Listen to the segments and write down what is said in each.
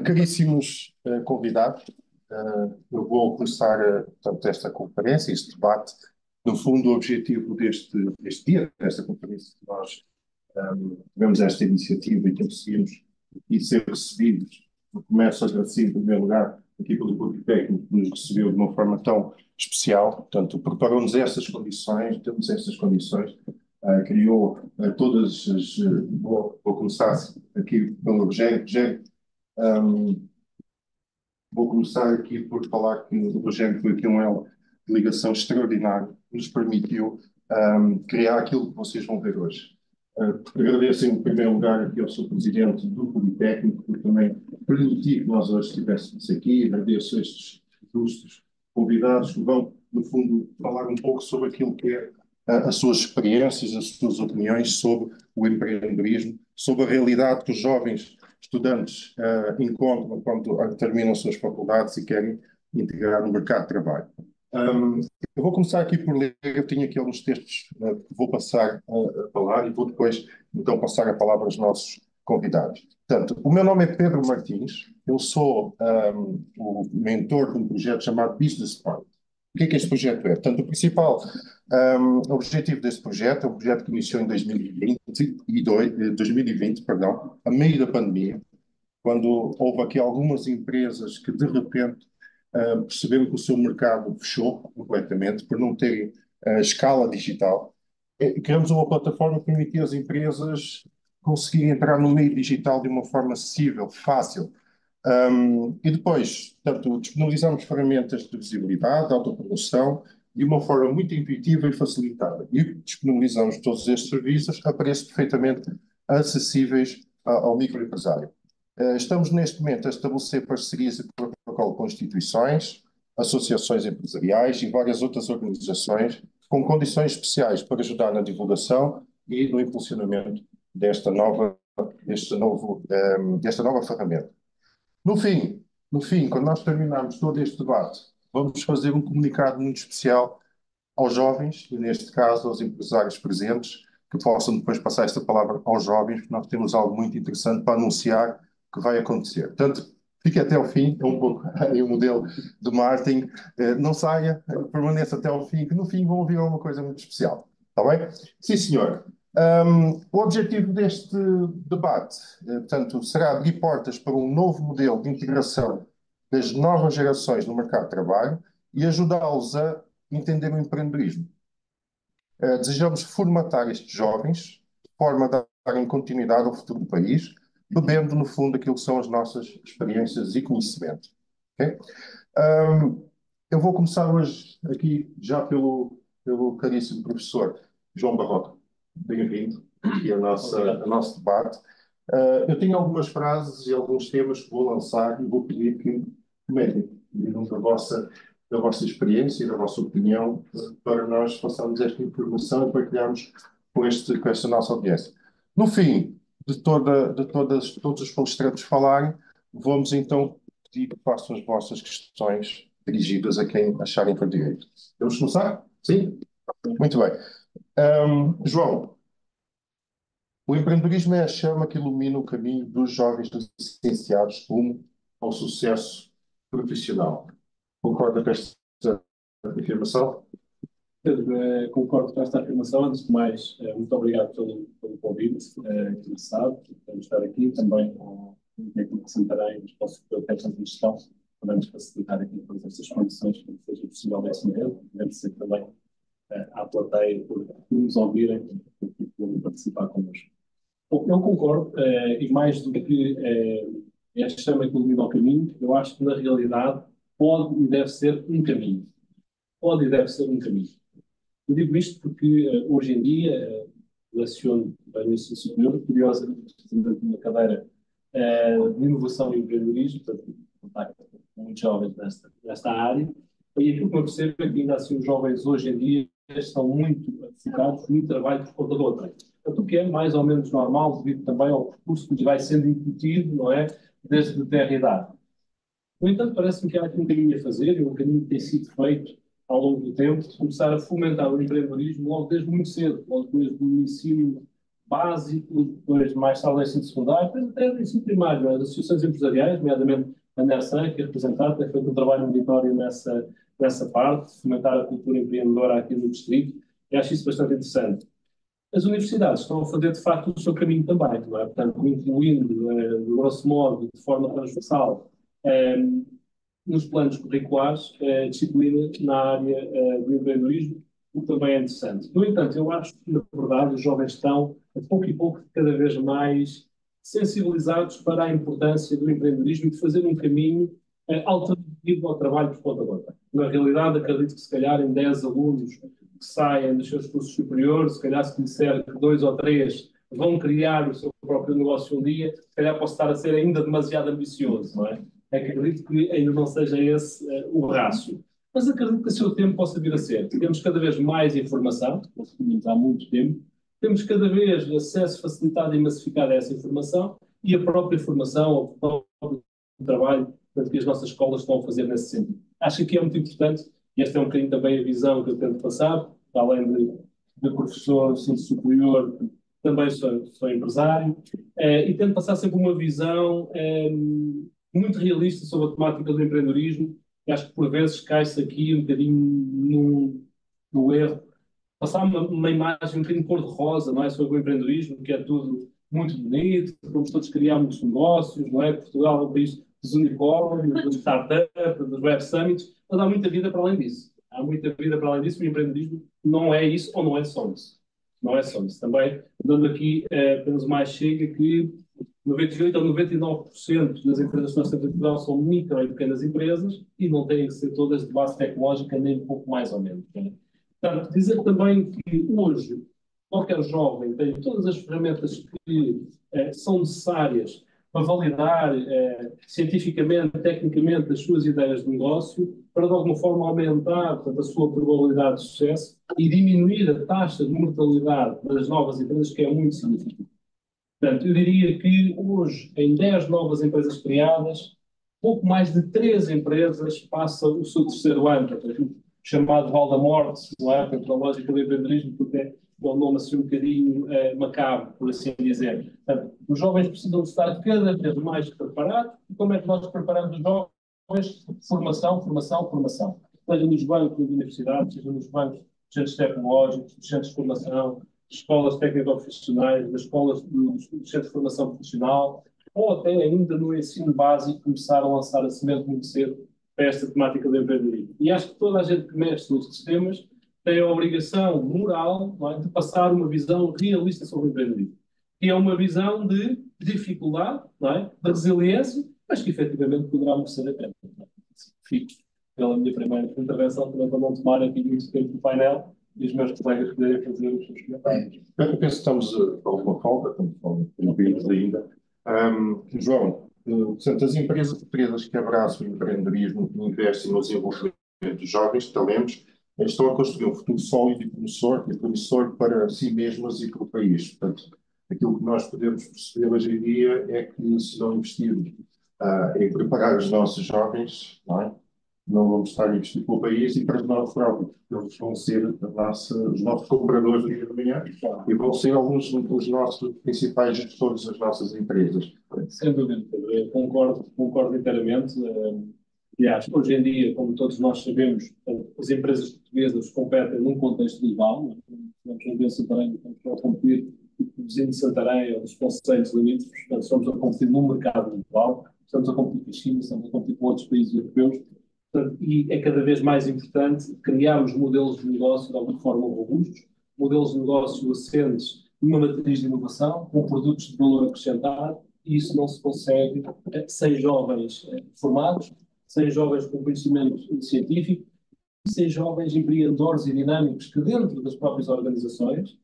Caríssimos convidados, eu vou começar portanto, esta conferência, este debate. No fundo, o objetivo deste dia, desta conferência, que nós tivemos esta iniciativa e conseguimos e ser recebidos. Eu começo a agradecer, em primeiro lugar, aqui pelo Grupo Técnico, que nos recebeu de uma forma tão especial. Portanto, preparou-nos estas condições, temos estas condições, criou todas as. Vou começar aqui pelo Rogério. Rogério, um, vou começar aqui por falar que o Rogério foi aqui um elo de ligação extraordinário que nos permitiu criar aquilo que vocês vão ver hoje. Agradeço em primeiro lugar aqui ao Sr. Presidente do Politécnico por também permitir que nós hoje estivéssemos aqui. Agradeço a estes ilustres convidados que vão, no fundo, falar um pouco sobre aquilo que é as suas experiências, as suas opiniões sobre o empreendedorismo, sobre a realidade que os jovens estudantes encontram quando terminam as suas faculdades e querem integrar no mercado de trabalho. Eu vou começar aqui por ler, eu tenho aqui alguns textos que vou passar a falar e vou depois, então, passar a palavra aos nossos convidados. Portanto, o meu nome é Pedro Martins, eu sou o mentor de um projeto chamado Business Point. O que é que este projeto é? Portanto, o principal objetivo deste projeto é um projeto que iniciou em 2020, perdão, a meio da pandemia, quando houve aqui algumas empresas que, de repente, perceberam que o seu mercado fechou completamente por não terem escala digital. Criamos uma plataforma que permitia às empresas conseguirem entrar no meio digital de uma forma acessível, fácil. E depois, portanto, disponibilizamos ferramentas de visibilidade, de autopromoção, de uma forma muito intuitiva e facilitada. E disponibilizamos todos estes serviços a preços perfeitamente acessíveis ao microempresário. Estamos neste momento a estabelecer parcerias e protocolo com instituições, associações empresariais e várias outras organizações com condições especiais para ajudar na divulgação e no impulsionamento desta nova ferramenta. No fim, quando nós terminarmos todo este debate, vamos fazer um comunicado muito especial aos jovens, e neste caso aos empresários presentes, que possam depois passar esta palavra aos jovens, porque nós temos algo muito interessante para anunciar que vai acontecer. Portanto, fique até ao fim, é um pouco o modelo de marketing. Não saia, permaneça até ao fim, que no fim vão ouvir alguma coisa muito especial. Está bem? Sim, senhor. O objetivo deste debate, portanto, será abrir portas para um novo modelo de integração das novas gerações no mercado de trabalho e ajudá-los a entender o empreendedorismo. Desejamos formatar estes jovens de forma a darem continuidade ao futuro do país, bebendo, no fundo, aquilo que são as nossas experiências e conhecimento. Okay? Eu vou começar hoje aqui já pelo caríssimo professor João Barroca. Bem-vindo aqui ao nosso debate. Eu tenho algumas frases e alguns temas que vou lançar e vou pedir que comentem da vossa experiência e da vossa opinião para nós passarmos esta informação e partilharmos com esta nossa audiência. No fim todos os palestrantes falarem, vamos então pedir que façam as vossas questões dirigidas a quem acharem por direito. Vamos começar? Sim? Muito bem. João, o empreendedorismo é a chama que ilumina o caminho dos jovens licenciados rumo ao sucesso profissional. Concorda com esta afirmação? Concordo com esta afirmação. Antes de mais, muito obrigado pelo convite, interessado, por estar aqui. Também ao técnico de Santarém, mas posso ter o técnico de gestão, para nos facilitar aqui todas estas condições, para que seja possível nesse momento. Agradecer também à plateia por nos ouvirem e por participar connosco. Bom, eu concordo, e mais do que esta chama que ilumina o caminho, eu acho que na realidade pode e deve ser um caminho. Pode e deve ser um caminho. Eu digo isto porque hoje em dia leciono bem no ensino superior, curiosamente, estudante uma cadeira de inovação e empreendedorismo, portanto, contacto com muitos jovens nesta área, e aquilo que eu percebo é que ainda assim os jovens hoje em dia estão muito focados no trabalho por conta de outra. Portanto, o que é mais ou menos normal, devido também ao percurso que lhes vai sendo incutido, não é? Desde a terra idade. No entanto, parece-me que há aqui um caminho a fazer, e um caminho que tem sido feito ao longo do tempo, de começar a fomentar o empreendedorismo logo desde muito cedo, logo desde o ensino básico, depois mais tarde ao ensino secundário, depois até ao ensino primário. As associações empresariais, nomeadamente a NERSAN, que é representada, tem feito um trabalho meritório nessa parte, de fomentar a cultura empreendedora aqui no distrito, e acho isso bastante interessante. As universidades estão a fazer, de facto, o seu caminho também, não é? Portanto, incluindo, de grosso modo, de forma transversal, eh, nos planos curriculares, disciplina na área do empreendedorismo, o que também é interessante. No entanto, eu acho que, na verdade, os jovens estão, a pouco e pouco, cada vez mais sensibilizados para a importância do empreendedorismo e de fazer um caminho alternativo ao trabalho por conta própria. Na realidade, acredito que, se calhar, em 10 alunos que saem dos seus cursos superiores, se calhar, se disser que 2 ou 3 vão criar o seu próprio negócio um dia, se calhar posso estar a ser ainda demasiado ambicioso, não é? Acredito que ainda não seja esse o rácio. Mas acredito que a seu tempo possa vir a ser. Temos cada vez mais informação, conseguimos há muito tempo, temos cada vez acesso facilitado e massificado a essa informação e a própria formação, o próprio trabalho que as nossas escolas estão a fazer nesse sentido. Acho que é muito importante, e esta é um bocadinho também a visão que eu tento passar, além de professor, ensino superior, também sou empresário, e tento passar sempre uma visão muito realista sobre a temática do empreendedorismo, e acho que por vezes cai-se aqui um bocadinho no erro, passar uma imagem um bocadinho cor-de-rosa, não é, sobre o empreendedorismo, que é tudo muito bonito, vamos todos criar muitos negócios, não é? Portugal é um país dos unicórnios, dos startups, dos web summits, mas há muita vida para além disso. Há muita vida para além disso, o empreendedorismo não é isso ou não é só isso. Não é só isso. Também, dando aqui apenas mais chega que 98 ou 99% das empresas que nós temos em Portugal são micro e pequenas empresas e não têm que ser todas de base tecnológica, nem um pouco mais ou menos. Né? Portanto, dizer também que hoje qualquer jovem tem todas as ferramentas que são necessárias para validar cientificamente, tecnicamente, as suas ideias de negócio, para de alguma forma aumentar, portanto, a sua probabilidade de sucesso e diminuir a taxa de mortalidade das novas empresas, que é muito significativa. Portanto, eu diria que hoje, em 10 novas empresas criadas, pouco mais de 3 empresas passam o seu terceiro ano, portanto, chamado Val da Morte, não é? Portanto, a lógica do empreendedorismo, porque é um nome assim um bocadinho macabro, por assim dizer. Portanto, os jovens precisam de estar cada vez mais preparados. E como é que nós preparamos os jovens? Formação, formação, formação. Seja nos bancos das universidades, seja nos bancos dos centros tecnológicos, dos centros de formação, escolas técnico-profissionais, das escolas do centro de formação profissional, ou até ainda no ensino básico começar a lançar a semente muito cedo para esta temática do empreendedorismo. E acho que toda a gente que mexe nos sistemas tem a obrigação moral, não é, de passar uma visão realista sobre o empreendedorismo. Que é uma visão de dificuldade, não é, de resiliência, mas que efetivamente poderá merecer a pena. Fico pela minha primeira intervenção, também para não tomar aqui muito tempo do painel, e os meus colegas poderem fazer os seus comentários. Eu penso que estamos a alguma falta, estamos ouvidos ainda. João, portanto, as empresas que abraçam o empreendedorismo e investem no desenvolvimento dos jovens talentos estão a construir um futuro sólido e promissor para si mesmas e para o país. Portanto, aquilo que nós podemos perceber hoje em dia é que, se não investirmos em preparar os nossos jovens, não é? Não vamos estar a investir para o país e para nós próprios. Eles vão ser os nossos compradores do dia de manhã e vão ser alguns dos nossos principais gestores das nossas empresas. Sem dúvida, Pedro. Eu concordo inteiramente. Aliás, hoje em dia, como todos nós sabemos, as empresas portuguesas competem num contexto global. Estamos em Santarém, estamos a competir com o vizinho de Santarém ou dos concelhos limítrofes. Portanto, estamos a competir num mercado global, estamos a competir com a China, estamos a competir com outros países europeus. E é cada vez mais importante criarmos modelos de negócio de alguma forma robustos, modelos de negócio assentes numa matriz de inovação, com produtos de valor acrescentado, e isso não se consegue sem jovens formados, sem jovens com conhecimento científico, sem jovens empreendedores e dinâmicos que dentro das próprias organizações,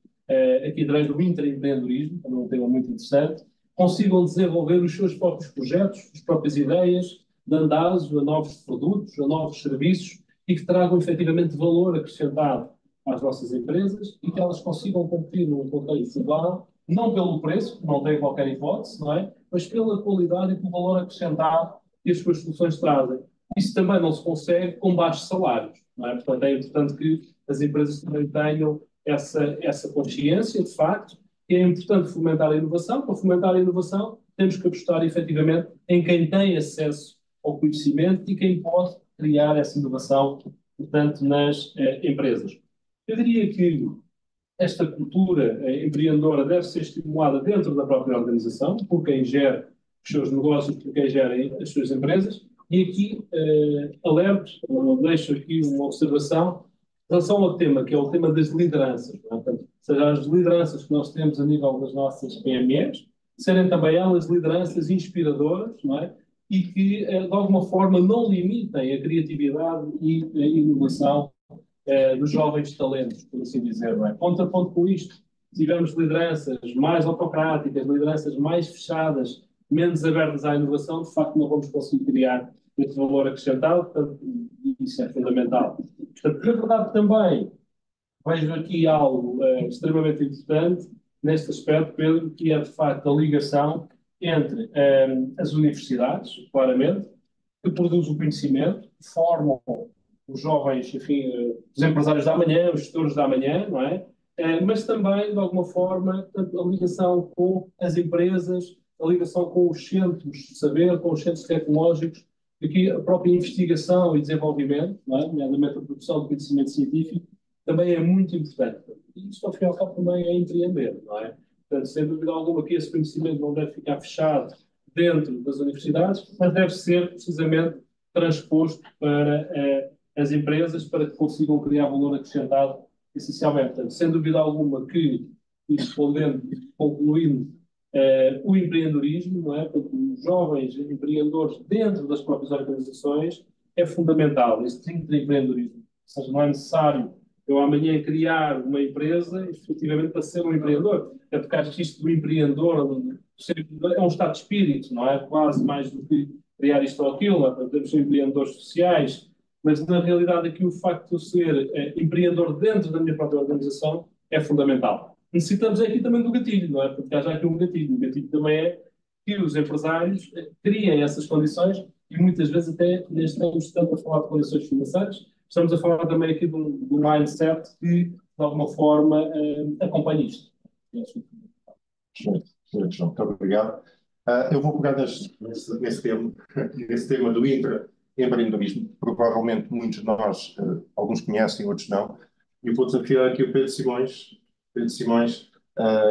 aqui através do intraempreendedorismo, também é um tema muito interessante, consigam desenvolver os seus próprios projetos, as próprias ideias, dando aso a novos produtos, a novos serviços e que tragam efetivamente valor acrescentado às nossas empresas e que elas consigam competir num contexto global, não pelo preço, não tem qualquer hipótese, não é? Mas pela qualidade e pelo valor acrescentado que as suas soluções trazem. Isso também não se consegue com baixos salários, não é? Portanto, é importante que as empresas também tenham essa consciência, de facto, que é importante fomentar a inovação. Para fomentar a inovação, temos que apostar efetivamente em quem tem acesso ao conhecimento e quem pode criar essa inovação, portanto, nas empresas. Eu diria que esta cultura empreendedora deve ser estimulada dentro da própria organização, por quem gera os seus negócios, por quem gera as suas empresas. E aqui, alerto, deixo aqui uma observação em relação ao tema, que é o tema das lideranças. Não é? Portanto, seja as lideranças que nós temos a nível das nossas PMEs, serem também elas lideranças inspiradoras, não é? E que, de alguma forma, não limitem a criatividade e a inovação dos jovens talentos, por assim dizer. Não é? Ponto a ponto com isto, se tivermos lideranças mais autocráticas, lideranças mais fechadas, menos abertas à inovação, de facto não vamos conseguir criar esse valor acrescentado, portanto, isso é fundamental. Portanto, na verdade também vejo aqui algo extremamente importante neste aspecto, Pedro, que é de facto a ligação entre as universidades, claramente, que produzem o conhecimento, formam os jovens, enfim, os empresários da manhã, os gestores da manhã, não é? Mas também, de alguma forma, a ligação com as empresas, a ligação com os centros de saber, com os centros tecnológicos, aqui a própria investigação e desenvolvimento, não é? Nomeadamente a produção de conhecimento científico, também é muito importante. E isto, ao fim e ao cabo, também é empreender, não é? Portanto, sem dúvida alguma que esse conhecimento não deve ficar fechado dentro das universidades, mas deve ser, precisamente, transposto para as empresas para que consigam criar valor acrescentado, essencialmente. Portanto, sem dúvida alguma que, respondendo, concluindo, o empreendedorismo, não é? Os jovens empreendedores dentro das próprias organizações é fundamental, este tipo de empreendedorismo. Ou seja, não é necessário eu amanhã criar uma empresa, efetivamente, para ser um empreendedor. É porque acho que isto do empreendedor é um estado de espírito, não é? Quase mais do que criar isto ou aquilo, não é? Temos empreendedores sociais, mas na realidade aqui o facto de eu ser empreendedor dentro da minha própria organização é fundamental. Necessitamos aqui também do gatilho, não é? Porque há já aqui um gatilho. O gatilho também é que os empresários criem essas condições e muitas vezes até neste tempo estamos a falar de condições financeiras, estamos a falar também aqui de um mindset que de alguma forma acompanha isto. Excelente, excelente, João. Muito obrigado. Eu vou pegar nesse tema do empreendedorismo. Provavelmente muitos de nós, alguns conhecem, outros não. E vou desafiar aqui o Pedro Simões,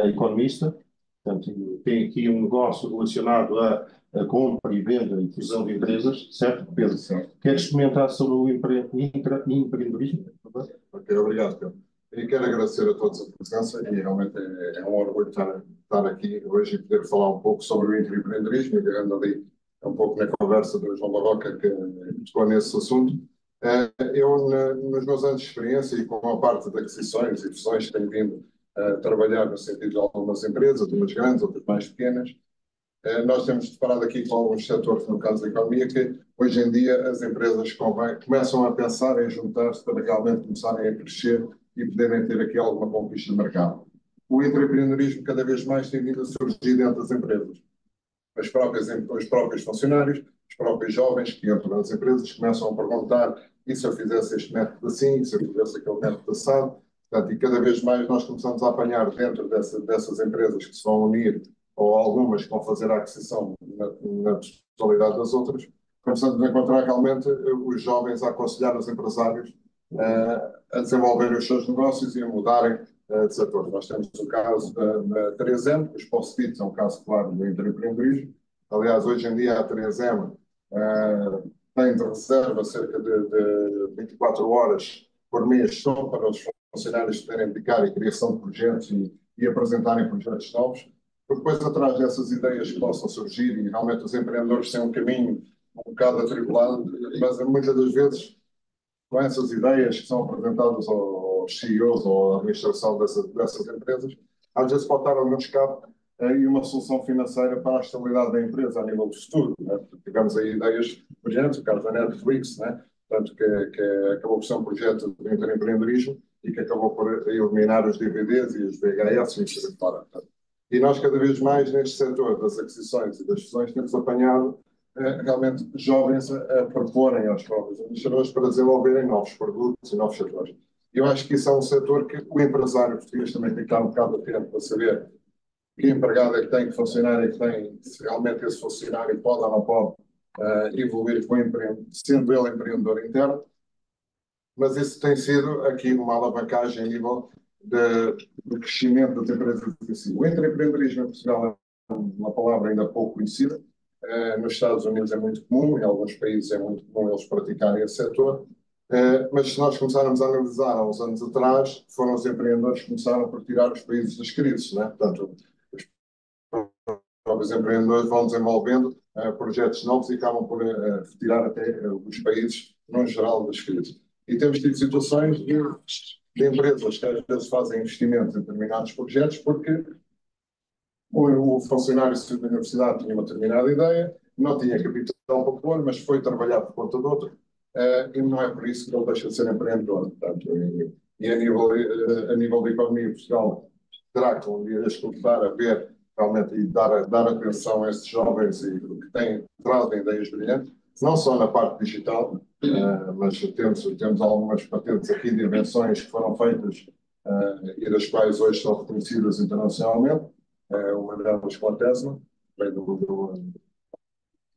economista. Portanto, tem aqui um negócio relacionado a compra e venda e fusão de empresas, certo, Pedro? Certo. Queres comentar sobre o empreendedorismo? Ok, obrigado, Pedro. E quero agradecer a todos a presença e realmente é um orgulho estar aqui hoje e poder falar um pouco sobre o empreendedorismo e agarrando ali um pouco na conversa do João Barroca que tocou nesse assunto. Eu, nos meus anos de experiência e com a parte de aquisições e fusões, tenho vindo a trabalhar no sentido de algumas empresas, umas grandes, outras mais pequenas. Nós temos deparado aqui com alguns setores, no caso da economia, que hoje em dia as empresas começam a pensar em juntar-se para realmente começarem a crescer e poderem ter aqui alguma conquista de mercado. O empreendedorismo cada vez mais tem vindo a surgir dentro das empresas. Os próprios funcionários, os próprios jovens que entram nas empresas começam a perguntar: e se eu fizesse este método assim, e se eu fizesse aquele método assado? Portanto, e cada vez mais nós começamos a apanhar dentro dessas empresas que se vão unir, ou algumas que vão fazer a aquisição na totalidade das outras, começamos a encontrar realmente os jovens a aconselhar os empresários a desenvolverem os seus negócios e a mudarem de setor. Nós temos o caso da 3M, os post-its é um caso claro do empreendedorismo. Aliás, hoje em dia a 3M tem de reserva cerca de 24 horas por mês só para os funcionários poderem dedicar à criação de projetos e apresentarem projetos novos. Depois, atrás dessas ideias que possam surgir, e realmente os empreendedores têm um caminho um bocado atribulado, mas muitas das vezes, com essas ideias que são apresentadas aos CEOs ou à administração dessas empresas, às vezes pode estar ao meu escape e uma solução financeira para a estabilidade da empresa a nível de futuro. Né? Tivemos aí ideias brilhantes, o caso da Netflix, né? Portanto, que acabou por ser um projeto de empreendedorismo e que acabou por eliminar os DVDs e os VHS e isso fora. E nós, cada vez mais, neste setor das aquisições e das fusões, temos apanhado realmente jovens a proporem aos próprios administradores para desenvolverem novos produtos e novos setores. Eu acho que isso é um setor que o empresário português também tem que estar um bocado atento para saber que empregado é que tem, que funcionário é que tem, se realmente esse funcionário pode ou não pode evoluir sendo ele empreendedor interno. Mas isso tem sido aqui uma alavancagem a nível de crescimento das empresas em si. O empreendedorismo em Portugal é uma palavra ainda pouco conhecida. Nos Estados Unidos é muito comum, em alguns países é muito comum eles praticarem esse setor. Mas se nós começarmos a analisar há uns anos atrás, foram os empreendedores que começaram por tirar os países das crises, né? Portanto, os próprios empreendedores vão desenvolvendo projetos novos e acabam por retirar até os países, no geral, das crises. E temos tido situações de empresas que às vezes fazem investimentos em determinados projetos porque o funcionário da universidade tinha uma determinada ideia, não tinha capital para pôr, mas foi trabalhar por conta de outro, e não é por isso que ele deixa de ser empreendedor. Portanto, e a nível da economia, Portugal terá que um dia começar a ver realmente e dar atenção a esses jovens e que trazem ideias brilhantes, não só na parte digital, mas temos algumas patentes aqui de invenções que foram feitas e das quais hoje são reconhecidas internacionalmente. Uma delas com a Tesla, vem de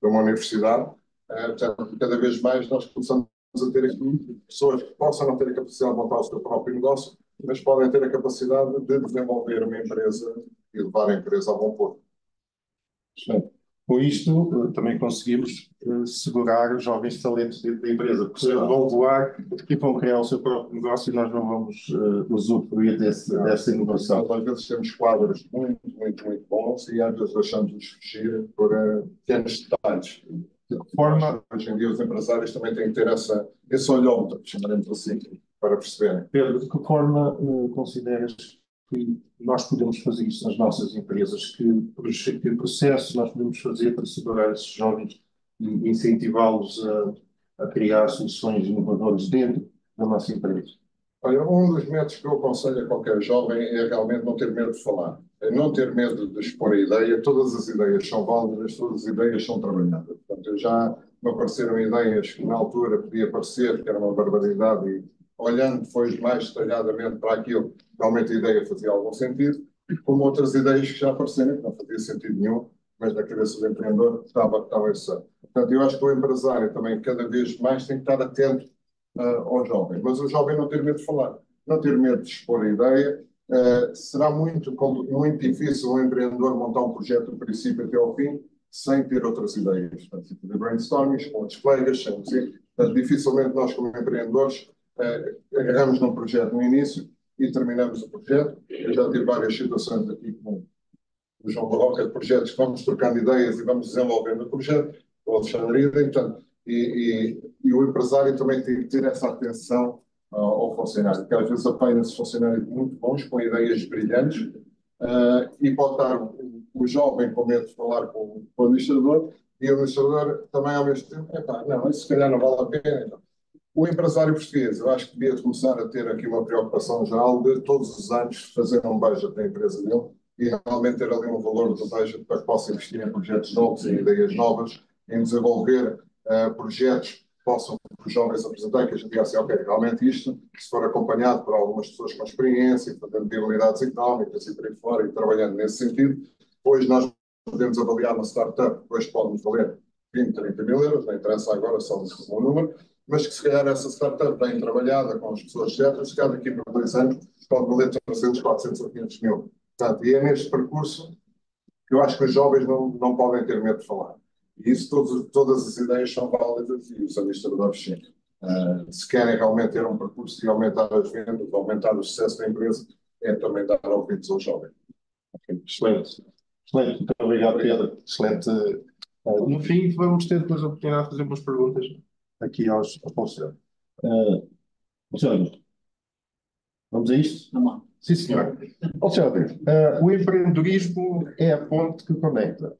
uma universidade. Portanto, cada vez mais nós começamos a ter aqui pessoas que possam não ter a capacidade de montar o seu próprio negócio, mas podem ter a capacidade de desenvolver uma empresa e levar a empresa a bom porto. Com isto, também conseguimos segurar os jovens talentos dentro da empresa, porque eles vão voar e vão criar o seu próprio negócio e nós não vamos usufruir dessa inovação. Às vezes temos quadros muito, muito, muito bons e às vezes deixamos-nos fugir por pequenos detalhes. Hoje em dia os empresários também têm que ter esse olhômetro, chamaremos assim, para perceberem. Pedro, de que forma consideras que nós podemos fazer isso nas nossas empresas? Que processo nós podemos fazer para segurar esses jovens e incentivá-los a criar soluções inovadoras dentro da nossa empresa? Olha, um dos métodos que eu aconselho a qualquer jovem é realmente não ter medo de falar. É não ter medo de expor a ideia. Todas as ideias são válidas, todas as ideias são trabalhadas. Portanto, já me apareceram ideias que na altura podia parecer que era uma barbaridade e olhando depois mais detalhadamente para aquilo, realmente a ideia fazia algum sentido, como outras ideias que já apareceram que não fazia sentido nenhum, mas na cabeça do empreendedor estava esse. Portanto, eu acho que o empresário também cada vez mais tem que estar atento ao jovem, mas o jovem não ter medo de falar, não ter medo de expor a ideia. Será muito difícil um empreendedor montar um projeto do princípio até ao fim sem ter outras ideias. Portanto, fazer brainstorming com outros colegas, portanto, dificilmente nós como empreendedores agarramos num projeto no início e terminamos o projeto. Eu já tive várias situações aqui com o João Barroca de projetos que vamos trocando ideias e vamos desenvolvendo o projeto, o Alexandre Ida, portanto, e o empresário também tem que ter essa atenção ao funcionário, que às vezes apanha-se funcionários muito bons, com ideias brilhantes, e pode estar o jovem com medo de falar com o administrador, e o administrador também ao mesmo tempo, não, isso se calhar não vale a pena. Então, o empresário português, eu acho que devia começar a ter aqui uma preocupação geral de todos os anos fazer um budget da empresa dele e realmente ter ali um valor do budget para que possa investir em projetos novos, em ideias novas, em desenvolver projetos que possam os jovens apresentar, que a gente diga assim, ok, realmente isto, se for acompanhado por algumas pessoas com experiência, fazendo viabilidades económicas e por aí fora, e trabalhando nesse sentido, depois nós podemos avaliar uma startup, depois pode-nos valer 20, 30 mil euros, não interessa agora, só um número, mas que se calhar essa startup bem trabalhada, com as pessoas certas, se calhar daqui por 2 anos pode valer 300, 400 ou 500 mil. Portanto, e é neste percurso que eu acho que os jovens não podem ter medo de falar. E isso, todas as ideias são válidas e os administradores sim. Se querem realmente ter um percurso de aumentar as vendas, aumentar o sucesso da empresa, é também dar ouvidos aos jovens. Excelente. Excelente. Muito obrigado, Pedro. Excelente. No fim, vamos ter depois a oportunidade de fazer umas perguntas aqui aos conselheiros. Alexandre, vamos a isto? Vamos lá. Sim, senhor. Alexandre, o empreendedorismo é a ponte que conecta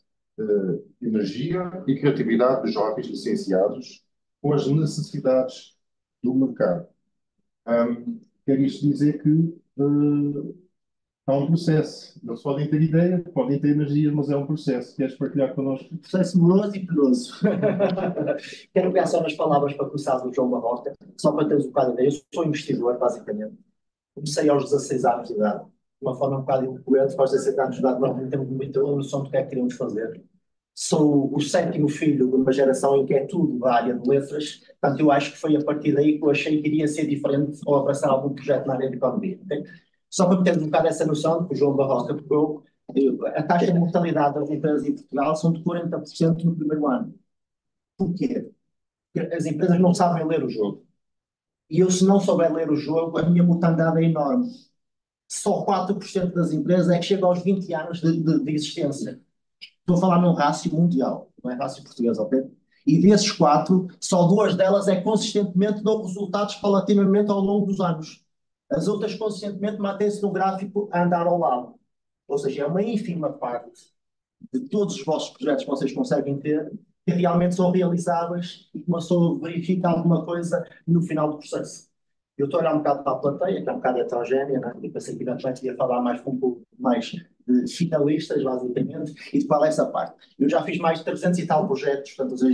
energia e criatividade dos jovens licenciados com as necessidades do mercado. Quer isto dizer que há um processo. Eles podem ter ideia, podem ter energia, mas é um processo. Queres partilhar connosco? Processo moroso e penoso. Quero pegar só nas palavras para começar do João Barroca, só para teres um bocado de ideia. Eu sou investidor, basicamente. Comecei aos 16 anos de idade. uma forma um bocado eloquente, após 17 anos de idade, nós não temos muita noção do que é que queremos fazer. Sou o sétimo filho de uma geração em que é tudo da área de letras, portanto eu acho que foi a partir daí que eu achei que iria ser diferente ou abraçar algum projeto na área de economia. Okay? Só para termos um bocado essa noção, que o João Barroca pegou, a taxa de mortalidade das empresas em Portugal são de 40% no primeiro ano. Porquê? Porque as empresas não sabem ler o jogo. E eu, se não souber ler o jogo, a minha mortandade é enorme. Só 4% das empresas é que chegam aos 20 anos de existência. Estou a falar num rácio mundial, não é rácio português, ok? E desses 4, só 2 delas é consistentemente dão resultados paulatinamente ao longo dos anos. As outras consistentemente mantêm-se no gráfico a andar ao lado. Ou seja, é uma ínfima parte de todos os vossos projetos que vocês conseguem ter que realmente são realizáveis e que uma pessoa verifica alguma coisa no final do processo. Eu estou a olhar um bocado para a plateia, que é um bocado heterogénea, né? Eu pensei que eventualmente ia falar mais com um pouco mais de finalistas, basicamente, e de qual é essa parte. Eu já fiz mais de 300 e tal projetos, portanto,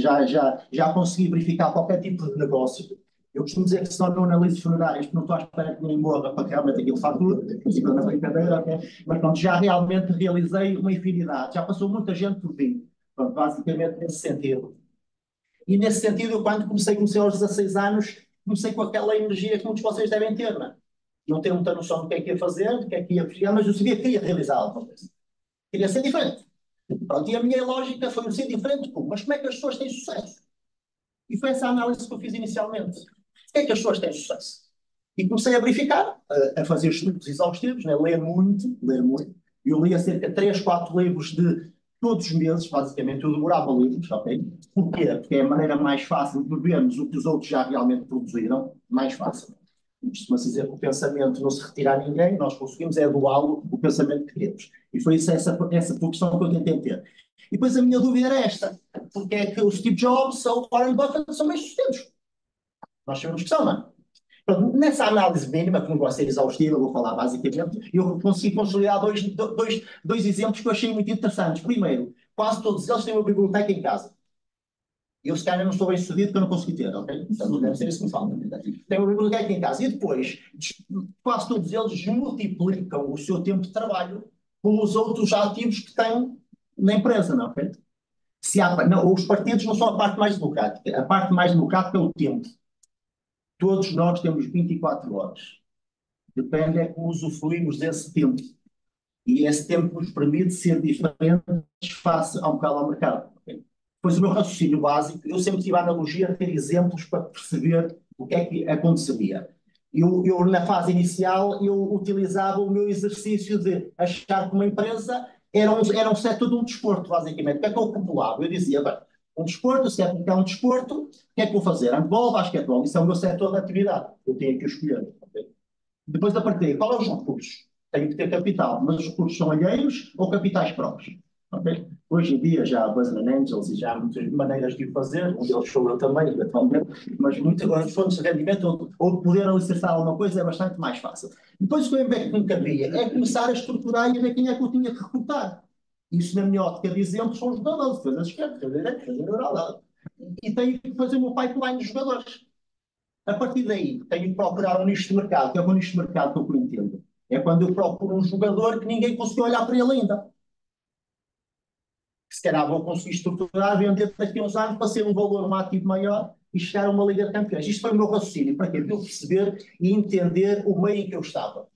já consegui verificar qualquer tipo de negócio. Eu costumo dizer que se não analiso funerários, porque não estou à espera que ninguém morra para que realmente aquilo fature, fico na brincadeira, okay? Mas pronto, já realmente realizei uma infinidade, já passou muita gente por mim, pronto, basicamente nesse sentido. E nesse sentido, eu quando comecei aos 16 anos, comecei com aquela energia que muitos de vocês devem ter, não é? Não ter muita noção do que é que ia fazer, do que é que ia criar, mas eu sabia que queria realizar alguma coisa. Queria ser diferente. Pronto, e a minha lógica foi ser diferente, mas como é que as pessoas têm sucesso? E foi essa análise que eu fiz inicialmente. Porquê é que as pessoas têm sucesso? E comecei a verificar, a fazer estudos exaustivos, né? Ler muito, ler muito. Eu lia cerca de 3, 4 livros de todos os meses, basicamente, eu demorava livros, ok? Porquê? Porque é a maneira mais fácil de vermos o que os outros já realmente produziram, mais fácil. Costuma-se dizer que o pensamento não se retira a ninguém, nós conseguimos é doá-lo o pensamento que queremos. E foi isso, essa progressão que eu tentei ter. E depois a minha dúvida era esta, porque é que o Steve Jobs ou o Warren Buffett são bem sucedidos? Nós sabemos que são, não é? Pronto, nessa análise mínima, que não vai ser exaustiva, eu vou falar basicamente, eu consegui consolidar dois exemplos que eu achei muito interessantes. Primeiro, quase todos eles têm uma biblioteca em casa. Eu, se calhar, não estou bem sucedido porque eu não consegui ter, ok? Então, não deve ser isso que me falta. Tem uma biblioteca em casa. E depois, quase todos eles multiplicam o seu tempo de trabalho com os outros ativos que têm na empresa, não é? Se há, não, os partidos não são a parte mais democrática. A parte mais democrática é o tempo. Todos nós temos 24 horas. Depende é como usufruímos desse tempo. E esse tempo nos permite ser diferentes face ao bocado ao mercado. Okay? Pois o meu raciocínio básico, eu sempre tive a analogia de ter exemplos para perceber o que é que aconteceria. Eu na fase inicial, eu utilizava o meu exercício de achar que uma empresa era um setor de um desporto, basicamente. O que é que eu acumulava? Eu dizia, bem, um desporto, se é porque é um desporto, o que é que vou fazer? Handball, basquetebol, isso é o meu setor de atividade. Eu tenho que escolher. Okay? Depois da partida, qual é os recursos? Tenho que ter capital, mas os recursos são alheios ou capitais próprios? Okay? Hoje em dia já há Business Angels e já há muitas maneiras de o fazer, um deles sou eu também, eventualmente, mas muitas fontes de rendimento ou de poder alicerçar alguma coisa é bastante mais fácil. Depois o que eu que nunca havia é começar a estruturar e a ver quem é que eu tinha que recrutar. Isso, na minha ótica de exemplo, são os jogadores, defesa esquerda, defesa direita, defesa neural. E tenho que fazer o meu pipeline de jogadores. A partir daí, tenho que procurar um nicho de mercado, que é o nicho de mercado que eu entendo. É quando eu procuro um jogador que ninguém conseguiu olhar para ele ainda. Se calhar vou conseguir estruturar, vender daqui a uns anos para ser um valor, um ativo maior e chegar a uma Liga de Campeões. Isto foi o meu raciocínio. Para quê? Para eu perceber e entender o meio em que eu estava.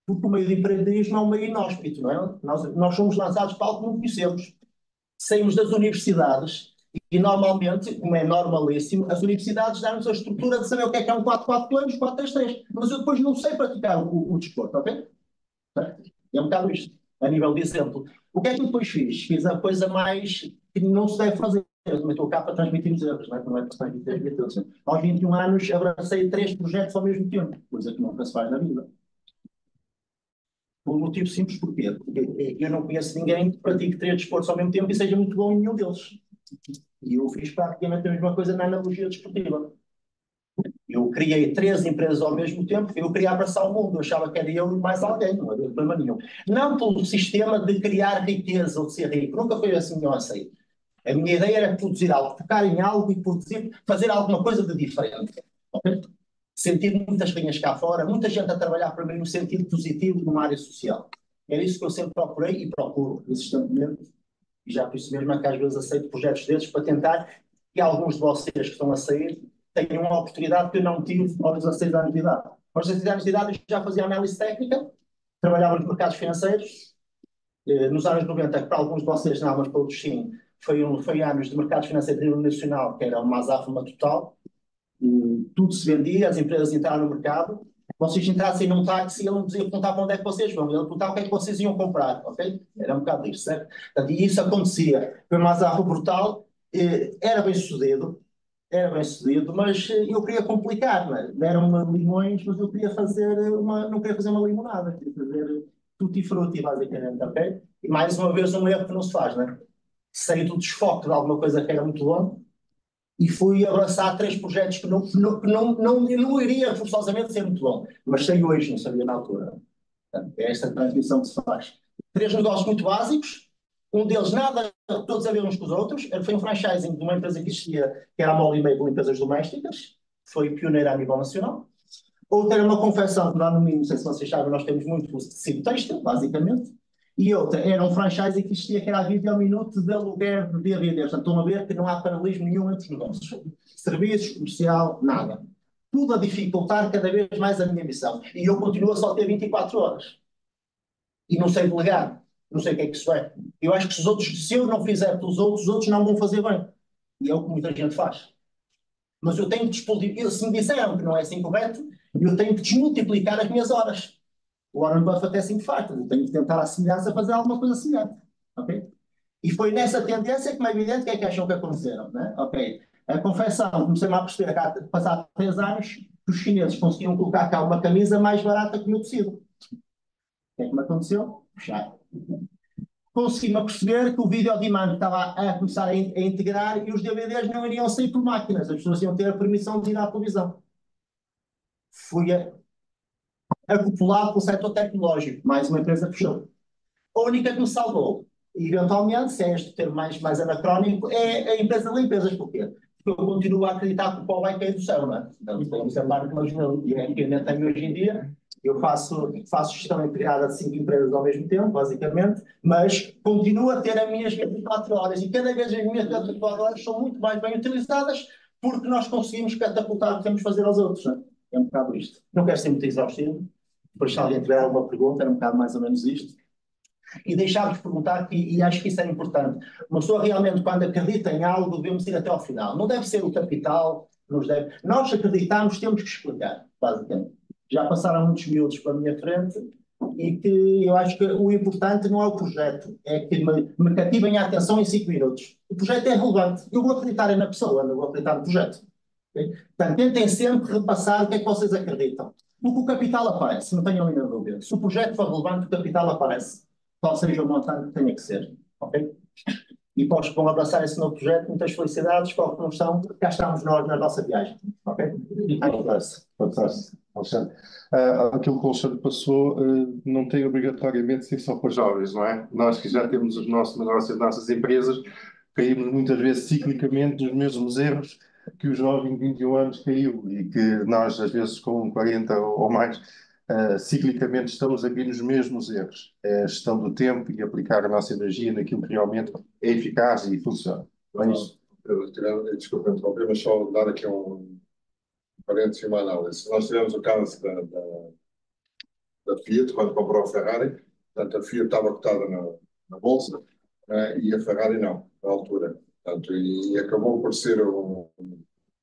Porque o meio do empreendedorismo é um meio inóspito, não é? Nós somos lançados para algo que não conhecemos. Saímos das universidades e normalmente, como é normalíssimo, as universidades dão-nos a estrutura de saber o que é um 4-4-2, 4-3-3. Mas eu depois não sei praticar o desporto, ok? É um bocado isto, a nível de exemplo. O que é que eu depois fiz? Fiz a coisa mais que não se deve fazer. Eu também estou cá para transmitir os erros, não é? Não é para transmitir os erros. Aos 21 anos abracei 3 projetos ao mesmo tempo, coisa que nunca se faz na vida. Por um motivo simples, porquê? Porque eu não conheço ninguém que pratique 3 desportos ao mesmo tempo e seja muito bom em nenhum deles. E eu fiz praticamente a mesma coisa na analogia desportiva. Eu criei 3 empresas ao mesmo tempo, eu queria abraçar o mundo, eu achava que era eu e mais alguém, não havia problema nenhum. Não pelo sistema de criar riqueza ou de ser rico, nunca foi assim que eu aceito. A minha ideia era produzir algo, focar em algo e produzir, fazer alguma coisa de diferente. Okay? senti muitas linhas cá fora, muita gente a trabalhar para mim no sentido positivo numa área social. Era isso que eu sempre procurei e procuro insistentemente, e já por isso mesmo é que às vezes aceito projetos desses para tentar que alguns de vocês que estão a sair tenham uma oportunidade que eu não tive aos 16 anos de idade. Aos 16 anos de idade eu já fazia análise técnica, trabalhava nos mercados financeiros, nos anos 90, que para alguns de vocês não, mas para outros sim, foi anos de mercados financeiros a nível nacional, que era uma azáfama total. Tudo se vendia, as empresas entraram no mercado. Vocês entrassem num táxi e ele não dizia, perguntava onde é que vocês vão, ele perguntava o que é que vocês iam comprar, ok? Era um bocado disso, certo? Portanto, e isso acontecia. Foi uma azáfama brutal, era bem sucedido, mas eu queria complicar, não é? Deram-me limões, mas eu queria não queria fazer uma limonada, queria fazer tutti frutti, basicamente, ok? E mais uma vez um erro que não se faz, não é? Saí do desfoque de alguma coisa que era muito bom e fui abraçar 3 projetos que não iria forçosamente ser muito bom, mas sei hoje, não sabia na altura. Portanto, é esta transmissão que se faz. 3 negócios muito básicos, um deles nada, todos a ver uns com os outros. Foi um franchising de uma empresa que existia, que era a Molly Maple Limpezas Domésticas, foi pioneira a nível nacional. Outra era uma confecção, que lá no mínimo, não sei se vocês sabem, nós temos muito tecido têxtil, basicamente. E outra era um franchise que existia, que era a Vídeo ao Minuto de aluguer de DVDs. Portanto, estão a ver que não há paralelismo nenhum entre os negócios. Serviços, comercial, nada. Tudo a dificultar cada vez mais a minha missão. E eu continuo a só ter 24 horas. E não sei delegar. Não sei o que é que isso é. Eu acho que se eu não fizer pelos outros, os outros não vão fazer bem. E é o que muita gente faz. Mas eu tenho que desmultiplicar. Se me disseram que não é assim correto, eu tenho que desmultiplicar as minhas horas. O Warren Buffett é assim de facto. Eu tenho que tentar a semelhança fazer alguma coisa semelhante. Okay? E foi nessa tendência que, me é evidente, o que é que acham que aconteceram? Né? Okay. A confecção, comecei-me a perceber que, passado 3 anos, que os chineses conseguiam colocar cá uma camisa mais barata que o meu tecido. O que é que me aconteceu? Fechar. Consegui-me a perceber que o vídeo on demand estava a começar a integrar e os DVDs não iriam sair por máquinas. As pessoas iam ter a permissão de ir à televisão. Fui acoplado com o setor tecnológico. Mais uma empresa fechou. A única que me salvou, eventualmente, se é este termo mais anacrónico, é a empresa de limpezas. Porquê? Porque eu continuo a acreditar que o pó vai cair do céu, não é? Então, isso é parte que eu tenho hoje em dia. Eu faço gestão integrada de 5 empresas ao mesmo tempo, basicamente, mas continuo a ter as minhas 24 horas e cada vez as minhas 24 horas são muito mais bem utilizadas porque nós conseguimos catapultar o que temos de fazer aos outros. Não é? É um bocado isto. Não quero ser muito exaustivo, depois se alguém tiver alguma pergunta, é um bocado mais ou menos isto. E deixar-vos perguntar, e acho que isso é importante, uma pessoa realmente, quando acredita em algo, devemos ir até ao final. Não deve ser o capital, nós acreditamos, temos que explicar, basicamente. Já passaram muitos miúdos pela minha frente e que eu acho que o importante não é o projeto, é que me cativem a atenção em 5 minutos. O projeto é relevante. Eu vou acreditar na pessoa, não vou acreditar no projeto. Okay? Portanto, tentem sempre repassar o que é que vocês acreditam. Porque o capital aparece, não tenham ainda dúvida. Se o projeto for relevante, o capital aparece. Qual seja o montante que tenha que ser. Ok? E para os que vão abraçar esse novo projeto, muitas felicidades, para os que não estão, cá estamos nós na nossa viagem. Ok? Fantástico. Alexandre. Aquilo que o Alexandre passou não tem obrigatoriamente ser só para jovens, não é? Nós que já temos os nossos negócios, as nossas empresas, caímos muitas vezes ciclicamente nos mesmos erros que o jovem de 21 anos caiu e que nós, às vezes, com 40 ou mais, ciclicamente estamos aqui nos mesmos erros. É a gestão do tempo e aplicar a nossa energia naquilo que realmente é eficaz e funciona. Desculpa interromper, mas só dar aqui parênteses e uma análise. Nós tivemos o caso da Fiat, quando comprou a Ferrari. Portanto, a Fiat estava cotada na bolsa, e a Ferrari não, na altura. Portanto, e acabou por ser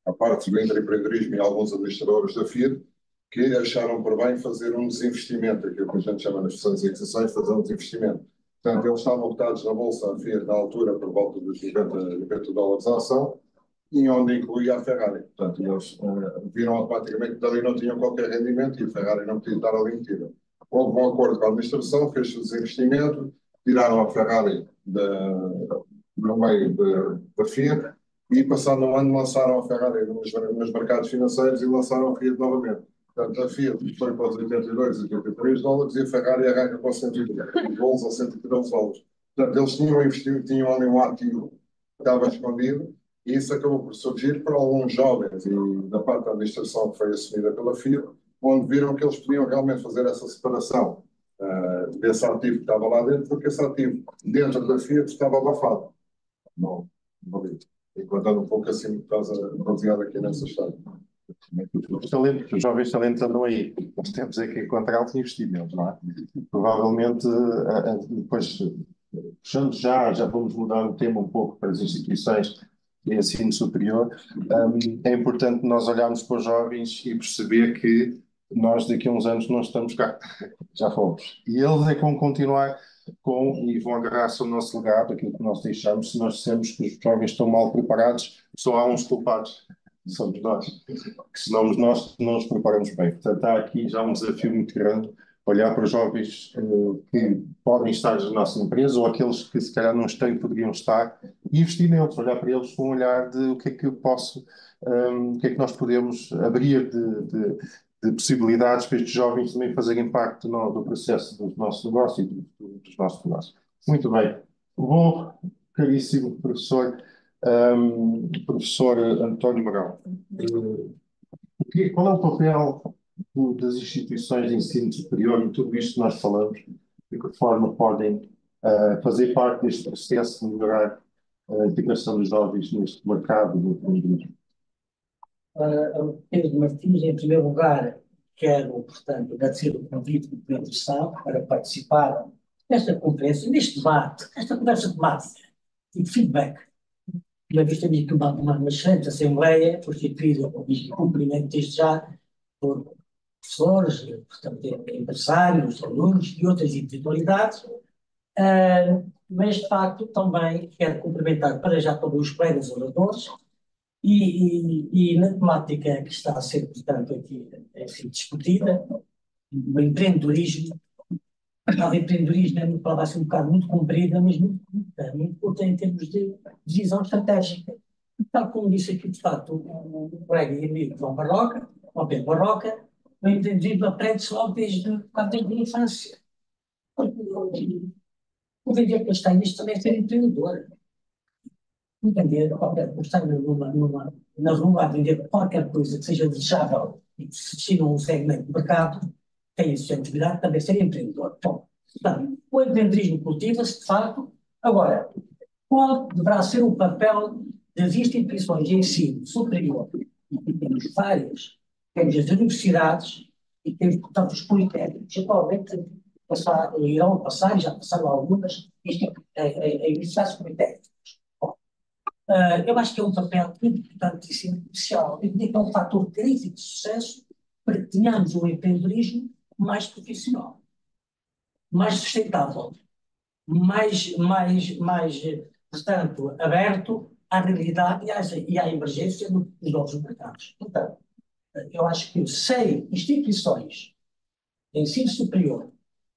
a parte do empreendedorismo e alguns administradores da Fiat que acharam por bem fazer um desinvestimento, aquilo que a gente chama nas fusões e aquisições, fazer um desinvestimento. Portanto, eles estavam cotados na bolsa, a Fiat, na altura, por volta dos 90 dólares a ação, e onde incluía a Ferrari. Portanto, eles viram automaticamente que dali não tinham qualquer rendimento e a Ferrari não podia estar ali metida. Houve um acordo com a administração, fez o desinvestimento, tiraram a Ferrari no meio da Fiat e, passado um ano, lançaram a Ferrari nos mercados financeiros e lançaram a Fiat novamente. Portanto, a Fiat foi para os 82, 83 dólares e a Ferrari arranca para os 112 ou 113 dólares. Portanto, eles tinham investido, tinham ali um ativo que estava escondido E isso acabou por surgir para alguns jovens e da parte da administração que foi assumida pela FIA, onde viram que eles podiam realmente fazer essa separação desse ativo que estava lá dentro, porque esse ativo dentro da FIA estava abafado. Não, não vi. E contando um pouco assim, baseado aqui nessa história. Os jovens talentos andam aí. Nós temos é que encontrá-los e investir neles, não é? Provavelmente, depois, puxando já vamos mudar o tema um pouco para as instituições de ensino superior. É importante nós olharmos para os jovens e perceber que nós daqui a uns anos não estamos cá, já fomos. E eles é que vão continuar e vão agarrar-se ao nosso legado, aquilo que nós deixamos. Se nós dissermos que os jovens estão mal preparados, só há uns culpados, somos nós, que senão nós não nos preparamos bem. Portanto, há aqui já um desafio muito grande, olhar para os jovens que podem estar na nossa empresa ou aqueles que se calhar não estão e poderiam estar e investir neles, olhar para eles com um olhar de o que é que eu posso, o que é que nós podemos abrir de possibilidades para estes jovens também fazerem parte do processo do nosso negócio e dos nossos negócios. Muito bem. Vou, caríssimo professor, professor António Magal, qual é o papel das instituições de ensino superior em tudo isto que nós falamos? De que forma podem fazer parte deste processo de melhorar a integração dos jovens neste mercado do empreendedorismo? Pedro Martins, em primeiro lugar, quero, portanto, agradecer o convite do Pedro Sá para participar nesta conferência, neste debate, esta conversa de massa e de feedback. Uma vez temos aqui uma excelente assembleia, constituída, e cumprimento desde já, por professores, portanto, empresários, alunos e outras individualidades, mas, de facto, também quero cumprimentar para já todos os colegas oradores e na temática que está a ser, portanto, aqui enfim, discutida, o empreendedorismo. O empreendedorismo é uma palavra assim, um bocado muito comprida, mas muito curta em termos de visão estratégica. Tal como disse aqui, de facto, o colega e amigo João Barroca, ou Pedro Barroca, o empreendedorismo aprende-se logo desde a infância. O vender que eles têm isto também é ser empreendedor. Entender qualquer coisa, estar na rua a vender qualquer coisa que seja desejável e que se destina a um segmento de mercado, tem a sustentabilidade também ser empreendedor. Bom, portanto, o empreendedorismo cultiva-se, de facto. Agora, qual deverá ser o papel das instituições de ensino superior? E temos várias, temos as universidades e temos, portanto, os politécnicos. Atualmente, irão passar, e já passaram algumas, universidades politécnicas. Eu acho que é um papel importantíssimo, especial. Eu diria que é um fator crítico de sucesso para que tenhamos um empreendedorismo mais profissional, mais sustentável, mais portanto, aberto à realidade e à emergência dos novos mercados. Portanto, eu acho que sem instituições de ensino superior,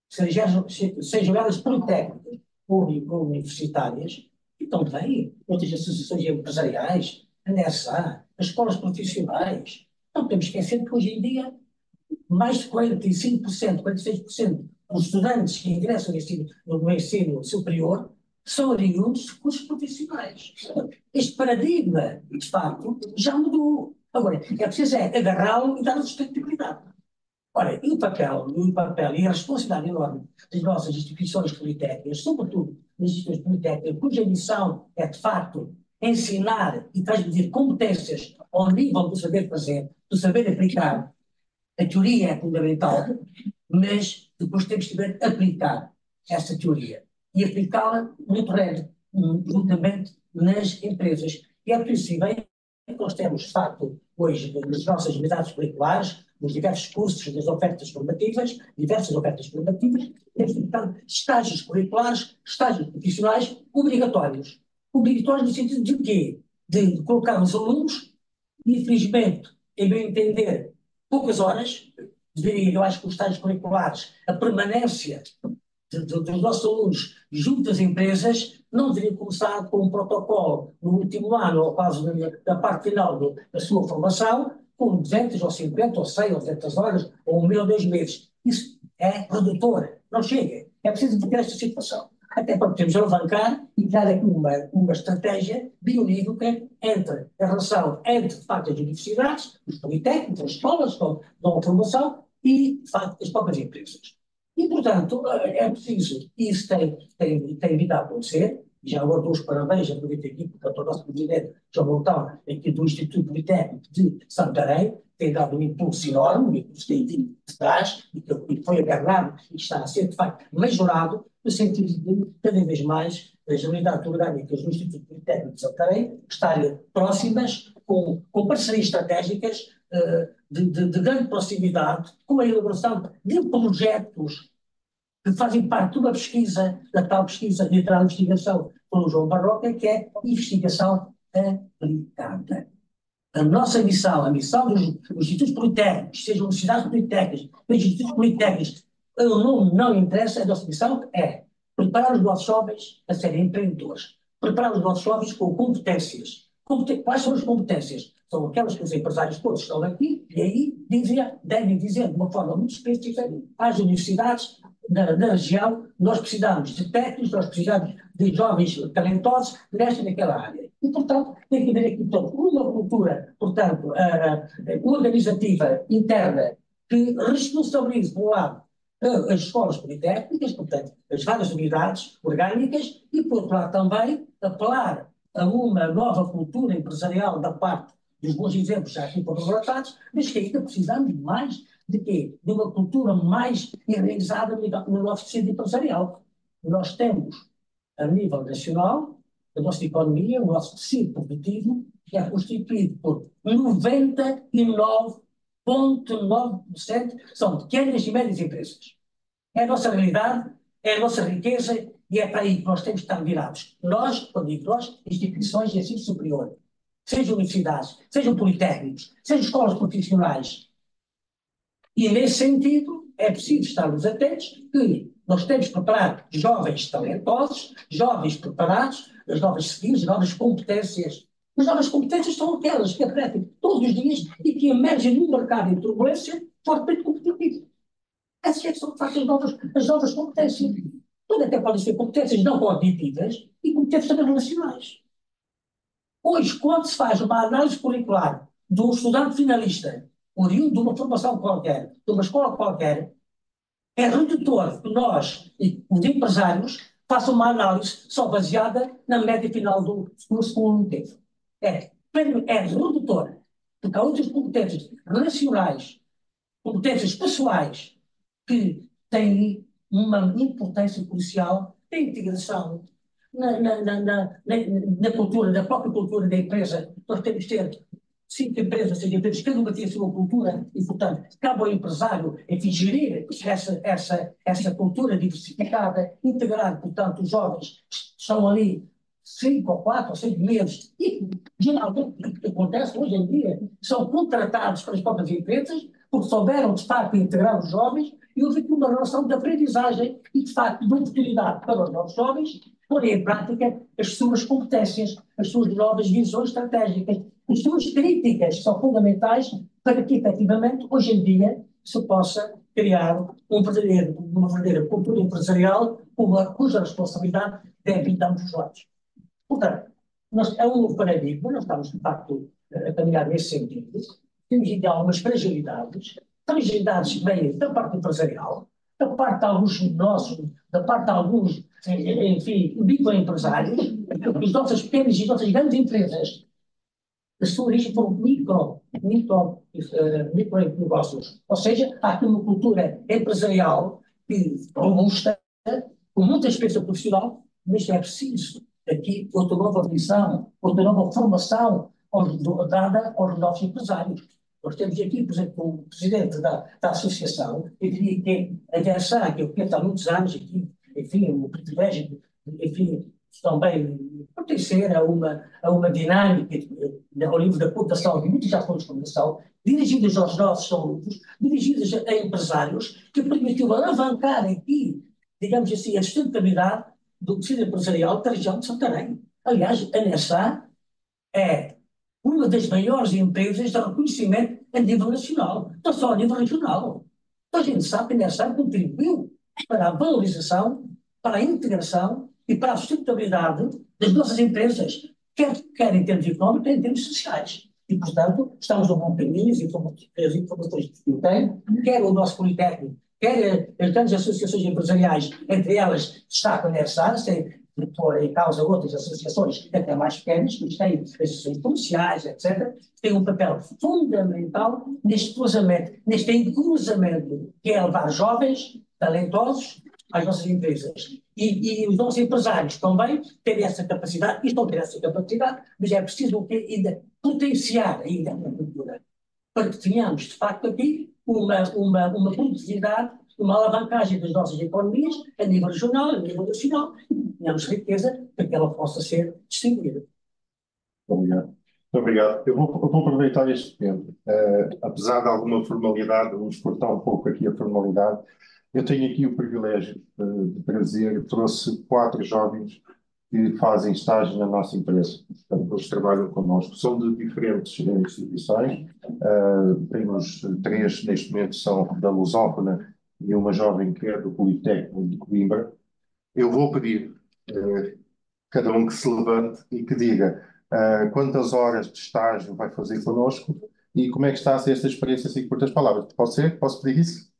sejam elas politécnicas ou universitárias, e também outras associações empresariais, a NESA, as escolas profissionais, não podemos esquecer que hoje em dia mais de 45%, 46% dos estudantes que ingressam no ensino superior são oriundos de cursos profissionais. Este paradigma, de facto, já mudou. Agora, é preciso agarrá-lo e dar sustentabilidade. Ora, e o papel e a responsabilidade enorme das nossas instituições politécnicas, sobretudo das instituições politécnicas, cuja missão é, de facto, ensinar e transmitir competências ao nível do saber fazer, do saber aplicar. A teoria é fundamental, mas depois temos que saber aplicar essa teoria e aplicá-la no terreno, juntamente nas empresas. E é possível que nós temos, de facto, hoje, nas nossas unidades curriculares, nos diversos cursos das diversas ofertas formativas, temos, portanto, estágios curriculares, estágios profissionais obrigatórios. Obrigatórios no sentido de quê? De colocar os alunos, infelizmente, em meu entender, poucas horas, eu acho que os estágios curriculares, a permanência dos nossos alunos junto às empresas, não deveria começar com um protocolo no último ano, ou quase na parte final da sua formação, com 200 ou 50 ou 100 ou 200 horas, ou 1 ou 2 meses. Isso é redutor, não chega. É preciso ter esta situação. até para podermos alavancar e dar aqui uma estratégia bionívoca entre a relação entre, de facto, as universidades, os politécnicos, as escolas que dão a formação e, de facto, as próprias empresas. E, portanto, é preciso, e isso tem vindo a acontecer, e já agora dou os parabéns, aproveito aqui, portanto, o nosso presidente, João Montão, aqui do Instituto Politécnico de Santarém, tem dado um impulso enorme, um impulso que tem vindo de trás, e que foi agarrado e está a ser, de facto, majorado, no sentido de, cada vez mais, as unidades orgânicas do Instituto Politécnico de Santarém estarem próximas, com parcerias estratégicas de grande proximidade, com a elaboração de projetos que fazem parte de uma pesquisa, da tal pesquisa de investigação pelo João Barroca, que é investigação aplicada. A nossa missão, a missão dos institutos politécnicos, sejam universidades politécnicas, institutos politécnicos, o nome não interessa, a nossa missão é preparar os nossos jovens a serem empreendedores, preparar os nossos jovens com competências. Quais são as competências? São aquelas que os empresários todos estão aqui, e aí devem dizer de uma forma muito específica às universidades na região, nós precisamos de técnicos, nós precisamos de jovens talentosos nesta e naquela área. E, portanto, tem que haver aqui uma cultura, portanto, organizativa interna que responsabilize, por um lado, as escolas politécnicas, portanto, as várias unidades orgânicas, e, por outro lado, também apelar a uma nova cultura empresarial da parte dos bons exemplos já aqui foram relatados, mas que ainda precisamos mais de quê? De uma cultura mais enraizada no nosso tecido empresarial. Nós temos, a nível nacional, a nossa economia, o nosso tecido produtivo, que é constituído por 99,9% são pequenas e médias empresas. É a nossa realidade, é a nossa riqueza e é para aí que nós temos que estar virados. Nós, quando digo nós, instituições de ensino superior, sejam universidades, sejam politécnicos, sejam escolas profissionais. E, nesse sentido, é preciso estarmos atentos que nós temos que preparar jovens talentosos, jovens preparados, as novas skills, as novas competências. As novas competências são aquelas que aparecem todos os dias e que emergem num mercado em turbulência fortemente competitivo. Essas é que são, de facto, as novas competências. Até podem ser competências não cognitivas e competências também relacionais. Hoje, quando se faz uma análise curricular de um estudante finalista, oriundo de uma formação qualquer, de uma escola qualquer, é redutor que nós, os empresários, façam uma análise só baseada na média final do segundo tempo. É redutor, porque há outras competências relacionais, competências pessoais, que têm uma importância crucial da integração na cultura, da própria cultura da empresa. Nós temos que ter 5 empresas, 6 empresas, cada uma tem a sua cultura e, portanto, cabe ao empresário, enfim, gerir essa cultura diversificada, integrar, portanto, os jovens que estão ali 5 ou 4 ou 6 meses e, geralmente, o que acontece hoje em dia, são contratados pelas próprias empresas porque souberam, de facto, integrar os jovens e houve aqui uma relação de aprendizagem e, de facto, de oportunidade para os nossos jovens porem em prática as suas competências, as suas novas visões estratégicas, as suas críticas, que são fundamentais para que, efetivamente, hoje em dia, se possa criar uma verdadeira cultura empresarial cuja responsabilidade deve vir ambos os lados. Portanto, é um novo paradigma, nós estamos, de facto, a caminhar nesse sentido. Temos ainda algumas fragilidades que vêm da parte empresarial, da parte de alguns nossos, da parte de alguns, enfim, microempresários, as nossas pequenas e nossas grandes empresas, a sua origem foram micronegócios. Ou seja, há aqui uma cultura empresarial robusta, com muita experiência profissional, mas é preciso aqui outra nova visão, outra nova formação dada aos nossos empresários. Nós temos aqui, por exemplo, o presidente da associação, eu diria que a DSA, que eu conheço há muitos anos aqui, enfim, o privilégio, enfim, também pertencer a uma dinâmica ao nível da cooperação de muitas ações de comunicação, dirigidas aos nossos alunos, dirigidas a empresários, que permitiu alavancar aqui, digamos assim, a sustentabilidade do tecido empresarial da região de Santarém. Aliás, a NSA é uma das maiores empresas de reconhecimento a nível nacional, não só a nível regional. Então, a gente sabe que a NSA contribuiu para a valorização, para a integração e para a sustentabilidade das nossas empresas, quer em termos económicos, quer em termos sociais. E, portanto, estamos no bom caminho, as informações que eu tenho, quer o nosso Politécnico, quer as grandes associações empresariais, entre elas destaco a NERSAR, sem pôr em causa outras associações até mais pequenas, que têm associações comerciais, etc., têm um papel fundamental neste cruzamento, que é levar jovens, talentosos, às nossas empresas. E os nossos empresários também têm essa capacidade, e estão a ter essa capacidade, mas é preciso ainda potenciar ainda a cultura, para que tenhamos, de facto, aqui uma produtividade, uma alavancagem das nossas economias, a nível regional, a nível nacional, e tenhamos riqueza para que ela possa ser distribuída. Obrigado. Muito obrigado. Eu vou aproveitar este tempo. Apesar de alguma formalidade, vamos cortar um pouco aqui a formalidade. Eu tenho aqui o privilégio de trazer, trouxe 4 jovens que fazem estágio na nossa empresa. Portanto, eles trabalham connosco. São de diferentes instituições. Temos 3, neste momento, são da Lusófona e uma jovem que é do Politécnico de Coimbra. Eu vou pedir cada um que se levante e que diga quantas horas de estágio vai fazer connosco e como é que está a ser esta experiência, assim, por 3 palavras. Pode ser? Posso pedir isso?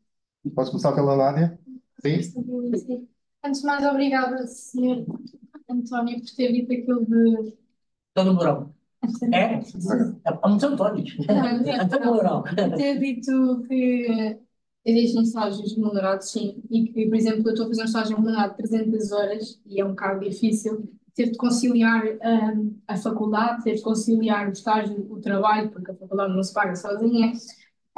Posso começar pela Nádia? Sim? Sim. Antes de mais, obrigada, Sr. António, por ter dito aquilo de... Todo Mourão. É? Vamos António. Todo Mourão. Ter dito que existem estágios remunerados, sim, e que, por exemplo, eu estou a fazer um estágio remunerado de 300 horas e é um bocado difícil ter de conciliar a faculdade, ter de conciliar o estágio, o trabalho, porque a faculdade não se paga sozinha.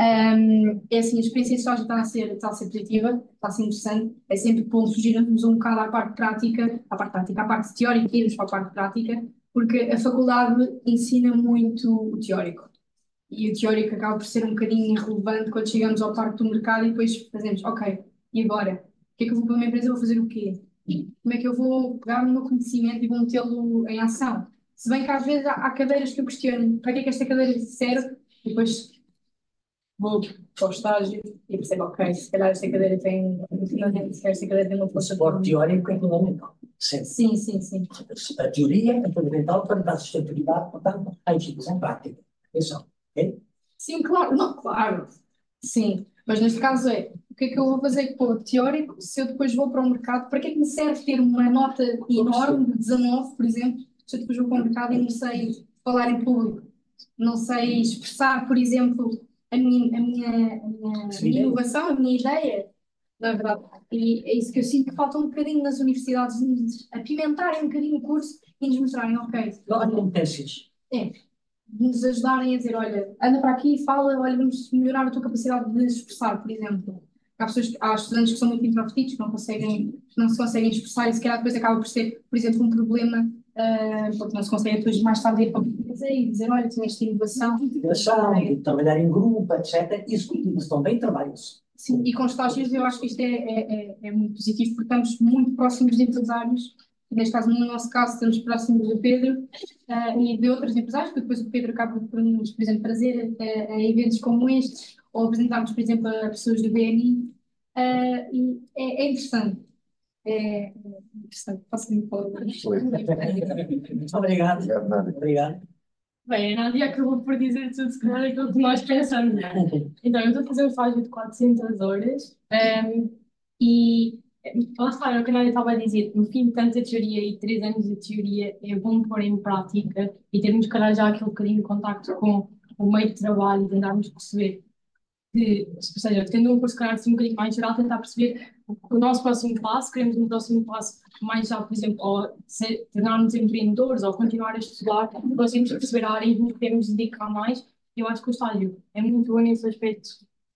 É assim, a experiência de estágio está a ser positiva, está a ser interessante, é sempre bom fugirmos um bocado à parte prática, à parte teórica e irmos para a parte prática, porque a faculdade ensina muito o teórico, e o teórico acaba por ser um bocadinho irrelevante quando chegamos ao parte do mercado e depois fazemos, ok, e agora? O que é que eu vou para uma empresa, vou fazer o quê? Como é que eu vou pegar no meu conhecimento e vou metê-lo em ação? Se bem que às vezes há cadeiras que eu questiono, para que é que esta cadeira serve? E depois vou para o estágio e percebo, ok, se calhar esta cadeira tem, se calhar esta cadeira tem uma O força. suporte teórico é fundamental. Sempre. Sim. A teoria é fundamental para dar sustentabilidade, portanto, à execução prática. Atenção, ok? Sim, claro, não, claro. Sim, mas neste caso o que é que eu vou fazer com o teórico se eu depois vou para o mercado? Para que é que me serve ter uma nota enorme de 19, por exemplo, se eu depois vou para o mercado e não sei falar em público? Não sei expressar, por exemplo, a minha inovação, a minha ideia, na verdade. E é isso que eu sinto que falta um bocadinho nas universidades, de apimentarem um bocadinho o curso e nos mostrarem, ok, Novas competências. nos ajudarem a dizer, olha, anda para aqui e fala, olha, vamos melhorar a tua capacidade de expressar, por exemplo. Há estudantes que são muito introvertidos, que não se conseguem expressar e se calhar depois acaba por ser, por exemplo, um problema, porque não se conseguem depois mais tarde ir para a empresa e dizer, olha, tenho esta inovação. Trabalhar em grupo, etc. Isso cultiva-se também, trabalha-se. Sim, e com estágios eu acho que isto é muito positivo, porque estamos muito próximos de empresários. Neste caso, no nosso caso, estamos próximos do Pedro e de outros empresários, porque depois o Pedro acaba por nos, por exemplo, trazer a eventos como estes, ou apresentarmos, por exemplo, a pessoas do BNI, e é interessante. É interessante. Posso-me falar? Obrigado. Obrigado, Nádia. Obrigado. Bem, a Nádia acabou por dizer tudo, se calhar, aquilo que nós pensamos, né? Então, eu estou a fazer um estágio de 400 horas e lá está, é o que a Nádia estava a dizer, no fim de tanta teoria e 3 anos de teoria é bom pôr em prática e termos, se calhar, já aquele bocadinho de contacto com o meio de trabalho e tentarmos perceber que, ou seja, tendo um curso, se calhar, assim, um bocadinho mais geral, tentar perceber o nosso próximo passo, queremos um próximo passo mais já, por exemplo, ou tornar-nos empreendedores ou continuar a estudar, conseguimos perceber a área em que queremos dedicar mais. Eu acho que o estágio é muito bom nesse aspecto,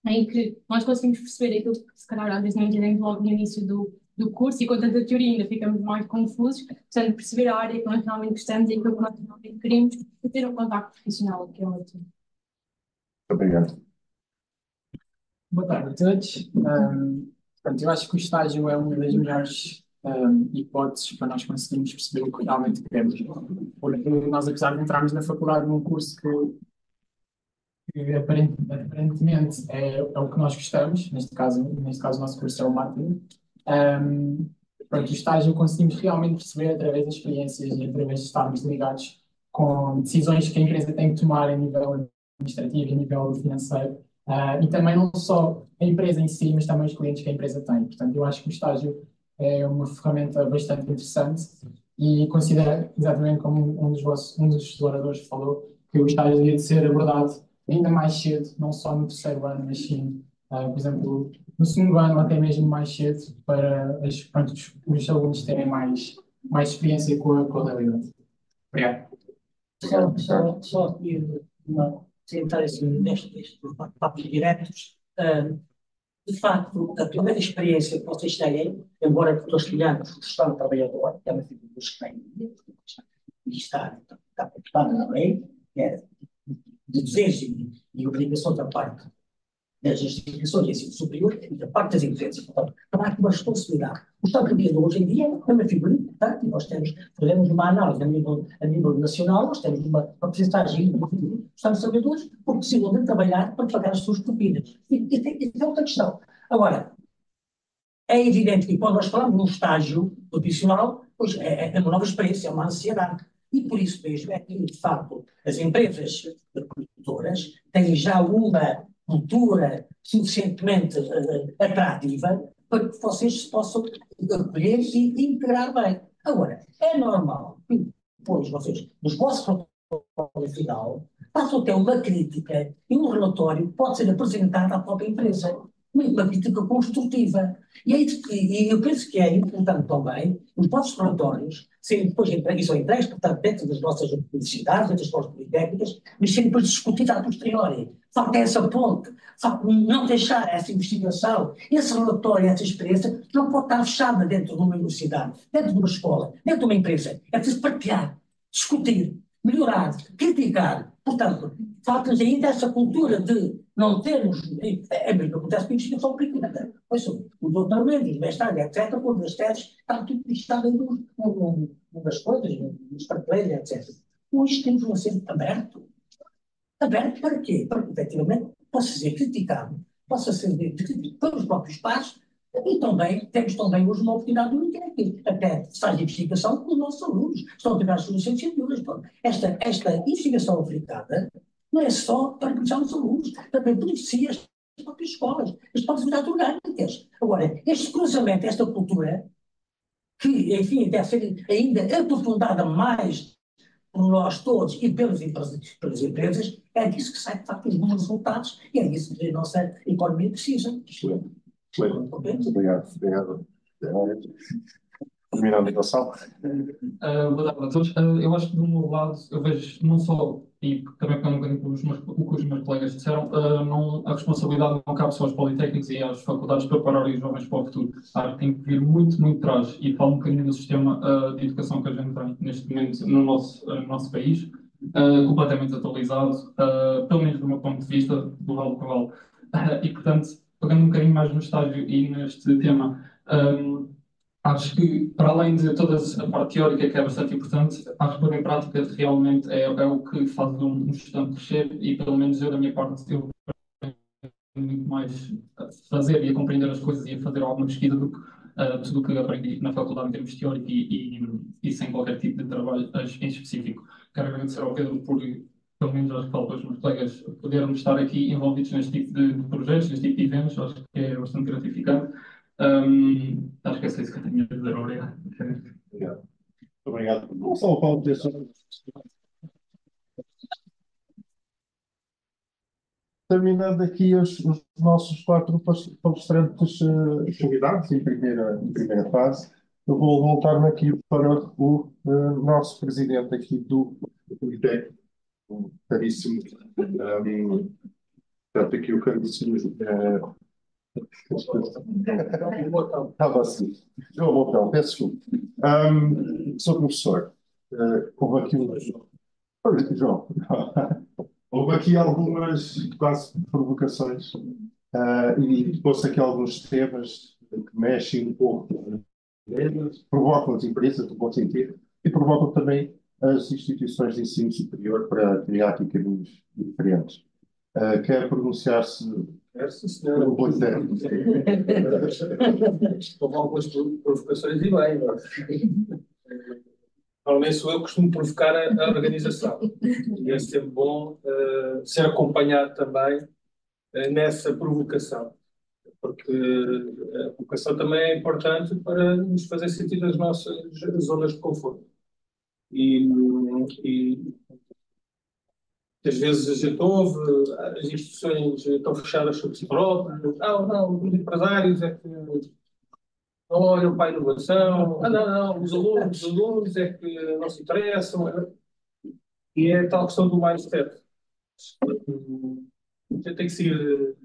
em que nós conseguimos perceber aquilo que se calhar às vezes não entendemos logo no início do curso e com tanta teoria ainda ficamos mais confusos, portanto perceber a área que nós realmente gostamos e aquilo que nós realmente queremos e ter um contacto profissional, que é ótimo. Obrigado. Boa tarde a todos. Portanto, eu acho que o estágio é uma das melhores hipóteses para nós conseguirmos perceber o que realmente queremos. Porque nós, apesar de entrarmos na faculdade num curso que aparentemente é o que nós gostamos, neste caso o nosso curso é o marketing, pronto, o estágio conseguimos realmente perceber através das experiências e através de estarmos ligados com decisões que a empresa tem que tomar a nível administrativo e a nível financeiro. E também não só a empresa em si, mas também os clientes que a empresa tem. Portanto, eu acho que o estágio é uma ferramenta bastante interessante e considero, exatamente como um dos oradores falou, que o estágio devia de ser abordado ainda mais cedo, não só no terceiro ano, mas sim, por exemplo, no segundo ano, até mesmo mais cedo, para pronto, os alunos terem mais experiência com a realidade. Obrigado. Só aqui, sem entrar assim nestes papos diretos, de facto, a primeira experiência que vocês têm, embora todos tenhamos o Estado trabalhador, que é uma figura que tem, e está preocupada na lei, é de desejo e obrigação da parte das instituições de ensino superior e da parte das empresas. Portanto, há aqui uma responsabilidade. O Estado trabalhador hoje em dia é uma figura importante e nós fazemos uma análise a nível nacional, nós temos uma porcentagem dos Estados trabalhadores porque precisam de trabalhar para pagar as suas propinas. Isso é outra questão. Agora, é evidente que quando nós falamos num estágio profissional, pois é uma nova experiência, é uma ansiedade. E por isso mesmo é que, de facto, as empresas produtoras têm já uma cultura suficientemente atrativa para que vocês se possam acolher e integrar bem. Agora, é normal que depois vocês, nos vossos relatórios final, façam até uma crítica e um relatório que pode ser apresentado à própria empresa. Uma crítica construtiva. E eu penso que é importante também os vossos relatórios serem depois entregues, são entregues, portanto, dentro das nossas universidades, dentro das nossas politécnicas, mas serem depois discutidos a posteriori. Falta essa ponte, falta não deixar essa investigação, esse relatório, essa experiência, não pode estar fechada dentro de uma universidade, dentro de uma escola, dentro de uma empresa. É preciso partilhar, discutir, melhorar, criticar. Portanto, falta-nos ainda essa cultura de não termos, é mesmo que acontece com a investigação clínica. Pois são, os doutoramentos, os mestrados, etc., quando as teses, está tudo listado nas coisas, nos prateleiros, etc. Hoje temos um assento aberto. Aberto para quê? Para que, efetivamente, possa ser criticado, possa ser criticado pelos próprios pares e também temos também hoje uma oportunidade única aqui. Até se faz investigação com os nossos alunos, estão a tirar as suas licenciaturas. Esta investigação aplicada não é só para beneficiar os alunos, também beneficia as próprias escolas, as próprias unidades orgânicas. Agora, este cruzamento, esta cultura, que, enfim, deve ser ainda aprofundada mais por nós todos e pelas empresas, é disso que sai, de facto, os bons resultados e é disso que a nossa economia precisa. Excelente. Obrigado. Terminar a ligação. Boa tarde a todos. Eu acho que do meu lado, eu vejo não só, e também pegando um bocadinho o que os meus colegas disseram, a responsabilidade não cabe só aos politécnicos e às faculdades para prepararem os jovens para o futuro. Acho que tem que vir muito, muito atrás e falo um bocadinho do sistema de educação que a gente tem neste momento no nosso país, completamente atualizado, pelo menos do meu ponto de vista, do vale para vale. E, portanto, pegando um bocadinho mais no estágio e neste tema, acho que, para além de toda a parte teórica, que é bastante importante, acho que a prática realmente é o que faz um estudante crescer e, pelo menos eu, da minha parte, eu muito mais a fazer e a compreender as coisas e a fazer alguma pesquisa do que tudo o que aprendi na faculdade em termos teóricos e sem qualquer tipo de trabalho em específico. Quero agradecer ao Pedro por, pelo menos acho que falo para os meus colegas, podermos estar aqui envolvidos neste tipo de projetos, neste tipo de eventos, acho que é bastante gratificante. Acho que é isso que eu tenho a dizer. Obrigado. Obrigado. Não só o Paulo desse. Terminando aqui os nossos quatro palestrantes convidados em primeira fase, eu vou voltar-me aqui para o nosso presidente aqui do ITEC, o caríssimo, portanto aqui o caríssimo estava assim, João Montão, peço desculpa. Sou professor. Houve aqui Olha, João. Houve aqui algumas quase provocações e trouxe aqui alguns temas que mexem um pouco, provocam as empresas, no bom sentido, e provocam também as instituições de ensino superior para criar aqui caminhos diferentes. Quer pronunciar-se Sim, senhora. Pois é. Houve algumas provocações e bem. Normalmente sou eu que costumo provocar a organização. E é sempre bom ser acompanhado também nessa provocação. Porque a provocação também é importante para nos fazer sentir as nossas zonas de conforto. E às vezes a gente ouve, as instituições estão fechadas sobre si próprias, não, os empresários é que não olham para a inovação, não, os alunos é que não se interessam. E é a tal questão do mindset. A gente tem que sair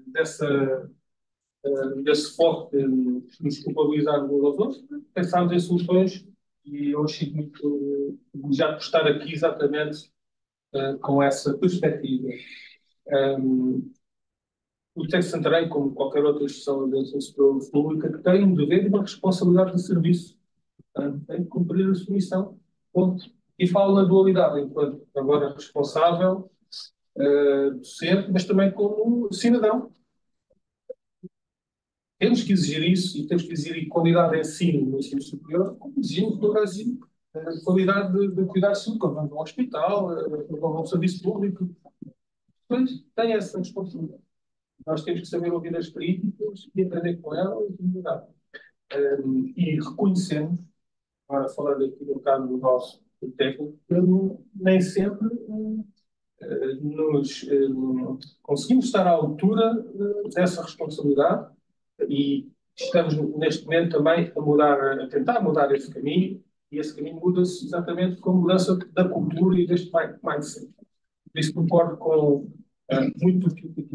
desse foco de nos culpabilizar uns aos outros, pensarmos em soluções, e eu achei muito já por estar aqui exatamente com essa perspectiva. O TEC Santarém, como qualquer outra instituição da administração pública, que tem um dever e uma responsabilidade de serviço. Tem que cumprir a sua missão. Ponto. E falo na dualidade, enquanto agora responsável, docente, mas também como cidadão. Temos que exigir isso e temos que exigir qualidade de ensino no ensino superior, como exigimos no Brasil. Qualidade de cuidar de saúde, quando vamos ao hospital, quando vamos ao serviço público. Pois, tem essa responsabilidade. Nós temos que saber ouvir as críticas e aprender com elas e melhorar. E reconhecemos, agora falando aqui no caso do nosso técnico, que nem sempre nos conseguimos estar à altura dessa responsabilidade e estamos neste momento também a tentar mudar esse caminho, e esse caminho muda-se exatamente com a mudança da cultura e deste mindset. Por isso concordo com muito do que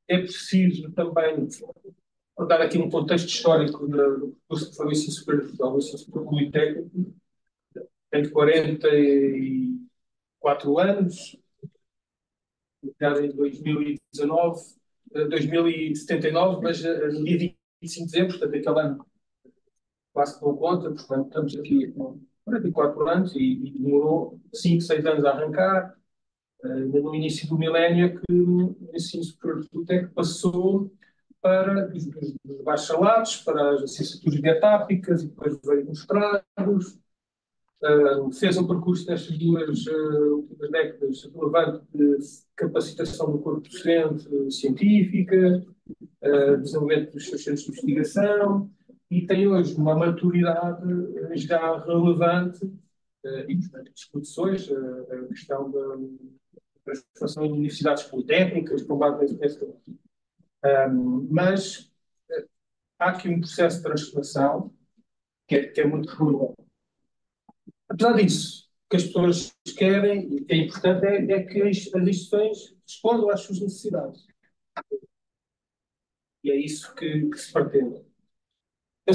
é preciso também dar aqui um contexto histórico do curso de Formação Superior de Portugal, o ensino superior politécnico. Tenho 44 anos, criado em 2079, mas no dia 25 de dezembro, portanto, aquele ano quase que não conta, portanto, estamos aqui com 44 anos e demorou 5, 6 anos a arrancar. No início do milénio é que o ensino superior do TEC passou para os bacharelados, para as licenciaturas dietáticas e depois veio mestrados. Fez um percurso nestas duas últimas décadas relevante de capacitação do corpo docente científica, desenvolvimento dos seus centros de investigação, e tem hoje uma maturidade já relevante e, portanto, discussões, a questão da transformação em universidades politécnicas, com base nesse campo. Mas há aqui um processo de transformação que é muito relevante. Apesar disso, o que as pessoas querem e que é importante é que as instituições respondam às suas necessidades. E é isso que se pretende. Eu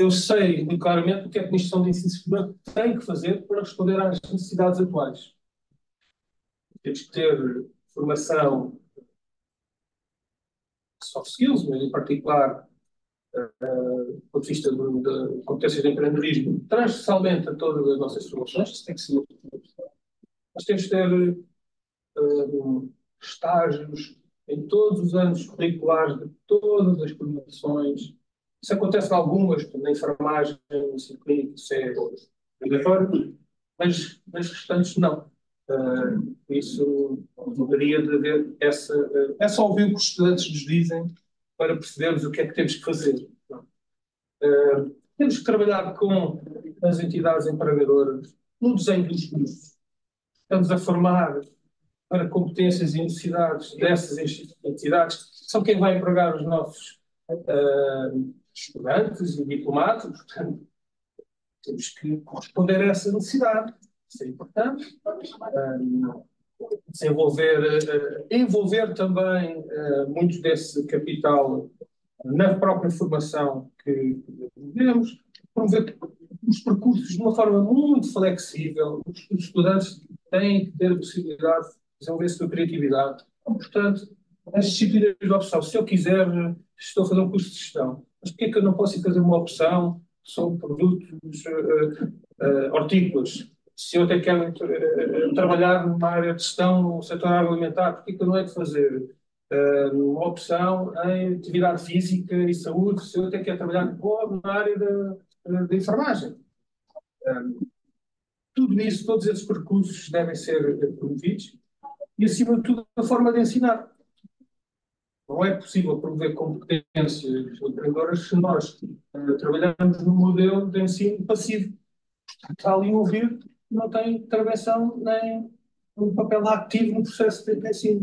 sei muito claramente o que é que a instituição de ensino superior tem que fazer para responder às necessidades atuais. Temos que ter formação soft skills, mas em particular do ponto de vista de competências de empreendedorismo, transversalmente a todas as nossas formações. Isso tem que ser. Nós temos que ter estágios em todos os anos curriculares de todas as formações. Isso acontece em algumas, na enfermagem, no ensino clínico, isso é obrigatório, mas nas restantes não. Isso deveria de haver essa. É só ouvir o que os estudantes nos dizem para percebermos o que é que temos que fazer. Temos que trabalhar com as entidades empregadoras no desenho dos cursos. Estamos a formar para competências e necessidades dessas entidades, que são quem vai empregar os nossos estudantes e diplomados. Portanto, temos que corresponder a essa necessidade. Isso é importante. Envolver também muito desse capital na própria formação que desenvolvemos, promover os percursos de uma forma muito flexível. Os estudantes têm que ter a possibilidade de desenvolver a sua criatividade. Portanto, as disciplinas de opção, se eu quiser, estou a fazer um curso de gestão, mas porquê é que eu não posso ir fazer uma opção sobre produtos hortícolas? Se eu até quero trabalhar numa área de gestão no setor agroalimentar, porquê que eu não é de fazer uma opção em atividade física e saúde, se eu até quero trabalhar na área da enfermagem. Tudo isso, todos esses percursos devem ser promovidos e, acima de tudo, a forma de ensinar. Não é possível promover competências empreendedoras se nós trabalhamos no modelo de ensino passivo. Está ali ouvir, não tem intervenção nem um papel ativo no processo de ensino.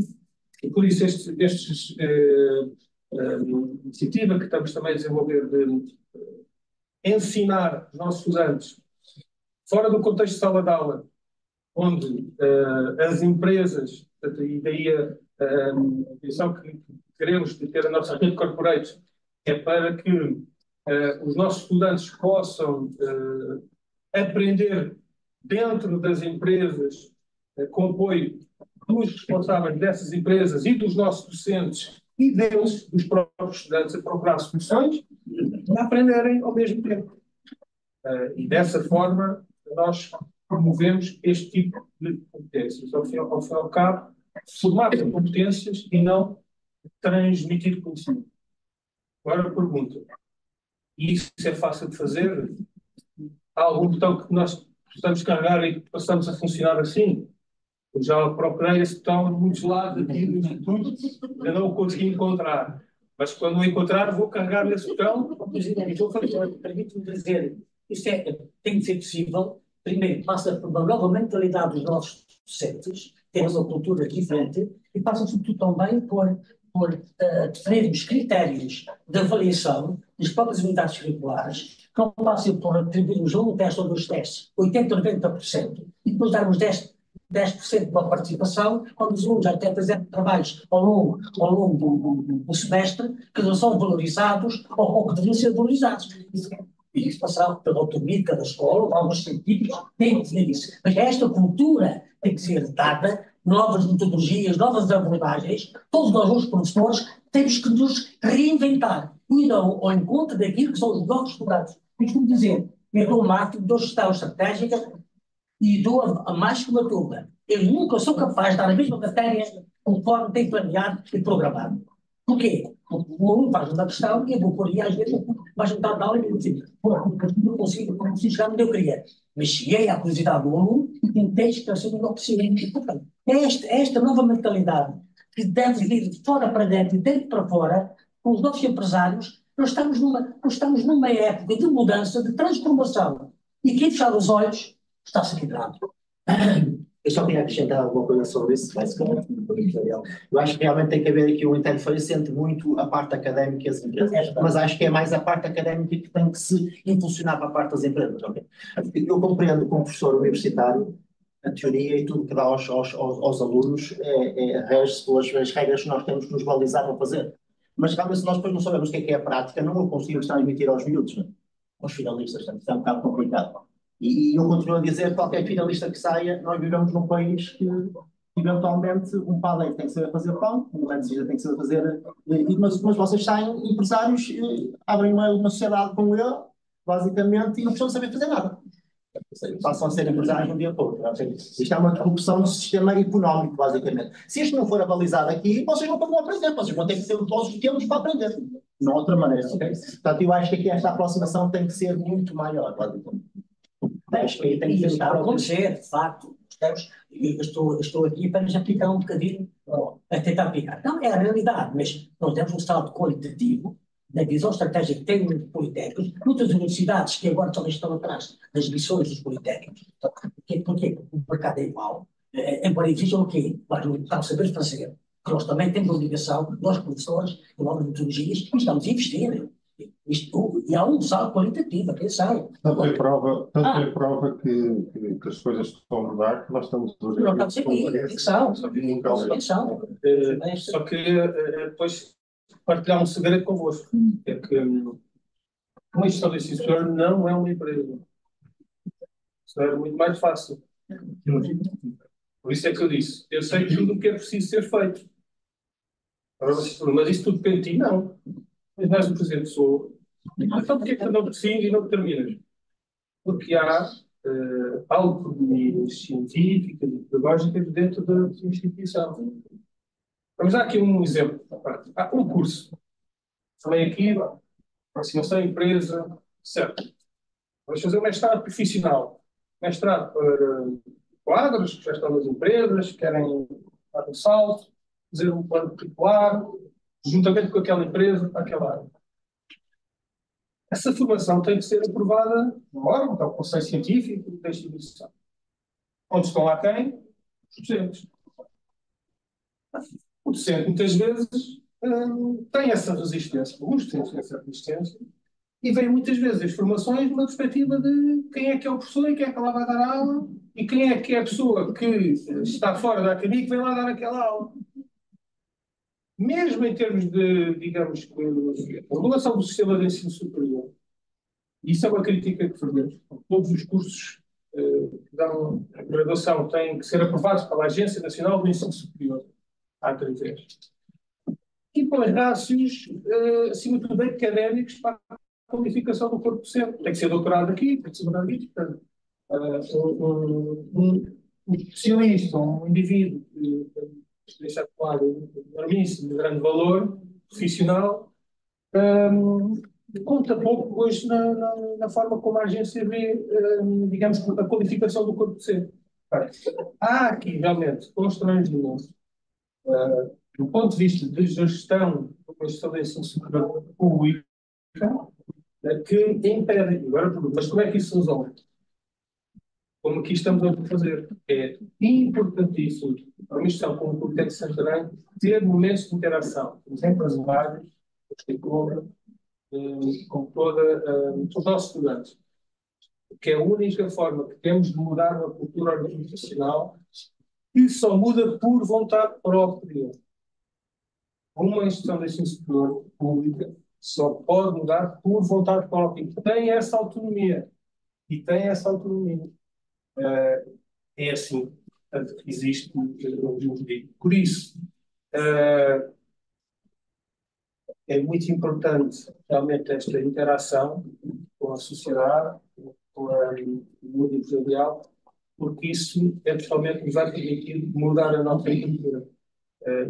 E por isso iniciativa que estamos também a desenvolver de ensinar os nossos estudantes fora do contexto de sala de aula, onde as empresas, e daí a visão que queremos ter a nossa rede corporate, é para que os nossos estudantes possam aprender dentro das empresas, com apoio dos responsáveis dessas empresas e dos nossos docentes e deles, dos próprios estudantes, a procurar soluções para aprenderem ao mesmo tempo. E dessa forma nós promovemos este tipo de competências. Ao fim e ao cabo, formar competências e não transmitir conhecimento. Agora pergunto, e isso é fácil de fazer? Há algum botão que nós possamos carregar e que passamos a funcionar assim? Eu já procurei esse botão em muitos lados aqui no Instituto, ainda não o consegui encontrar. Mas quando o encontrar, vou carregar nesse botão. Permite-me dizer, isto tem de ser possível. Primeiro, passa por uma nova mentalidade dos nossos docentes, ter uma cultura diferente, e passa sobretudo também por definirmos critérios de avaliação das próprias unidades curriculares, que não passem por atribuirmos a um teste ou dois testes 80% ou 90%, e depois darmos 10% de uma participação, quando os alunos já têm apresentado trabalhos ao longo do semestre que não são valorizados ou que deveriam ser valorizados. E isso passará pela autonomia de cada escola, alguns científicos têm que definir isso. Mas esta cultura tem que ser dada, novas metodologias, novas abordagens. Todos nós, os professores, temos que nos reinventar e ir ao encontro daquilo que são os nossos estudantes. Costumo dizer, eu dou marketing, dou gestão estratégica e dou a mais que uma turma. Eu nunca sou capaz de dar a mesma matéria conforme tem planeado e programado. Porquê? Porque o aluno faz uma questão e eu vou pôr aí às vezes mais metade da aula e eu digo, porque não consigo chegar onde eu queria. Mas cheguei à curiosidade do aluno e tentei esclarecer o melhor possível. Portanto, esta nova mentalidade que deve vir de fora para dentro e dentro para fora, com os novos empresários, nós estamos numa época de mudança, de transformação. E quem fechar os olhos está liquidado. Eu só queria acrescentar alguma coisa sobre isso, basicamente. Eu acho que realmente tem que haver aqui um interface, sente muito a parte académica e as empresas, mas acho que é mais a parte académica que tem que se impulsionar para a parte das empresas. Okay? Eu compreendo como professor universitário a teoria e tudo que dá aos alunos rege-se pelas regras que nós temos que nos balizar a fazer. Mas realmente se nós depois não sabemos o que é a prática, não o conseguimos transmitir aos miúdos, né? Aos finalistas, portanto, é um bocado complicado. E eu continuo a dizer que qualquer finalista que saia, nós vivemos num país que, eventualmente, um padeiro tem que saber fazer pão, um eletricista tem que saber fazer... Mas vocês saem, empresários, abrem uma sociedade como eu, basicamente, e não precisam saber fazer nada. Passam a ser empresários de um dia para o outro. Isto é uma corrupção do sistema económico, basicamente. Se isto não for avalizado aqui, vocês não vão aprender, vocês vão ter que ter todos os tempos para aprender. Não há outra maneira, ok? Portanto, eu acho que aqui esta aproximação tem que ser muito maior, basicamente. Acho que tem que estar a acontecer, de facto. Eu estou aqui apenas a aplicar um bocadinho, a tentar aplicar. Não, é a realidade, mas nós temos um salto qualitativo na visão estratégica que tem os politécnicos. Muitas universidades que agora também estão atrás das missões dos politécnicos. Porque o mercado é igual. Embora exijam o quê? Mas não está a saber fazer. Que nós também temos a obrigação, nós professores, com novas metodologias, e estamos a investir. E há um salto qualitativo, atenção. Tanto é prova que as coisas estão a mudar, que nós estamos hoje não estamos aqui, atenção. Só queria depois partilhar um segredo convosco. É que uma gestão de assessor não é uma empresa. Isso é muito mais fácil. Por isso é que eu disse, eu sei tudo o que é preciso ser feito. Mas isso tudo depende de ti? Não. Mas mais um presente sou. Então porquê que não decides e não terminas? Porque há autonomia científica e pedagógica dentro da instituição. Vamos dar aqui um exemplo. Há um curso. Falei aqui, aproximação empresa, certo. Vamos fazer um mestrado profissional. Mestrado para quadros, que já estão nas empresas, querem dar um salto, fazer um plano curricular, juntamente com aquela empresa, para aquela área. Essa formação tem que ser aprovada no órgão, que é o Conselho Científico da instituição. Onde estão lá quem? Os docentes. O docente, muitas vezes, tem essa resistência. Alguns docentes têm essa resistência. E vem muitas vezes as formações numa perspectiva de quem é que é o professor e quem é que lá vai dar aula e quem é que é a pessoa que está fora da academia que vem lá dar aquela aula. Mesmo em termos de, digamos, de regulação do sistema de ensino superior, isso é uma crítica que fazemos. Todos os cursos que dão graduação têm que ser aprovados pela Agência Nacional do Ensino Superior, a A3E. E pelas rácios, acima de tudo, académicos para a qualificação do corpo docente. Tem que ser doutorado aqui, tem que ser doutorado aqui. Portanto, um especialista, um indivíduo que deixa claro enormíssimo, de grande valor profissional, conta pouco hoje na forma como a agência vê, digamos, a qualificação do corpo docente. Há aqui, realmente, constrangimentos do ponto de vista de gestão de ensino superior pública, que impedem. Agora, mas como é que isso se resolve? Como aqui estamos a fazer, é importantíssimo para uma instituição como o Politécnico de Santarém ter momentos de interação com os empresários, com os stakeholders, com todos os nossos estudantes. Que é a única forma que temos de mudar uma cultura organizacional que só muda por vontade própria. Uma instituição de ensino superior pública só pode mudar por vontade própria. E tem essa autonomia. É assim. Portanto, existe um digo. Por isso, é muito importante realmente esta interação com a sociedade, com o mundo empresarial, porque isso é totalmente nos vai permitir mudar a nossa cultura.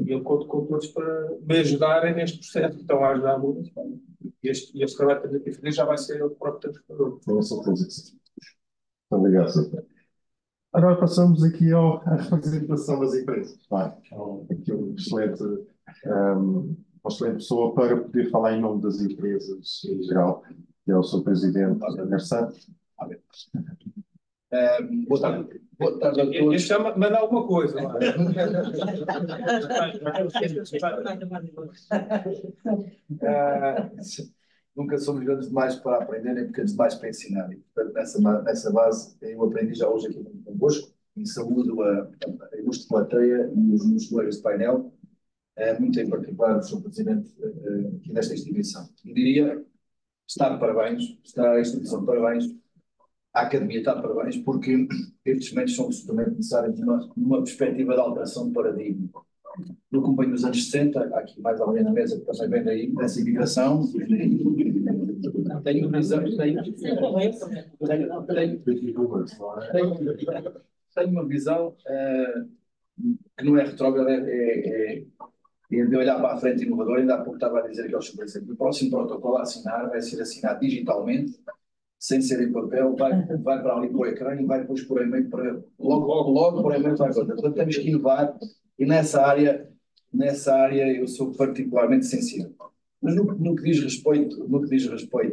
E eu conto com todos para me ajudarem neste processo, que estão a ajudar muito. E este trabalho que estamos aqui a fazer já vai ser o próprio transformador. Tenho certeza que sim. Muito obrigado, Sr. Agora passamos aqui à representação das empresas. Aqui uma excelente pessoa para poder falar em nome das empresas em geral, que é o Sr. Presidente André Santos. Boa tarde. Boa tarde a todos. Este manda alguma coisa. Nunca somos grandes demais para aprender, nem pequenos demais para ensinar. E, portanto, nessa base, eu aprendi já hoje aqui convosco e saúdo a ilustre plateia e os meus colegas de painel, muito em particular o Sr. Presidente aqui desta instituição. E diria, está de parabéns, está a instituição de parabéns, a Academia está de parabéns, porque estes momentos são absolutamente necessários numa perspectiva de alteração de paradigma. Eu acompanho nos anos 60, há aqui mais alguém na mesa que também vem daí, dessa imigração. Tenho uma visão que não é retrógrada, é de olhar para a frente inovador. Ainda há pouco estava a dizer que aos que o próximo protocolo a assinar vai ser assinado digitalmente, sem ser em papel, vai para ali para o ecrã e vai depois por e-mail, logo por e-mail vai acontecer. Portanto, temos que inovar e nessa área eu sou particularmente sensível. Mas no que diz respeito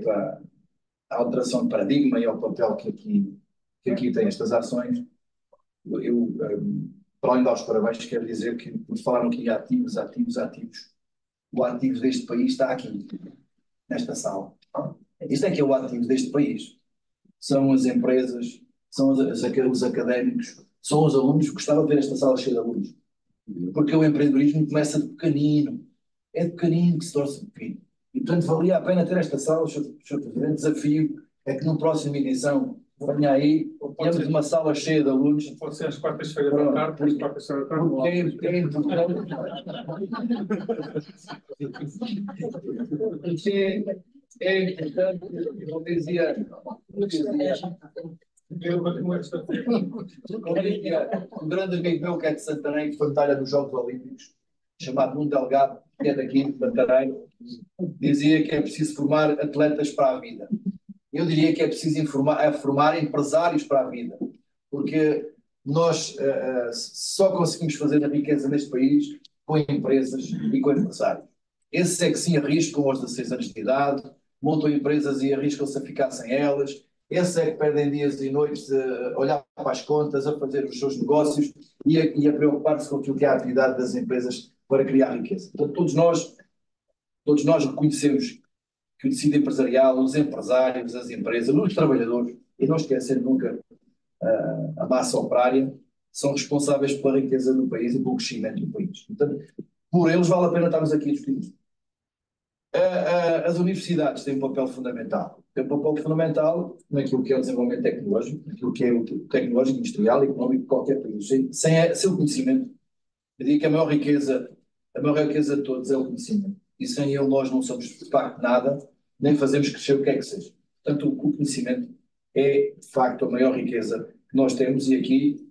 à alteração de paradigma e ao papel que aqui tem estas ações, eu para além de dar os parabéns, quero dizer que falaram aqui ativos. O ativo deste país está aqui, nesta sala. Isto é que é o ativo deste país. São as empresas, são os académicos, são os alunos. Gostava de ver esta sala cheia de alunos. Porque o empreendedorismo começa de pequenino. É de pequenino que se torce de pino. E, portanto, valia a pena ter esta sala. O Sr. Presidente, desafio é que na próxima edição venha aí, temos uma sala cheia de alunos. Pode ser às quartas-feiras da tarde, às quartas-feiras da tarde. É importante. É importante, eu dizia, um grande amigo meu que é de Santarém, que foi medalha dos Jogos Olímpicos, chamado Nuno Delgado, que é daqui, de Santarém, dizia que é preciso formar atletas para a vida. Eu diria que é preciso formar empresários para a vida, porque nós só conseguimos fazer a riqueza neste país com empresas e com empresários. Esses é que sim arriscam aos 16 anos de idade, montam empresas e arriscam-se a ficar sem elas. Esses é que perdem dias e noites a olhar para as contas, a fazer os seus negócios e a preocupar-se com aquilo que é a atividade das empresas para criar riqueza. Portanto, todos nós reconhecemos que o tecido empresarial, os empresários, as empresas, os trabalhadores, e não esquecer nunca a massa operária, são responsáveis pela riqueza do país e pelo crescimento do país. Portanto, por eles vale a pena estarmos aqui a discutir isto. As universidades têm um papel fundamental. Têm um papel fundamental naquilo que é o desenvolvimento tecnológico, naquilo que é o tecnológico, industrial e económico de qualquer país. Sem o conhecimento, eu digo que a maior riqueza de todos é o conhecimento. E sem ele nós não somos de facto nada, nem fazemos crescer o que é que seja. Portanto, o conhecimento é de facto a maior riqueza que nós temos, e aqui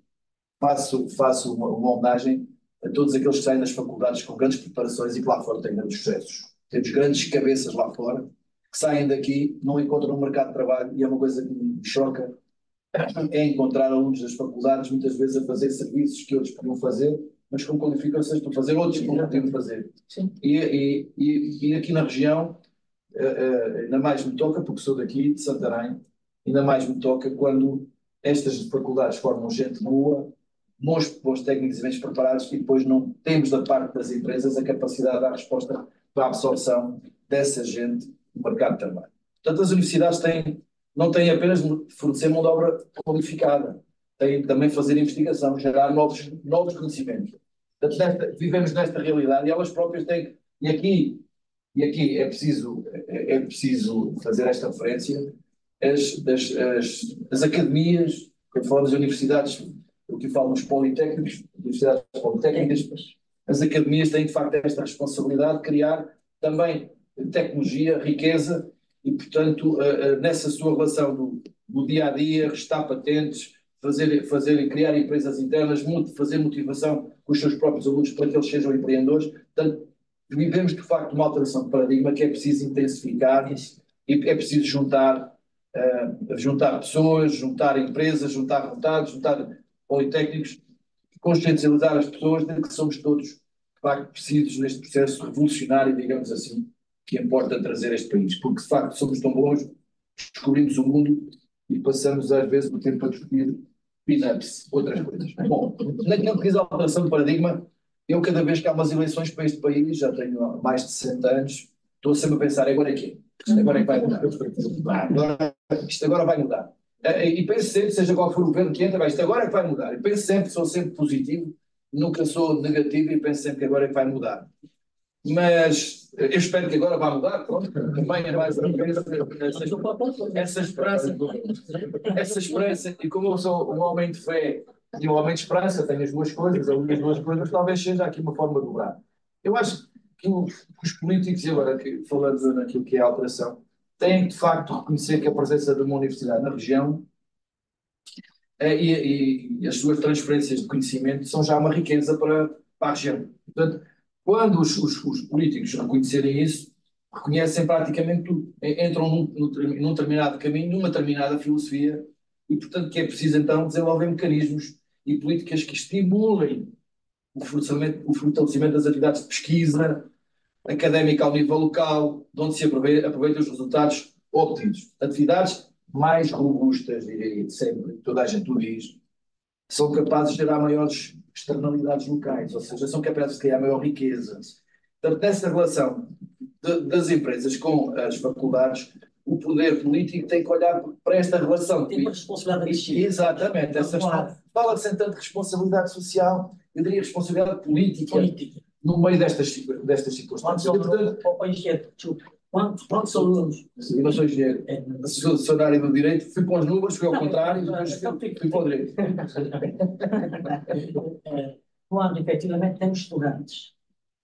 faço uma homenagem a todos aqueles que saem das faculdades com grandes preparações e que lá fora têm grandes sucessos. Temos grandes cabeças lá fora que saem daqui, não encontram um mercado de trabalho, e é uma coisa que me choca, é encontrar alunos das faculdades muitas vezes a fazer serviços que outros podiam fazer, mas com qualificações para fazer outros que não podiam fazer. Sim. E aqui na região, ainda mais me toca, porque sou daqui, de Santarém, ainda mais me toca quando estas faculdades formam gente boa, bons técnicos e bem preparados, e depois não temos da parte das empresas a capacidade de dar resposta para a absorção dessa gente no mercado de trabalho. Portanto, as universidades não têm apenas de fornecer mão de obra qualificada, têm também fazer investigação, gerar novos conhecimentos. Portanto, vivemos nesta realidade e elas próprias têm. E aqui é preciso fazer esta referência. As academias, quando falamos de universidades, eu aqui falo dos politécnicos, universidades politécnicas, as academias têm de facto esta responsabilidade de criar também tecnologia, riqueza, e portanto nessa sua relação do dia a dia, restar patentes, criar empresas internas, fazer motivação com os seus próprios alunos para que eles sejam empreendedores. Portanto, vivemos de facto uma alteração de paradigma que é preciso intensificar, e é preciso juntar pessoas, juntar empresas, juntar vontades, juntar politécnicos, consciencializar as pessoas de que somos todos de facto precisos neste processo revolucionário, digamos assim, que importa trazer este país, porque de facto somos tão bons, descobrimos o mundo e passamos às vezes o tempo a discutir pin-ups, outras coisas. Bom, naquilo que diz a alteração de paradigma, eu cada vez que há umas eleições para este país, já tenho mais de 60 anos, estou sempre a pensar, agora é quê? Isto agora é que vai mudar. Isto agora vai mudar. E penso sempre, seja qual for o governo que entra, isto agora é que vai mudar. E penso sempre, sou sempre positivo, nunca sou negativo, e penso sempre que agora é que vai mudar. Mas eu espero que agora vá mudar, pronto, também é mais uma vez essa esperança, e como eu sou um homem de fé e um homem de esperança, tenho as duas coisas, talvez seja aqui uma forma de dobrar. Eu acho que os políticos, e agora falando naquilo que é a alteração, têm de facto reconhecer que a presença de uma universidade na região e as suas transferências de conhecimento são já uma riqueza para a região. Portanto, quando os políticos reconhecerem isso, reconhecem praticamente tudo. Entram num determinado caminho, numa determinada filosofia, e portanto que é preciso então desenvolver mecanismos e políticas que estimulem o fortalecimento das atividades de pesquisa académica ao nível local, de onde se aproveitam os resultados obtidos. Atividades mais robustas, diria sempre, toda a gente o diz, são capazes de gerar maiores externalidades locais, ou seja, são capazes de criar maior riqueza. Portanto, nessa relação das empresas com as faculdades, o poder político tem que olhar para esta relação. Tem uma responsabilidade de exatamente. Fala-se em tanto de responsabilidade social, eu diria responsabilidade política. No meio destas circunstâncias. Quantos são alunos? Eu não sou engenheiro. Sou da área do direito, fui para os números, fui ao contrário, fui para o direito. Quando efetivamente temos estudantes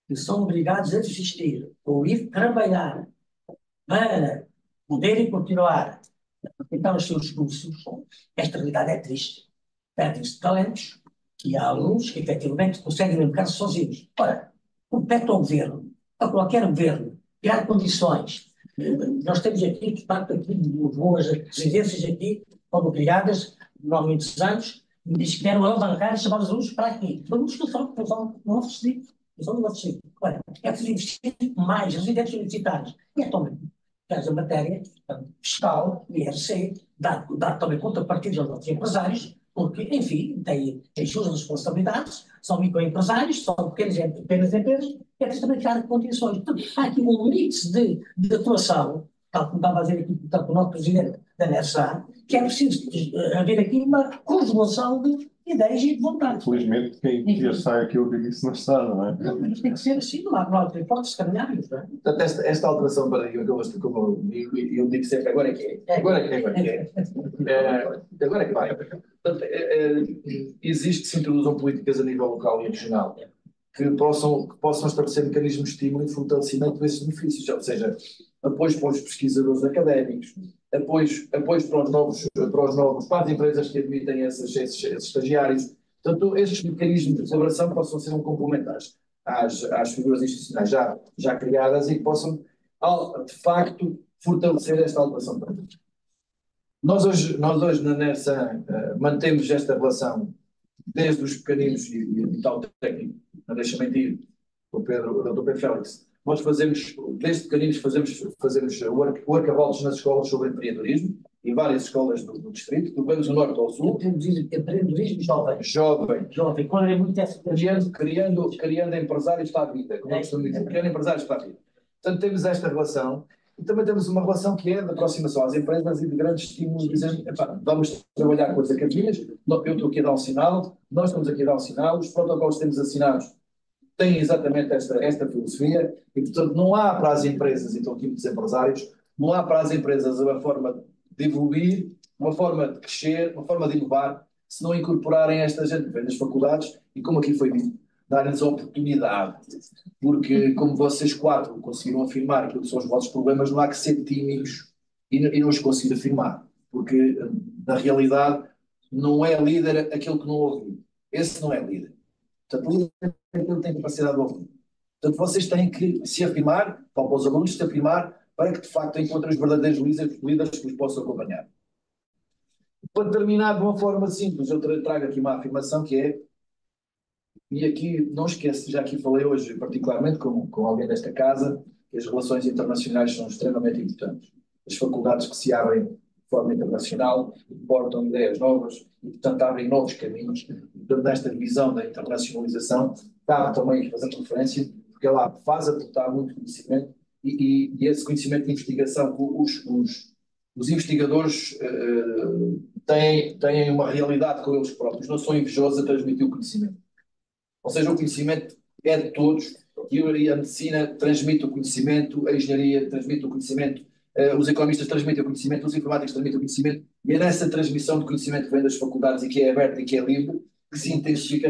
que são obrigados a desistir ou ir trabalhar para poderem continuar a aplicar os seus cursos, esta realidade é triste. Perdem-se talentos, e há alunos que efetivamente conseguem educar-se sozinhos. Ora, compete ao governo, a qualquer governo, criar condições. Nós temos aqui, de facto, aqui boas residências aqui, foram criadas não há muitos anos, e diz que vieram alavancar e chamar os alunos para aqui. Os alunos não oferecido. Olha, é preciso investir mais residências universitárias. E é também, faz a matéria, portanto, fiscal, IRC, dar também contrapartidas aos empresários, porque, enfim, têm suas responsabilidades, são microempresários, são pequenas empresas, é preciso também criar condições. Portanto, há aqui um mix de atuação, tal como estava a dizer aqui, portanto, o nosso presidente da NSA, que é preciso haver aqui uma conjugação de ideias e de vontade. Infelizmente, quem devia sai aquilo que disse não está, não é? Não, mas tem que ser assim, não há outra hipótese de caminharmos, não é? Portanto, esta alteração de paradigma que eu gosto, como eu digo, e eu digo sempre, agora é que é. Agora é que é. Agora é que vai. Portanto, existe que se introduzam políticas a nível local e regional que possam estabelecer mecanismos de estímulo e fortalecimento desses benefícios, ou seja, apoios para os pesquisadores académicos, apoios para as empresas que admitem esses estagiários. Portanto, estes mecanismos de colaboração possam ser complementares às figuras institucionais já criadas e que possam, de facto, fortalecer esta alteração. Nós hoje na NERSAN mantemos esta relação desde os pequeninos e tal técnico, não deixa mentir, o Dr. Pedro Félix. Nós fazemos, desde pequeninos, fazemos workarounds nas escolas sobre empreendedorismo, em várias escolas do distrito, do do norte ao sul. Empreendedorismo jovem. Quando é muito criando empresários para a vida, como costumo dizer, criando empresários para a vida. Portanto, temos esta relação e também temos uma relação que é de aproximação às empresas e de grandes estímulos, dizendo, vamos trabalhar com as academias, eu estou aqui a dar um sinal, nós estamos aqui a dar um sinal, os protocolos que temos assinados têm exatamente esta filosofia e, portanto, não há para as empresas, então aqui muitos empresários, não há para as empresas uma forma de evoluir, uma forma de crescer, uma forma de inovar, se não incorporarem esta gente que vem das faculdades e, como aqui foi dito, darem-lhes a oportunidade. Porque, como vocês quatro conseguiram afirmar aquilo que são os vossos problemas, não há que ser tímidos e não os conseguir afirmar. Porque, na realidade, não é líder aquele que não ouviu. Esse não é líder. Portanto, o líder é aquele que tem capacidade de ouvir. Portanto, vocês têm que se afirmar, para os alunos se afirmar, para que, de facto, encontrem os verdadeiros líderes que os possam acompanhar. Para terminar de uma forma simples, eu trago aqui uma afirmação que é, e aqui não esqueço, já aqui falei hoje particularmente com alguém desta casa, que as relações internacionais são extremamente importantes. As faculdades que se abrem de forma internacional importam ideias novas e, portanto, abrem novos caminhos. Portanto, nesta visão da internacionalização, cabe também fazer referência, porque ela faz aportar muito conhecimento e esse conhecimento de investigação, os investigadores têm uma realidade com eles próprios, não são invejosos a transmitir o conhecimento. Ou seja, o conhecimento é de todos e a medicina transmite o conhecimento, a engenharia transmite o conhecimento, os economistas transmitem o conhecimento, os informáticos transmitem o conhecimento e é nessa transmissão de conhecimento que vem das faculdades e que é aberta e que é livre que se intensifica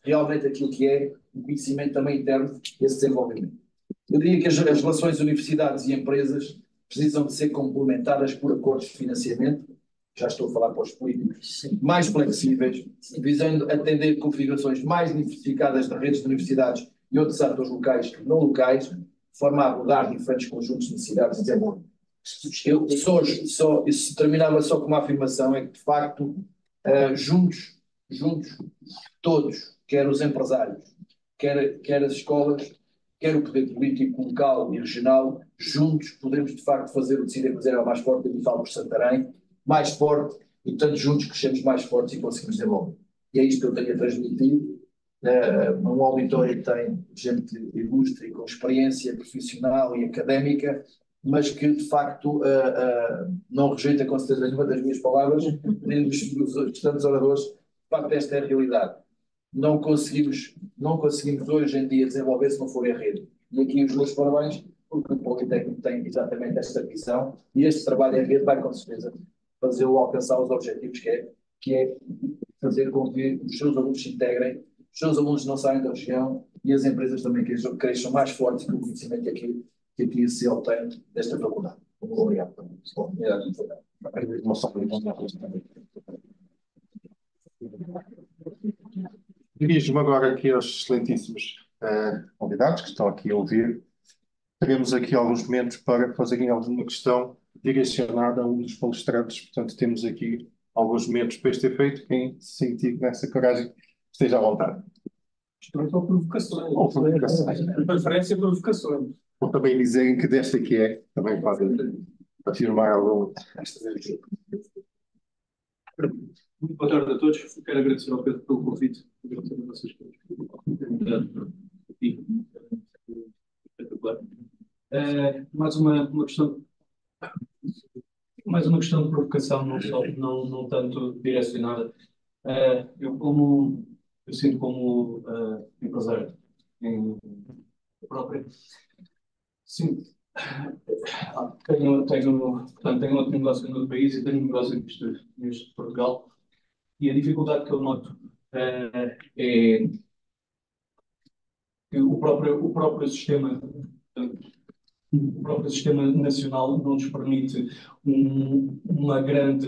realmente aquilo que é o conhecimento também interno e esse desenvolvimento. Eu diria que as relações universidades e empresas precisam de ser complementadas por acordos de financiamento, já estou a falar para os políticos, mais flexíveis, visando atender configurações mais diversificadas de redes de universidades e outros atores locais não locais, de forma a abordar diferentes conjuntos de necessidades e desenvolvimento. Isso terminava só com uma afirmação, é que, de facto, juntos, todos, quer os empresários, quer as escolas, quer o poder político local e regional, juntos podemos, de facto, fazer o Decidir Fazer ao mais forte, e falo por Santarém, mais forte, e portanto juntos crescemos mais fortes e conseguimos desenvolver. E é isto que eu tenho a transmitir, num auditório que tem gente ilustre, com experiência profissional e académica, mas que de facto não rejeita com certeza nenhuma das minhas palavras, nem dos restantes oradores. De facto, esta é a realidade. Não conseguimos hoje em dia desenvolver se não for em rede. E aqui os meus parabéns, porque o Politécnico tem exatamente esta visão e este trabalho em rede vai com certeza fazê-lo alcançar os objetivos que é fazer com que os seus alunos se integrem, os seus alunos não saiam da região e as empresas também cresçam mais fortes com o conhecimento que aqui se obtém desta faculdade. Muito obrigado pela oportunidade de falar. Dirijo-me agora aqui aos excelentíssimos convidados que estão aqui a ouvir. Teremos aqui alguns momentos para fazerem alguma questão direcionada a um dos palestrantes. Portanto, temos aqui alguns momentos para este efeito. Quem se sentir nessa coragem, esteja à vontade. Questões ou provocações. Ou provocações. De preferência, provocações. Ou também dizerem que desta que é, também podem afirmar algum. Muito boa tarde a todos. Quero agradecer ao Pedro pelo convite. Agradecer a vocês todos. Espetacular. Mais uma questão de provocação, não tanto direcionada. Eu sinto como empresário próprio, sinto, tenho outro negócio no outro país e tenho um negócio neste Portugal, e a dificuldade que eu noto é que o próprio sistema nacional não nos permite uma grande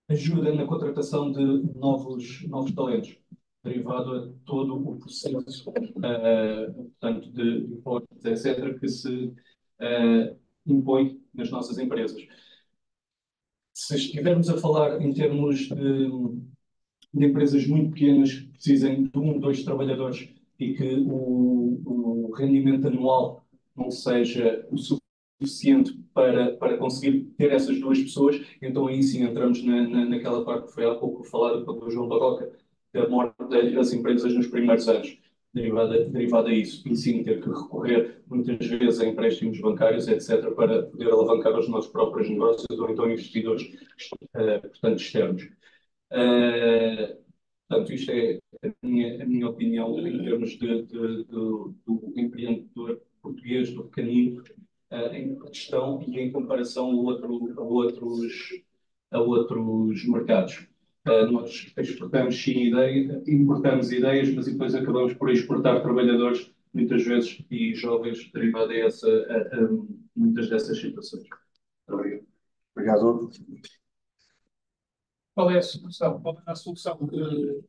ajuda na contratação de novos talentos, derivado a todo o processo, portanto, de impostos, etc., que se impõe nas nossas empresas. Se estivermos a falar em termos de empresas muito pequenas que precisem de 1, 2 trabalhadores e que o rendimento anual não seja o suficiente para conseguir ter essas 2 pessoas, então aí sim entramos naquela parte que foi há pouco falada pelo João Barroca, da morte das empresas nos primeiros anos, derivada a isso, e sim ter que recorrer muitas vezes a empréstimos bancários, etc., para poder alavancar os nossos próprios negócios ou então investidores, portanto, externos. Portanto, isto é a minha opinião em termos do empreendedor português, do pequenino, em questão e em comparação a outros mercados. Nós exportamos sim importamos ideias, mas depois acabamos por exportar trabalhadores, muitas vezes, e jovens, derivado a muitas dessas situações. Obrigado. Qual é a solução? Qual é a solução que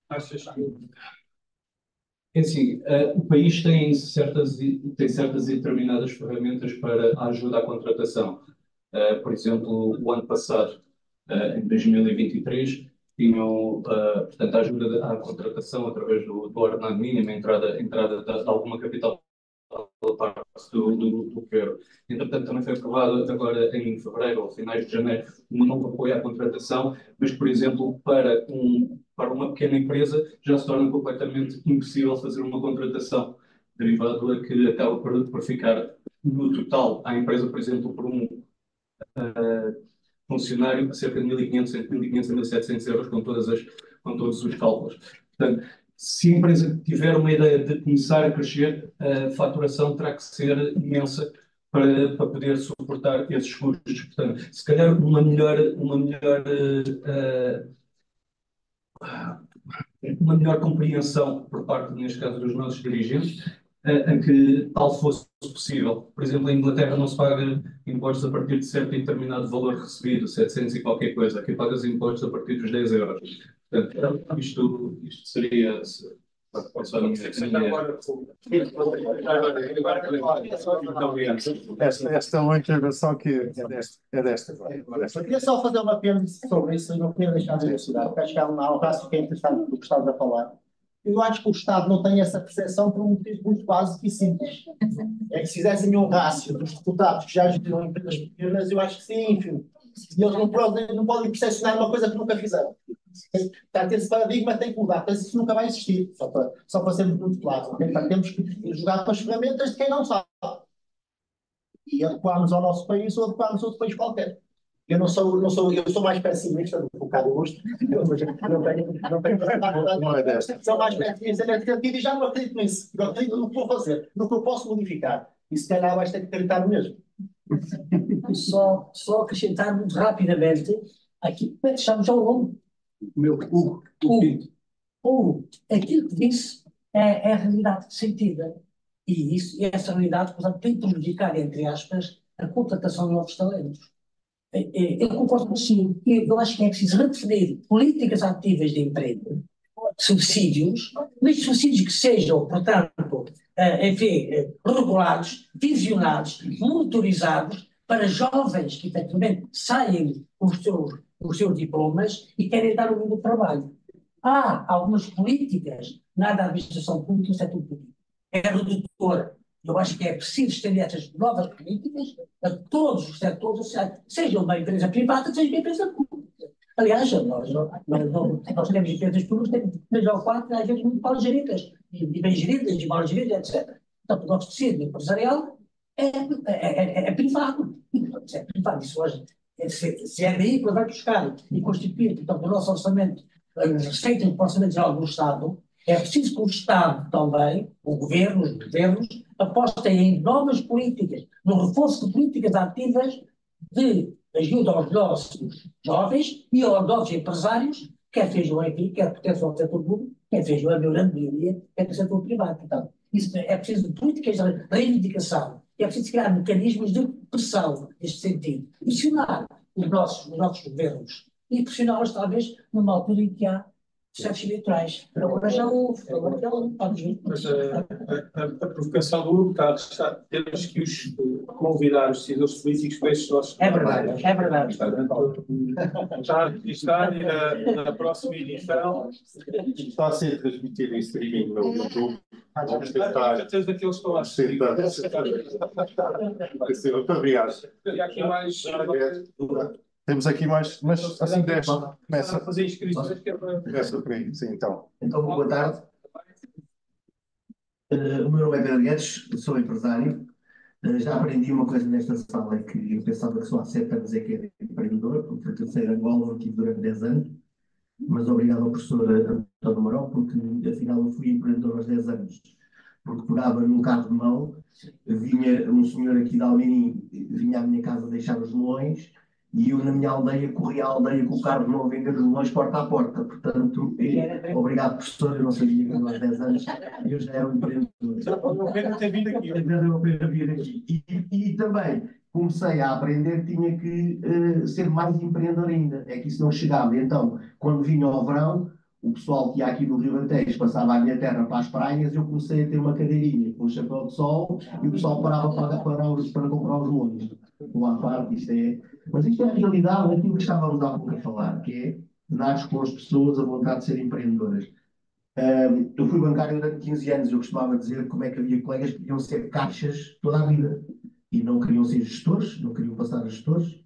achas que... É assim, o país tem certas e determinadas ferramentas para a ajuda à contratação. Por exemplo, o ano passado, em 2023, tinham, portanto, a ajuda à contratação através do ordenado mínimo, a entrada de alguma capital pela parte do governo. Entretanto, também foi aprovado agora em fevereiro ou finais de janeiro um novo apoio à contratação, mas, por exemplo, para uma pequena empresa já se torna completamente impossível fazer uma contratação, derivado a que acaba por ficar no total à empresa, por exemplo, por um funcionário, cerca de 1.500 a 1.700 euros com todos os cálculos. Portanto, se a empresa tiver uma ideia de começar a crescer, a faturação terá que ser imensa para poder suportar esses custos. Portanto, se calhar uma melhor compreensão por parte, neste caso, dos nossos dirigentes, a que tal fosse possível. Por exemplo, em Inglaterra não se paga impostos a partir de certo e determinado valor recebido, 700 e qualquer coisa. Aqui pagas impostos a partir dos 10 euros. Portanto, isto seria... Esta é uma intervenção que é desta. Eu queria só fazer uma pergunta sobre isso e não queria deixar de elucidar, porque acho que há um raço que é interessante do que estás a falar. Eu acho que o Estado não tem essa percepção por um motivo muito básico e simples. É que se fizessem um rácio dos deputados que já geriram empresas pequenas, eu acho que sim, enfim. E eles não podem percepcionar uma coisa que nunca fizeram. Portanto, esse paradigma tem que mudar, mas isso nunca vai existir, só para sermos muito claros. Okay? Portanto, temos que jogar com as ferramentas de quem não sabe. E adequarmos ao nosso país ou adequarmos a outro país qualquer. Eu sou mais pessimista do que o Cádio Augusto. Não é desta. Sou mais pessimista nesse sentido e já não acredito nisso. Eu acredito no que vou fazer, no que eu posso modificar. E se calhar vais ter que acreditar mesmo. Só acrescentar muito rapidamente aqui, como é que chamamos ao longo? Hugo, aquilo que disse é a realidade sentida. E essa realidade, portanto, tem que prejudicar, entre aspas, a contratação de novos talentos. Eu concordo consigo. Eu acho que é preciso redefinir políticas ativas de emprego, subsídios, Mas subsídios que sejam, portanto, enfim, regulados, visionados, monitorizados para jovens que efetivamente saem com os seus diplomas e querem dar o mundo do trabalho. Há algumas políticas na administração pública e no setor público. É redutora. Eu acho que é preciso estender essas novas políticas a todos os setores sociais, seja uma empresa privada, seja uma empresa pública. Aliás, nós temos empresas públicas, temos 3 ou 4, às vezes muito mal geridas, e bem geridas, e mal geridas, etc. Portanto, o nosso tecido empresarial é privado. É privado. Isso hoje, se é daí que vai buscar e constituir, portanto, o nosso orçamento, as receitas do Orçamento Geral do Estado, é preciso que o Estado também, o governo, os governos, apostem em novas políticas, no reforço de políticas ativas de ajuda aos nossos jovens e aos nossos empresários, quer sejam aqui, quer pertençam ao setor público, quer sejam a grande maioria, quer do setor privado. Portanto, isso é preciso de políticas de reivindicação, é preciso criar mecanismos de pressão neste sentido, pressionar os nossos governos e pressioná-los talvez numa altura em que há processos eleitorais. Agora já houve, Mas a provocação do Hugo temos que os convidar, os decisores políticos, para estes nossos. É verdade, é verdade. Está registado e na próxima edição. Está a ser transmitido em streaming no YouTube. Vamos tentar. Certeza daqueles que estão lá. Muito obrigado. E há aqui mais. Temos aqui mais, mas assim deste. Começa a fazer inscrições que é para. Começa por aí, sim, então. Então, boa tarde. O meu nome é Pedro Guedes, sou empresário. Já aprendi uma coisa nesta sala, é que eu pensava que só há 7 anos é que era empreendedor, porque eu saí de Angola, não tive durante 10 anos, mas obrigado ao professor António Mourão, porque afinal eu fui empreendedor aos 10 anos, porque pegava num carro de mão, vinha um senhor aqui de Almeirim, vinha à minha casa deixar os melões, e eu na minha aldeia corria a aldeia com o carro de mão a vender os melões porta a porta. Portanto, obrigado professor, eu não sabia que aos 10 anos eu já era um empreendedor. Não quero ter vindo aqui. Valeu a pena vir aqui. E também comecei a aprender que tinha que ser mais empreendedor ainda. É que isso não chegava. Então, quando vinha ao verão, o pessoal que ia aqui do Rio Antejo passava a minha terra para as praias, eu comecei a ter uma cadeirinha com um chapéu de sol e o pessoal parava para comprar os molhos. Uma parte, isto é. Mas isto é a realidade daquilo que estávamos há pouco a falar, que é dar com as pessoas a vontade de ser empreendedoras. Eu fui bancário durante 15 anos, eu costumava dizer como é que havia colegas que queriam ser caixas toda a vida e não queriam ser gestores, não queriam passar a gestores,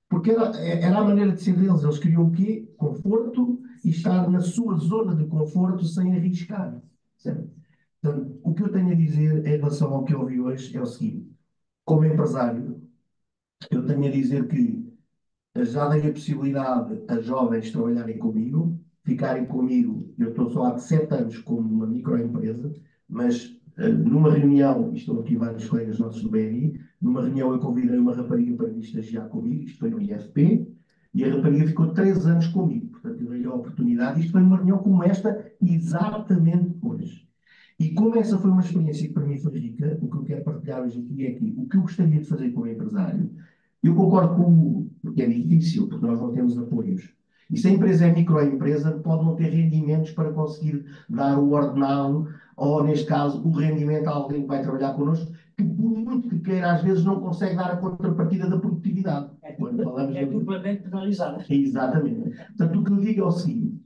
porque era a maneira de ser deles. Eles queriam o quê? Conforto e estar na sua zona de conforto sem arriscar. Certo? Portanto, o que eu tenho a dizer em relação ao que eu ouvi hoje é o seguinte: como empresário, eu tenho a dizer que já dei a possibilidade a jovens trabalharem comigo, ficarem comigo. Eu estou só há 7 anos como uma microempresa, mas numa reunião, e estão aqui vários colegas nossos do BNI, numa reunião eu convidei uma rapariga para vir estagiar comigo, isto foi no IFP, e a rapariga ficou 3 anos comigo. Portanto, eu dei-lhe a oportunidade. Isto foi numa reunião como esta, exatamente hoje. E como essa foi uma experiência que para mim foi rica, o que eu quero partilhar hoje aqui é que o que eu gostaria de fazer como empresário, eu concordo com porque é difícil, porque nós não temos apoios. E se a empresa é microempresa, pode não ter rendimentos para conseguir dar o ordenado, ou neste caso, o rendimento a alguém que vai trabalhar connosco, que por muito que queira, às vezes não consegue dar a contrapartida da produtividade. É duplamente penalizada. Exatamente. Portanto, o que eu digo é o seguinte: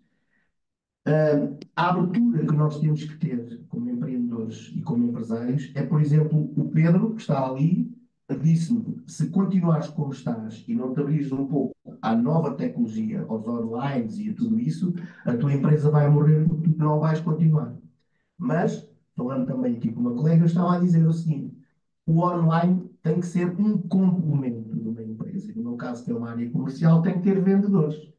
a abertura que nós temos que ter como empreendedores e como empresários é, por exemplo, o Pedro, que está ali, disse-me: se continuares como estás e não te abrires um pouco à nova tecnologia, aos online e a tudo isso, a tua empresa vai morrer porque tu não vais continuar. Mas, falando também aqui com uma colega, eu estava a dizer o seguinte: o online tem que ser um complemento de uma empresa. E no meu caso, que é uma área comercial, tem que ter vendedores.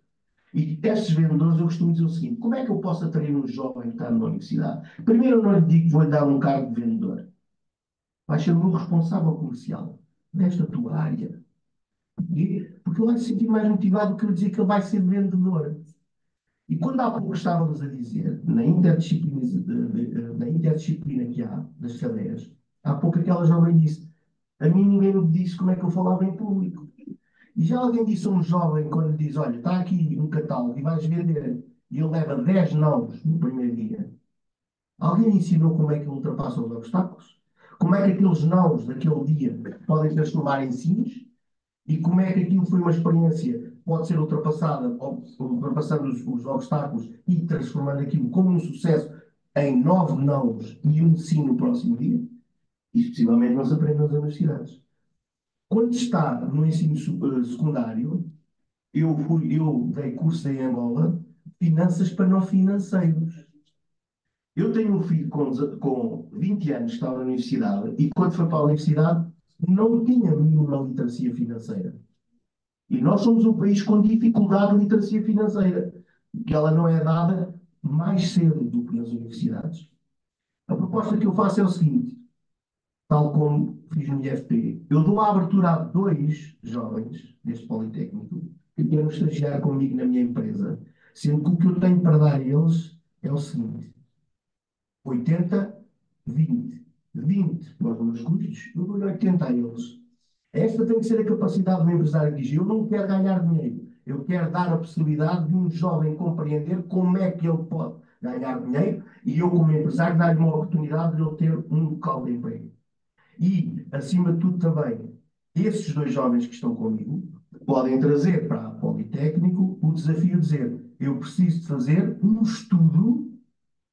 E estes vendedores, eu costumo dizer o seguinte: como é que eu posso atrair um jovem que está na universidade? Primeiro, eu não lhe digo que vou-lhe dar um cargo de vendedor. Vais ser o meu responsável comercial nesta tua área. Porque ele vai se sentir mais motivado do que eu dizer que ele vai ser vendedor. E quando há pouco estávamos a dizer, na interdisciplina que há das cadeiras, há pouco aquela jovem disse: a mim ninguém me disse como é que eu falava em público. E já alguém disse a um jovem, quando lhe diz: olha, está aqui um catálogo e vais vender, e ele leva 10 nomes no primeiro dia, Alguém ensinou como é que ultrapassam os obstáculos? Como é que aqueles nãos daquele dia podem transformar em sims? E como é que aquilo foi uma experiência que pode ser ultrapassada, ultrapassando os obstáculos e transformando aquilo como um sucesso em 9 nãos e um sim no próximo dia? Isso possivelmente não se aprende nas universidades. Quando está no ensino secundário, eu dei curso em Angola, finanças para não financeiros. Eu tenho um filho com 20 anos que está na universidade e quando foi para a universidade não tinha mínima literacia financeira. E nós somos um país com dificuldade de literacia financeira, que ela não é dada mais cedo do que nas universidades. A proposta que eu faço é o seguinte, tal como fiz no IFP, eu dou a abertura a 2 jovens deste Politécnico que querem estagiar comigo na minha empresa, sendo que o que eu tenho para dar a eles é o seguinte, 80, 20. 20 para os meus custos, eu dou 80 a eles. Esta tem que ser a capacidade do empresário que diz, eu não quero ganhar dinheiro, eu quero dar a possibilidade de um jovem compreender como é que ele pode ganhar dinheiro e eu, como empresário, dar-lhe uma oportunidade de ele ter um local de emprego. E, acima de tudo também, esses 2 jovens que estão comigo podem trazer para o Politécnico o desafio de dizer, eu preciso de fazer um estudo,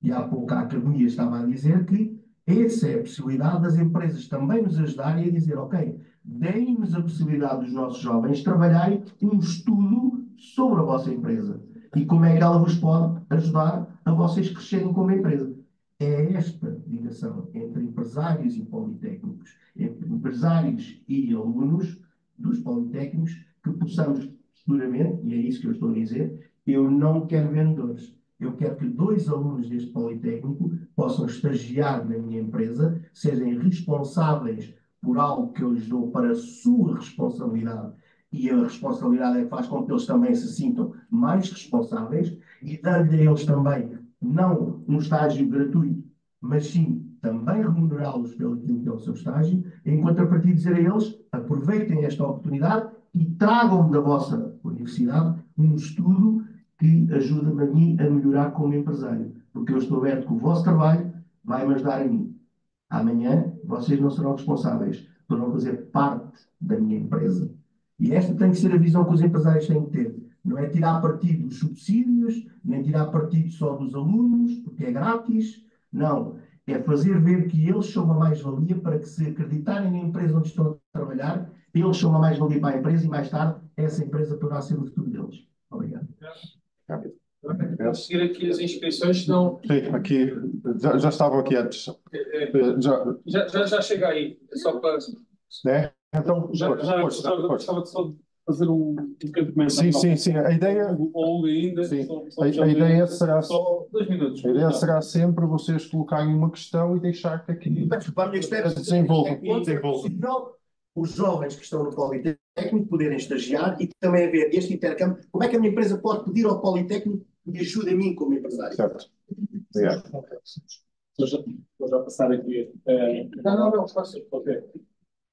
e há pouco a academia estava a dizer que essa é a possibilidade das empresas também nos ajudarem a dizer, ok, deem-nos a possibilidade dos nossos jovens trabalharem um estudo sobre a vossa empresa e como é que ela vos pode ajudar a vocês crescerem como empresa. É esta ligação entre empresários e politécnicos, entre empresários e alunos dos politécnicos, que possamos futuramente, e é isso que eu estou a dizer, eu não quero vendedores. Eu quero que 2 alunos deste Politécnico possam estagiar na minha empresa, sejam responsáveis por algo que eu lhes dou para a sua responsabilidade, e a responsabilidade é que faz com que eles também se sintam mais responsáveis, e dando-lhe a eles também, não um estágio gratuito, mas sim também remunerá-los pelo que é o seu estágio, em contrapartida dizer a eles, aproveitem esta oportunidade e tragam-me da vossa universidade um estudo que ajuda-me a mim a melhorar como empresário, porque eu estou aberto que o vosso trabalho vai-me ajudar a mim. Amanhã vocês não serão responsáveis por não fazer parte da minha empresa. E esta tem que ser a visão que os empresários têm que ter. Não é tirar partido dos subsídios, nem tirar partido só dos alunos, porque é grátis. Não. É fazer ver que eles são uma mais-valia para que, se acreditarem na empresa onde estão a trabalhar, eles são uma mais-valia para a empresa e mais tarde essa empresa poderá ser o futuro deles. Obrigado. Vamos seguir aqui as inscrições, senão. Sim, aqui, já estavam aqui antes. Já chega aí, é só para. Né? Então, gostava de só fazer um pequeno comentário. Sim. A ideia. Ou ainda. Sim. A ideia será. Só 2 minutos. A ideia será sempre vocês colocarem uma questão e deixar que aqui desenvolvam. Os jovens que estão no Politécnico poderem estagiar e também haver este intercâmbio. Como é que a minha empresa pode pedir ao Politécnico que me ajude a mim como empresário? Certo. Obrigado. Vou já passar aqui. Não, fácil. Ok.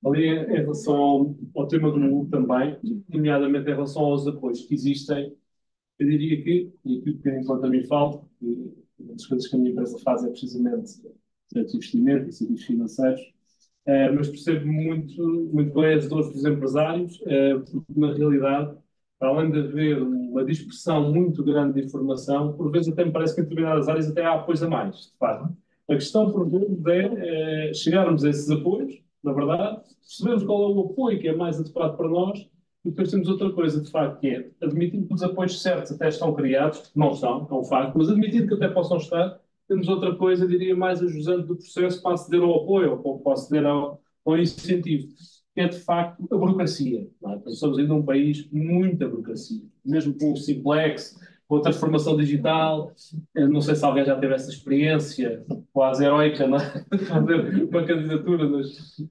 Ali, em relação ao tema do Google também, nomeadamente em relação aos apoios que existem, eu diria que, e aqui um bocadinho enquanto a mim falo, uma das coisas que a minha empresa faz é precisamente certos investimentos e serviços financeiros, mas percebo muito bem as dores dos empresários, porque na realidade, para além de haver uma dispersão muito grande de informação, por vezes até me parece que em determinadas áreas até há apoios a mais, de facto. A questão, por vezes, é chegarmos a esses apoios, na verdade, percebemos qual é o apoio que é mais adequado para nós, e depois temos outra coisa, de facto, que é admitindo que os apoios certos até estão criados, não estão, é um facto, mas admitindo que até possam estar, temos outra coisa, diria, mais ajusante do processo para aceder ao apoio, ou para aceder ao incentivo, que é, de facto, a burocracia. Não é? Nós estamos ainda num país muita burocracia, mesmo com o Simplex, com a transformação digital. Eu não sei se alguém já teve essa experiência quase heroica, não é? Fazer uma candidatura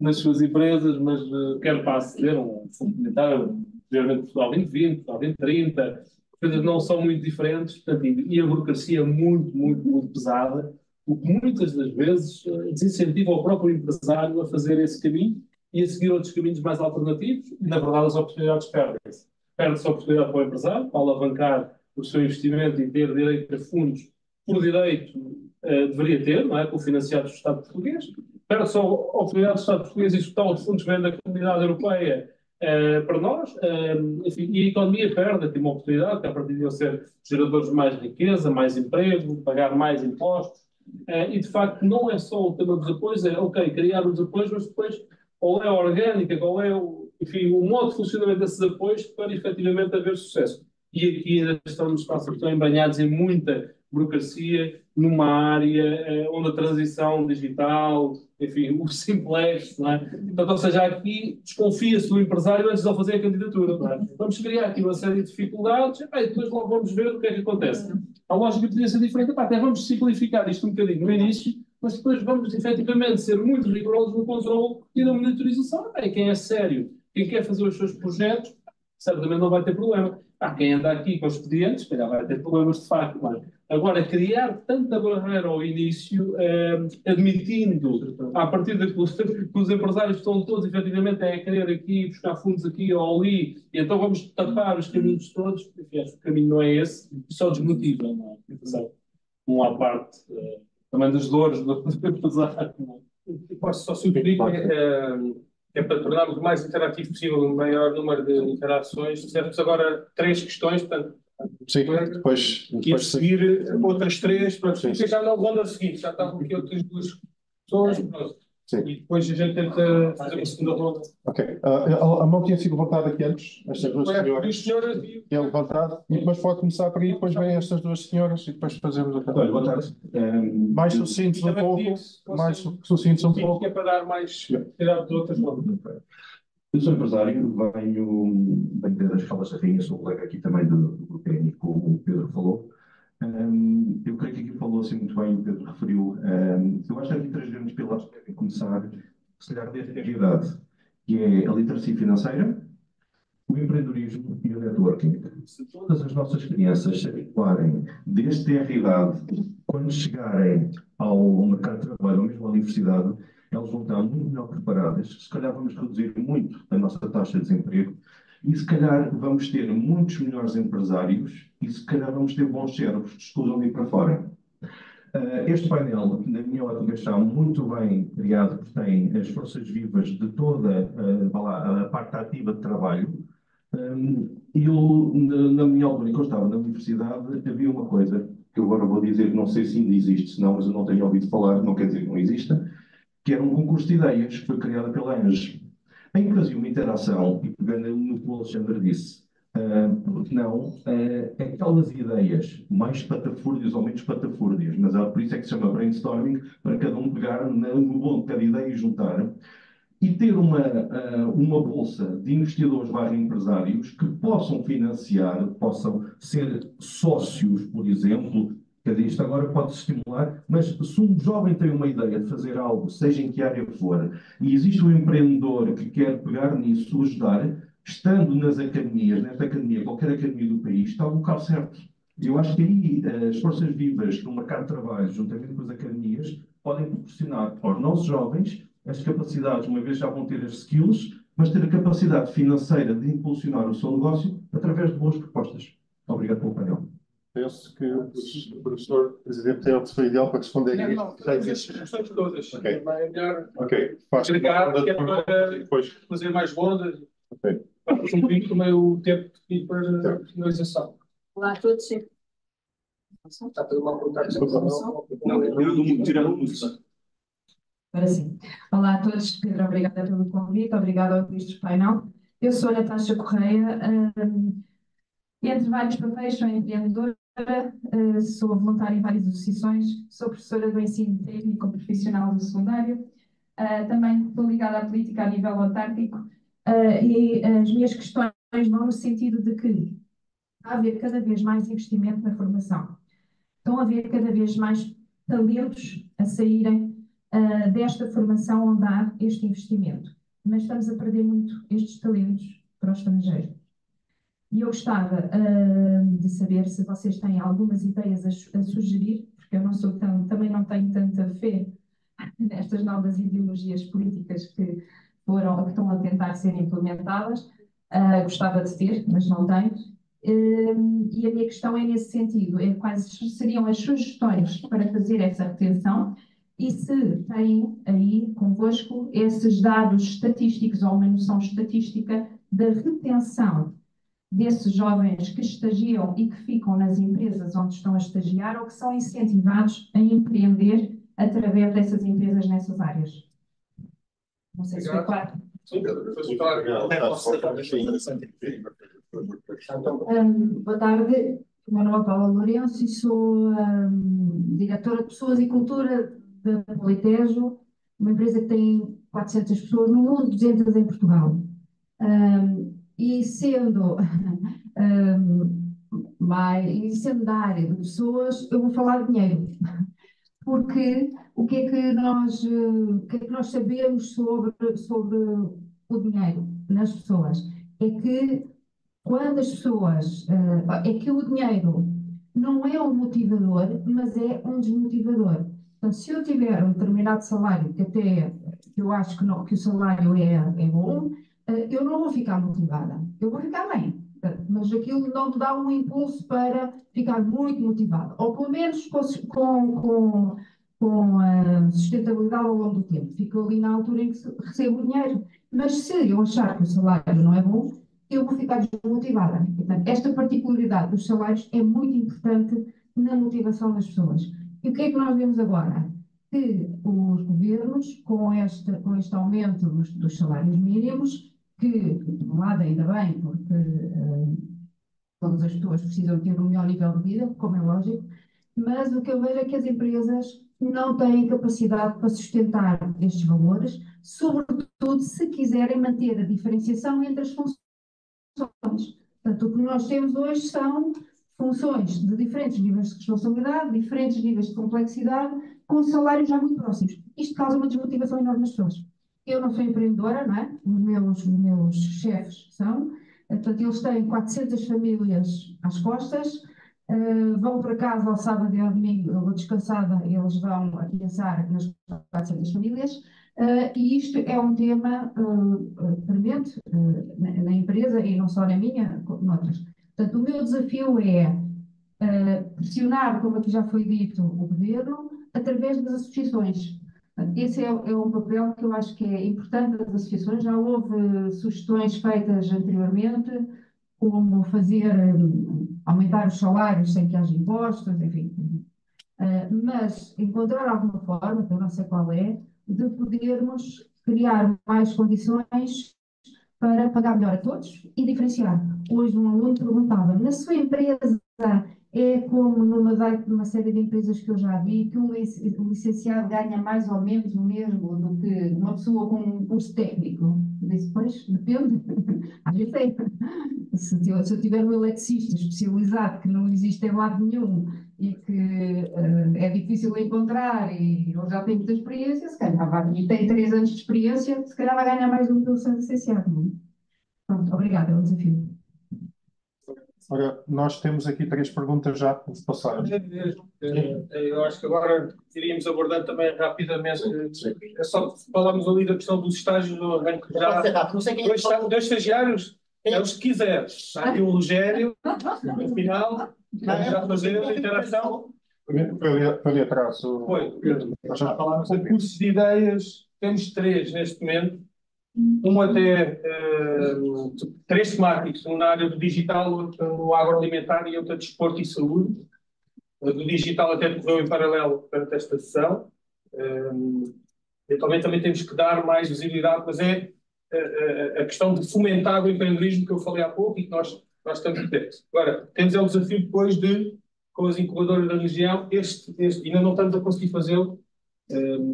nas suas empresas, mas quero para aceder a um fundo comunitário, geralmente Portugal 2020, Portugal 2030, as coisas não são muito diferentes, portanto, e a burocracia é muito pesada, o que muitas das vezes desincentiva o próprio empresário a fazer esse caminho e a seguir outros caminhos mais alternativos, e na verdade as oportunidades perdem-se. Perde-se a oportunidade para o empresário, para alavancar o seu investimento e ter direito a fundos por direito, deveria ter, não é? Cofinanciados do Estado português. Perde só a oportunidade do Estado português e executar os fundos que vêm da Comunidade Europeia para nós. Enfim, e a economia perde aqui uma oportunidade, que a partir de eu ser geradores de mais riqueza, mais emprego, pagar mais impostos. E de facto não é só o tema dos apoios, é ok, criar os apoios, mas depois qual é a orgânica, qual é enfim, o modo de funcionamento desses apoios para efetivamente haver sucesso. E aqui ainda estamos tão embanhados em muita burocracia, numa área onde a transição digital, enfim, o simplex, não é? Portanto, ou seja, aqui desconfia-se do empresário antes de ele fazer a candidatura, não é? Vamos criar aqui uma série de dificuldades e depois logo vamos ver o que é que acontece. A lógica poderia ser diferente, até vamos simplificar isto um bocadinho no início, mas depois vamos efetivamente ser muito rigorosos no controle e na monitorização. Quem é sério, quem quer fazer os seus projetos, certamente não vai ter problema. Quem anda aqui com os expedientes, se calhar vai ter problemas de facto. Não é? Agora, criar tanta barreira ao início, admitindo, a partir de que os empresários estão todos efetivamente a querer aqui, buscar fundos aqui ou ali, e então vamos tapar os caminhos todos, enfim, acho que o caminho não é esse, só desmotiva, não é? Não há parte também das dores do empresário. Posso só sugerir que é para tornarmos o mais interativo possível, o maior número de interações. Fizemos agora 3 questões, portanto, sim, depois e a seguir outras 3, pronto, porque já na ronda seguinte, já estavam aqui outras 2 pessoas, pronto. Sim. E depois a gente tenta fazer uma segunda ronda. Ok. A mão tinha sido levantada aqui antes, estas duas senhoras. Tinha levantado, e depois pode começar por aí, depois vêm estas duas senhoras e depois fazemos a Olha, boa tarde. Mais sucintos um pouco, mais sucintos um pouco. Que é para dar mais tirar de outras rondas. Eu sou empresário, venho das Caldas da Rainha, sou colega aqui também do grupo técnico, como o Pedro falou. Eu creio que aqui falou-se muito bem, o Pedro referiu. Eu acho que aqui 3 grandes pilares que devem começar, se calhar, desde a realidade, que é a literacia financeira, o empreendedorismo e o networking. Se todas as nossas crianças se habituarem desde a realidade, quando chegarem ao mercado de trabalho ou mesmo à universidade, elas vão estar muito melhor preparadas. Se calhar vamos reduzir muito a nossa taxa de desemprego e se calhar vamos ter muitos melhores empresários e se calhar vamos ter bons cérebros que estudam ir para fora. Este painel, na minha ótica, está muito bem criado, porque tem as forças vivas de toda a parte ativa de trabalho. Eu, na minha altura, quando eu estava na universidade, havia uma coisa que eu agora vou dizer, não sei se ainda existe, senão, mas eu não tenho ouvido falar, não quer dizer que não exista, que era um concurso de ideias que foi criado pela ANGE, em que fazia uma interação, e pegando no que o Alexandre disse, porque não, aquelas ideias mais espatafúrdias ou menos espatafúrdias, mas por isso é que se chama brainstorming, para cada um pegar no bom de cada ideia e juntar, e ter uma bolsa de investidores empresários que possam financiar, possam ser sócios, por exemplo. Quer dizer, isto agora pode-se estimular, mas se um jovem tem uma ideia de fazer algo, seja em que área for, e existe um empreendedor que quer pegar nisso, ajudar, estando nas academias, nesta academia, qualquer academia do país, está o local certo. Eu acho que aí as forças vivas do mercado de trabalho, juntamente com as academias, podem proporcionar aos nossos jovens as capacidades, uma vez já vão ter as skills, mas ter a capacidade financeira de impulsionar o seu negócio através de boas propostas. Obrigado pelo painel. Penso que o professor Presidente tem a pessoa ideal para responder aqui. Não, as questões todas. Ok. É melhor agregar, que é para fazer mais rondas. Ok. Para cumprir também o tempo de para finalização. Olá a todos. Está tudo mal contado. Não, eu tirar a música. Agora sim. Olá a todos, Pedro, obrigada pelo convite, obrigada ao ministro painel. Eu sou a Natasha Correia, entre vários papéis sou empreendedora, sou voluntária em várias associações, sou professora do ensino técnico profissional do secundário, também estou ligada à política a nível autárquico e as minhas questões vão no sentido de que está a haver cada vez mais investimento na formação. Estão a haver cada vez mais talentos a saírem desta formação onde há este investimento, mas estamos a perder muito estes talentos para o estrangeiro. E eu gostava de saber se vocês têm algumas ideias a sugerir, porque eu também não tenho tanta fé nestas novas ideologias políticas que estão a tentar ser implementadas. Gostava de ter, mas não tenho. E a minha questão é nesse sentido, é quais seriam as sugestões para fazer essa retenção e se têm aí convosco esses dados estatísticos ou uma noção estatística da retenção desses jovens que estagiam e que ficam nas empresas onde estão a estagiar ou que são incentivados a empreender através dessas empresas nessas áreas. Não sei se foi claro. Boa tarde, o meu nome é Paula Lourenço e sou diretora de Pessoas e Cultura da Politejo, uma empresa que tem 400 pessoas no mundo, 200 em Portugal. E sendo da área de pessoas, eu vou falar de dinheiro, porque o que é que nós sabemos sobre o dinheiro nas pessoas? É que quando as pessoas, é que o dinheiro não é um motivador, mas é um desmotivador. Portanto, se eu tiver um determinado salário, que eu acho que o salário é bom, eu não vou ficar motivada. Eu vou ficar bem, mas aquilo não me dá um impulso para ficar muito motivada. Ou pelo menos com a sustentabilidade ao longo do tempo. Fico ali na altura em que recebo o dinheiro. Mas se eu achar que o salário não é bom, eu vou ficar desmotivada. Portanto, esta particularidade dos salários é muito importante na motivação das pessoas. E o que é que nós vemos agora? Que os governos, com este aumento dos salários mínimos, que, de um lado, ainda bem, porque todas as pessoas precisam ter um melhor nível de vida, como é lógico, mas o que eu vejo é que as empresas não têm capacidade para sustentar estes valores, sobretudo se quiserem manter a diferenciação entre as funções. Portanto, o que nós temos hoje são funções de diferentes níveis de responsabilidade, diferentes níveis de complexidade, com salários já muito próximos. Isto causa uma desmotivação enorme nas pessoas. Eu não sou empreendedora, não é? Os meus chefes são. Portanto, eles têm 400 famílias às costas, vão para casa ao sábado e ao domingo, eu vou descansada, eles vão a pensar nas 400 famílias, e isto é um tema premente na empresa e não só na minha, noutras. Portanto, o meu desafio é pressionar, como aqui já foi dito, o governo, através das associações. Esse é um papel que eu acho que é importante das associações. Já houve sugestões feitas anteriormente, como aumentar os salários sem que haja impostos, enfim. Mas encontrar alguma forma, que eu não sei qual é, de podermos criar mais condições para pagar melhor a todos e diferenciar. Hoje um aluno perguntava, na sua empresa é como numa série de empresas que eu já vi, que um licenciado ganha mais ou menos o mesmo do que uma pessoa com um curso técnico. Eu disse, pois, depende. Às vezes é. Se eu tiver um eletricista especializado que não existe em lado nenhum e que é difícil encontrar e ele já tem muita experiência, se calhar e tem 3 anos de experiência, se calhar vai ganhar mais do que o seu licenciado. Não é? Pronto, obrigada, é um desafio. Ora, nós temos aqui 3 perguntas já que nos passaram. Eu acho que agora iríamos abordando também rapidamente. É só falarmos ali da questão dos estágios do arranque já. Dois estagiários, é os que quiseres. Está aqui o Rogério, no final, vamos já fazer a interação. Para ali atrás. Já falámos de cursos de ideias, temos 3 neste momento. Um até 3 temáticos, um na área do digital, outro no agroalimentar e outro de desporto e saúde. Do digital até decorreu em paralelo para esta sessão. Eventualmente também temos que dar mais visibilidade, mas é a questão de fomentar o empreendedorismo que eu falei há pouco e que nós estamos a ter. Agora, temos o desafio depois de, com as incubadoras da região, ainda não estamos a conseguir fazê-lo.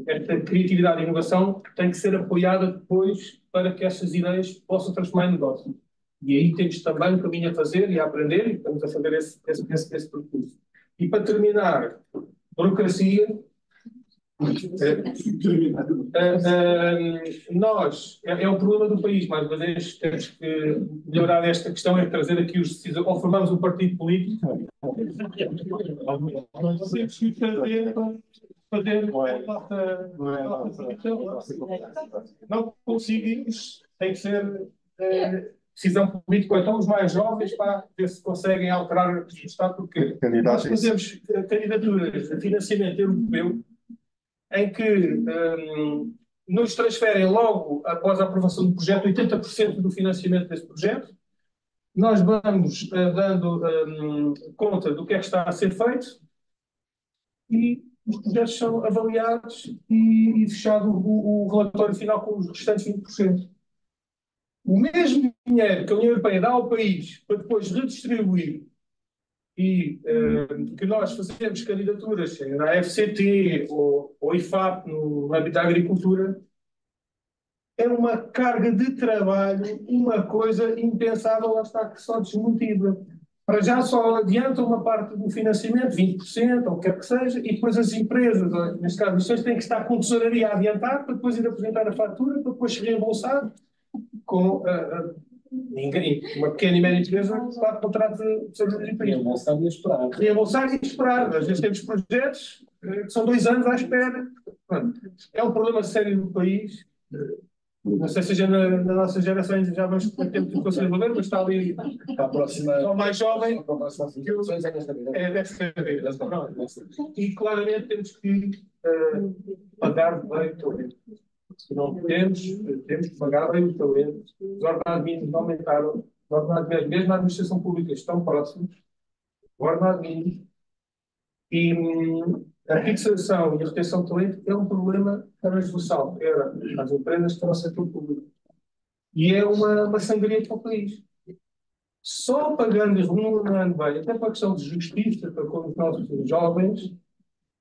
Esta criatividade e inovação tem que ser apoiada depois para que estas ideias possam transformar em negócio. E aí temos também um caminho a fazer e a aprender, e estamos a fazer esse percurso. E para terminar, burocracia. Nós, é um problema do país, mais uma vez, temos que melhorar esta questão, é trazer aqui os decisores, ou formamos um partido político. Temos que fazer não conseguimos, tem que ser decisão política, ou então os mais jovens, para ver se conseguem alterar o Estado, porque nós fazemos candidaturas a financiamento europeu em que nos transferem logo, após a aprovação do projeto, 80% do financiamento desse projeto. Nós vamos dando conta do que é que está a ser feito e os projetos são avaliados e fechado o relatório final com os restantes 20%. O mesmo dinheiro que a União Europeia dá ao país para depois redistribuir e que nós fazemos candidaturas na FCT ou IFAP no âmbito da agricultura, é uma carga de trabalho, uma coisa impensável, lá está, que só desmotiva. Para já só adianta uma parte do financiamento, 20%, ou o que quer que seja, e depois as empresas, neste caso, as têm que estar com tesouraria a adiantar, para depois ir apresentar a fatura, para depois se reembolsar com ninguém, uma pequena e média empresa, claro, contrato de tesouraria. Reembolsar e esperar. Reembolsar e esperar. Às vezes temos projetos que são 2 anos à espera. É um problema sério do país. Não sei se seja na nossa geração já vamos ter tempo de conservador, mas está ali a próxima, o mais jovem. É desta vez. E claramente temos que pagar bem o talento. Se não temos que pagar bem o talento. Os ordenados mínimos não aumentaram. Os ordenados mínimos, mesmo na administração pública, estão próximos. O ordenado mínimo. E a fixação e a retenção de talento é um problema transversal, era às empresas para o setor público. E é uma sangria para o país. Só pagando e remunerando bem, até para a questão de justiça para com os nossos jovens,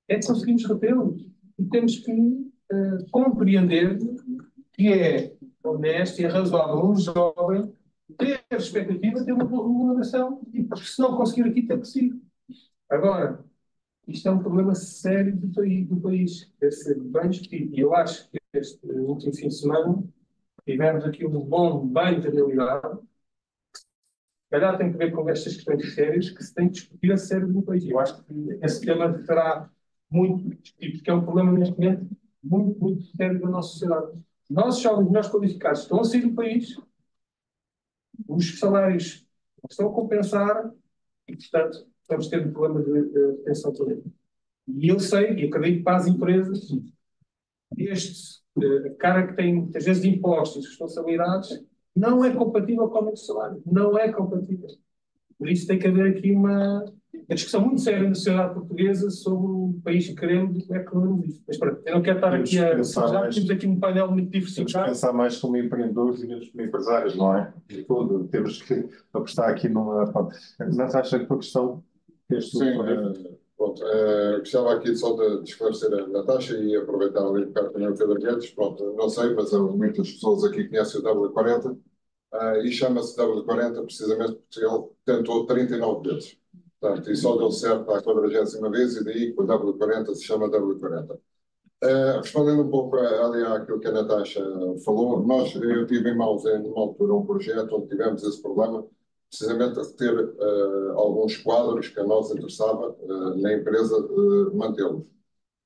é que conseguimos retê-los. E temos que compreender que é honesto e razoável um jovem ter a expectativa de ter uma boa remuneração e, se não conseguir aqui, ter que seguir. Agora, isto é um problema sério do país. Deve ser bem discutido. E eu acho que este último fim de semana tivemos aqui um bom banho de realidade. Se calhar tem que ver com estas questões sérias que se tem que discutir a sério no país. Eu acho que esse tema será muito discutido, porque é um problema neste momento muito, muito sério da nossa sociedade. Os nossos jovens melhores qualificados estão a sair do país, os salários estão a compensar e, portanto, vamos ter um problema de retenção de talento. E eu sei, e acredito para as empresas, a cara que tem, muitas vezes, de impostos e responsabilidades, não é compatível com o aumento de salário. Não é compatível. Por isso tem que haver aqui uma discussão muito séria na sociedade portuguesa sobre o país que queremos e como é que queremos isso. Mas pronto, eu não quero estar aqui a... Já temos aqui um painel muito diversificado. Temos que pensar mais como empreendedores e menos como empresários, não é? E tudo. Temos que apostar aqui numa... Natasha, a tua questão... Sim, pronto. Gostava aqui só de esclarecer a Natasha e aproveitar ali para também o Pedro Guedes. Pronto, não sei, mas muitas pessoas aqui conhecem o W40 e chama-se W40 precisamente porque ele tentou 39 vezes. Portanto, e só deu certo à 40ª vez e daí que o W40 se chama W40. Respondendo um pouco ali àquilo que a Natasha falou, eu tive em mãos, numa altura, um projeto onde tivemos esse problema, precisamente a ter alguns quadros que a nós interessava na empresa mantê-los.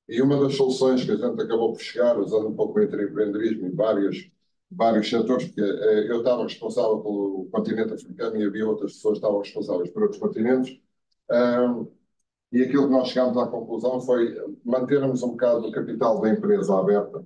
E uma das soluções que a gente acabou por chegar, usando um pouco o empreendedorismo em vários setores, porque eu estava responsável pelo continente africano e havia outras pessoas que estavam responsáveis por outros continentes, e aquilo que nós chegámos à conclusão foi mantermos um bocado do capital da empresa aberta,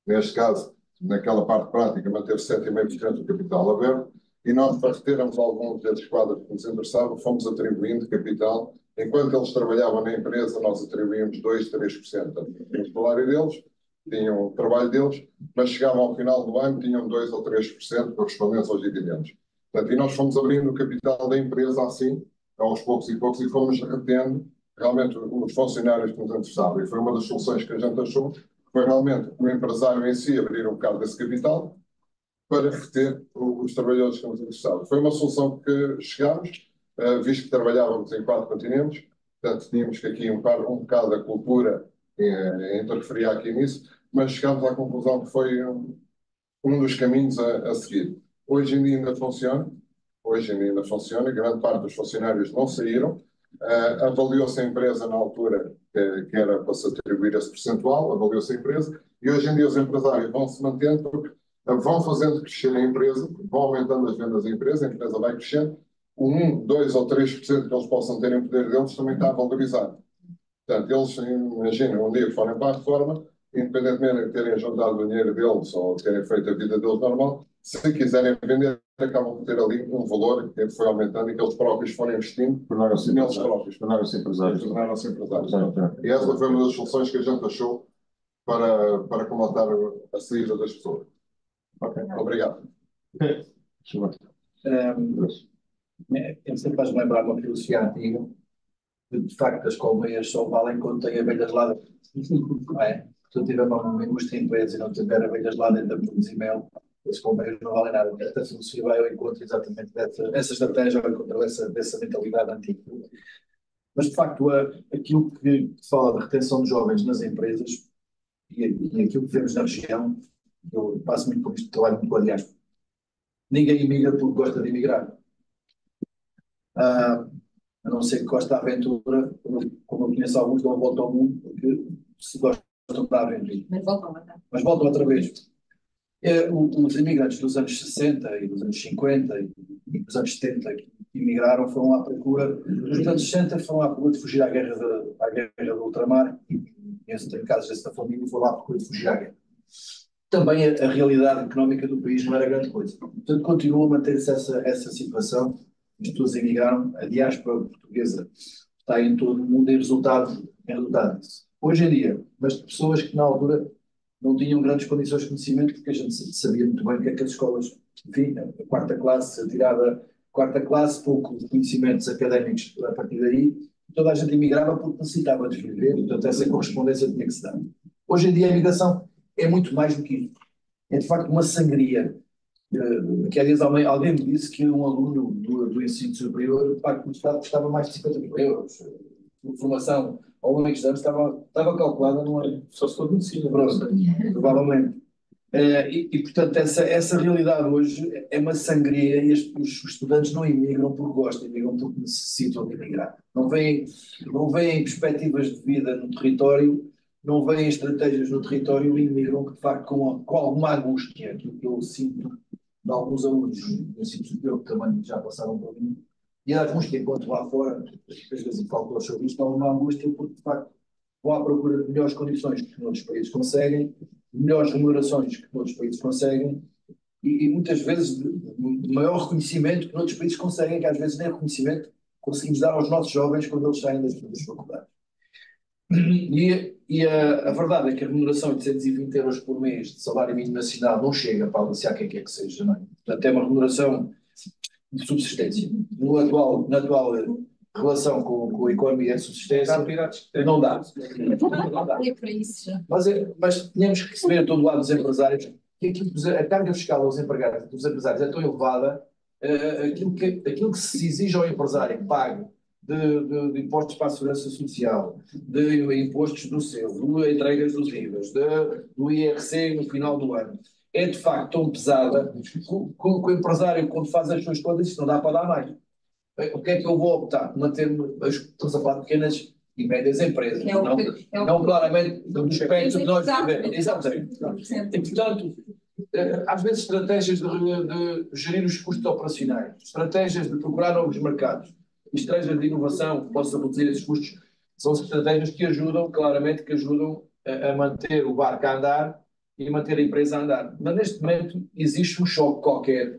neste caso, naquela parte prática, manter 7,5% do capital aberto, e nós, para retermos alguns desses quadros que nos interessavam, fomos atribuindo capital. Enquanto eles trabalhavam na empresa, nós atribuímos 2%, 3% do salário deles, tinham o trabalho deles, mas chegavam ao final do ano, tinham 2% ou 3% correspondentes aos dividendos. Portanto, e nós fomos abrindo o capital da empresa assim, aos poucos, e fomos retendo realmente os funcionários que nos interessavam. E foi uma das soluções que a gente achou, foi realmente o empresário em si abrir um bocado desse capital, para reter os trabalhadores que nos interessavam. Foi uma solução que chegámos, visto que trabalhávamos em 4 continentes, portanto tínhamos que aqui um bocado a cultura interferia aqui nisso, mas chegámos à conclusão que foi um dos caminhos a seguir. Hoje em dia ainda funciona, grande parte dos funcionários não saíram, avaliou-se a empresa na altura que era para se atribuir esse percentual, avaliou-se a empresa, e hoje em dia os empresários vão se mantendo porque vão fazendo crescer a empresa, vão aumentando as vendas da empresa, a empresa vai crescendo, o 1, 2 ou 3% que eles possam ter em poder deles também está a valorizar. Portanto, eles, imaginem, um dia que forem para a reforma, independentemente de terem juntado o dinheiro deles ou terem feito a vida deles normal, se quiserem vender, acabam por ter ali um valor que foi aumentando e que eles próprios foram investindo neles próprios. Tornaram-se empresários. Tornaram-se empresários. E essa foi uma das soluções que a gente achou para comatar a saída das pessoas. Ok, obrigado. Sempre faz lembrar uma filosofia antiga, de facto as colmeias só valem quando têm abelhas lá dentro. Não é? Se eu tiver uma indústria empresa e não tiver abelhas lá dentro a produzir mel, as colmeias não valem nada. Esta filosofia vai ao encontro exatamente dessa estratégia, ao encontro dessa mentalidade antiga. Mas, de facto, aquilo que fala de retenção de jovens nas empresas e aquilo que vemos na região, eu passo muito por isto, trabalho muito com a diáspora. Ninguém imigra porque gosta de imigrar. A não ser que goste da aventura, como eu conheço alguns, dão a volta ao mundo porque se gostam da aventura. Mas voltam outra vez. Os imigrantes dos anos 60 e dos anos 50 e dos anos 70 que imigraram foram à procura, nos anos 60 foram à procura de fugir à guerra do ultramar e em casos dessa família foram à procura de fugir à guerra. Também a realidade económica do país não era grande coisa. Portanto, continua a manter-se essa situação. As pessoas emigraram, a diáspora portuguesa está em todo o mundo em resultado disso. Hoje em dia, mas de pessoas que na altura não tinham grandes condições de conhecimento, porque a gente sabia muito bem o que é que as escolas, enfim, a quarta classe, tirada quarta classe, pouco de conhecimentos académicos a partir daí, toda a gente imigrava porque necessitava de viver, portanto essa correspondência tinha que se dar. Hoje em dia a imigração é muito mais do que isso. É de facto uma sangria. Que há dias alguém me disse que um aluno do ensino superior custava mais de 50 mil euros. A formação ao longo dos anos estava calculada numa. Só se for de ensino, provavelmente. Portanto, essa realidade hoje é uma sangria e os estudantes não imigram porque gostam, imigram porque necessitam de imigrar. Não veem perspectivas de vida no território, não veem estratégias no território e imigram, de facto, com alguma angústia, aquilo que eu sinto de alguns alunos do ensino superior que também já passaram por mim, e a angústia enquanto lá fora, às vezes falo sobre isto, há uma angústia porque, de facto, vão à procura de melhores condições que noutros países conseguem, melhores remunerações que noutros países conseguem, e muitas vezes de maior reconhecimento que noutros países conseguem, que às vezes nem reconhecimento conseguimos dar aos nossos jovens quando eles saem das faculdades. E a verdade é que a remuneração de 820 euros por mês de salário mínimo nacional não chega para aliciar quem quer que seja, não é? Portanto, é uma remuneração de subsistência. Na atual relação com a economia de subsistência, não dá. Mas tínhamos que perceber a todo lado dos empresários que a carga fiscal dos empresários é tão elevada, aquilo que se exige ao empresário que pague de impostos para a segurança social, de impostos do selo, de entregas dos IVAs, do IRC no final do ano, é de facto tão pesada que o empresário, quando faz as suas contas, isto não dá para dar mais. O que é que eu vou optar? Manter-me, estamos a falar de pequenas e médias empresas, não claramente do espectro que nós vivemos. Exatamente. E, portanto, às vezes estratégias de gerir os custos operacionais, estratégias de procurar novos mercados, estratégias de inovação que possam reduzir esses custos, são estratégias que ajudam, claramente, a manter o barco a andar e manter a empresa a andar. Mas neste momento existe um choque qualquer,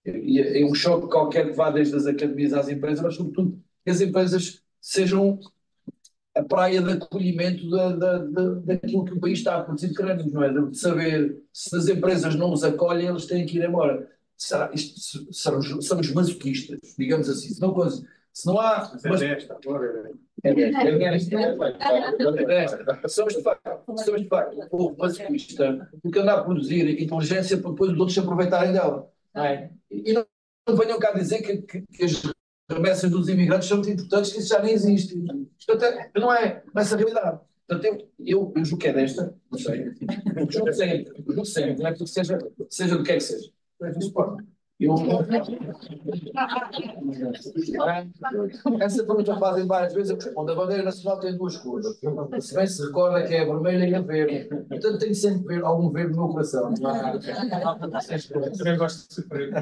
e é um choque qualquer que vá desde as academias às empresas, mas sobretudo que as empresas sejam a praia de acolhimento daquilo que o país está a produzir de crânios, não é? De saber, se as empresas não os acolhem, eles têm que ir embora. Somos masoquistas, digamos assim. Se não há... Somos de facto um povo masoquista, porque anda a produzir inteligência para depois os outros se aproveitarem dela. Não é? E não venham cá dizer que as remessas dos imigrantes são muito importantes, que isso já nem existe. Portanto, não é essa a realidade. Portanto, eu julgo que é desta, não sei. Eu julgo sempre, não é porque seja do que é que seja. Essa pergunta fazem várias vezes, eu respondo. A bandeira nacional tem duas cores. Se bem se recorda que é a vermelha e a verde. Portanto, tenho sempre algum verde no meu coração. Também gosto de sofrer.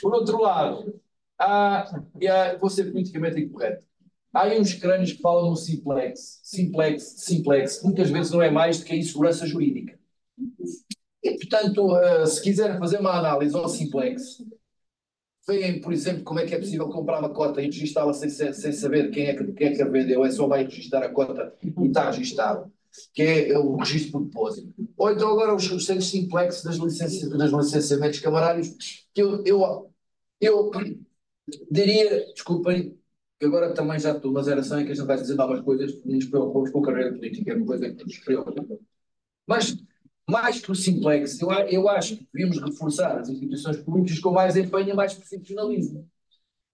Por outro lado, vou ser politicamente incorreto. Há aí uns crânios que falam no simplex. Muitas vezes não é mais do que a insegurança jurídica. E, portanto, se quiserem fazer uma análise ao simplex, veem, por exemplo, como é que é possível comprar uma cota e registá-la sem saber quem é que a vendeu, é só vai registrar a cota e está registado, que é o registro por depósito. Ou então agora os centros simplex dos licenciamentos camarários, que eu diria, desculpem, que agora também já estou numa geração em que a gente vai dizer novas coisas, nos preocupamos com a carreira política, é uma coisa que nos preocupa. Mas, mais que o simplex, eu acho que devíamos reforçar as instituições públicas com mais empenho e mais profissionalismo.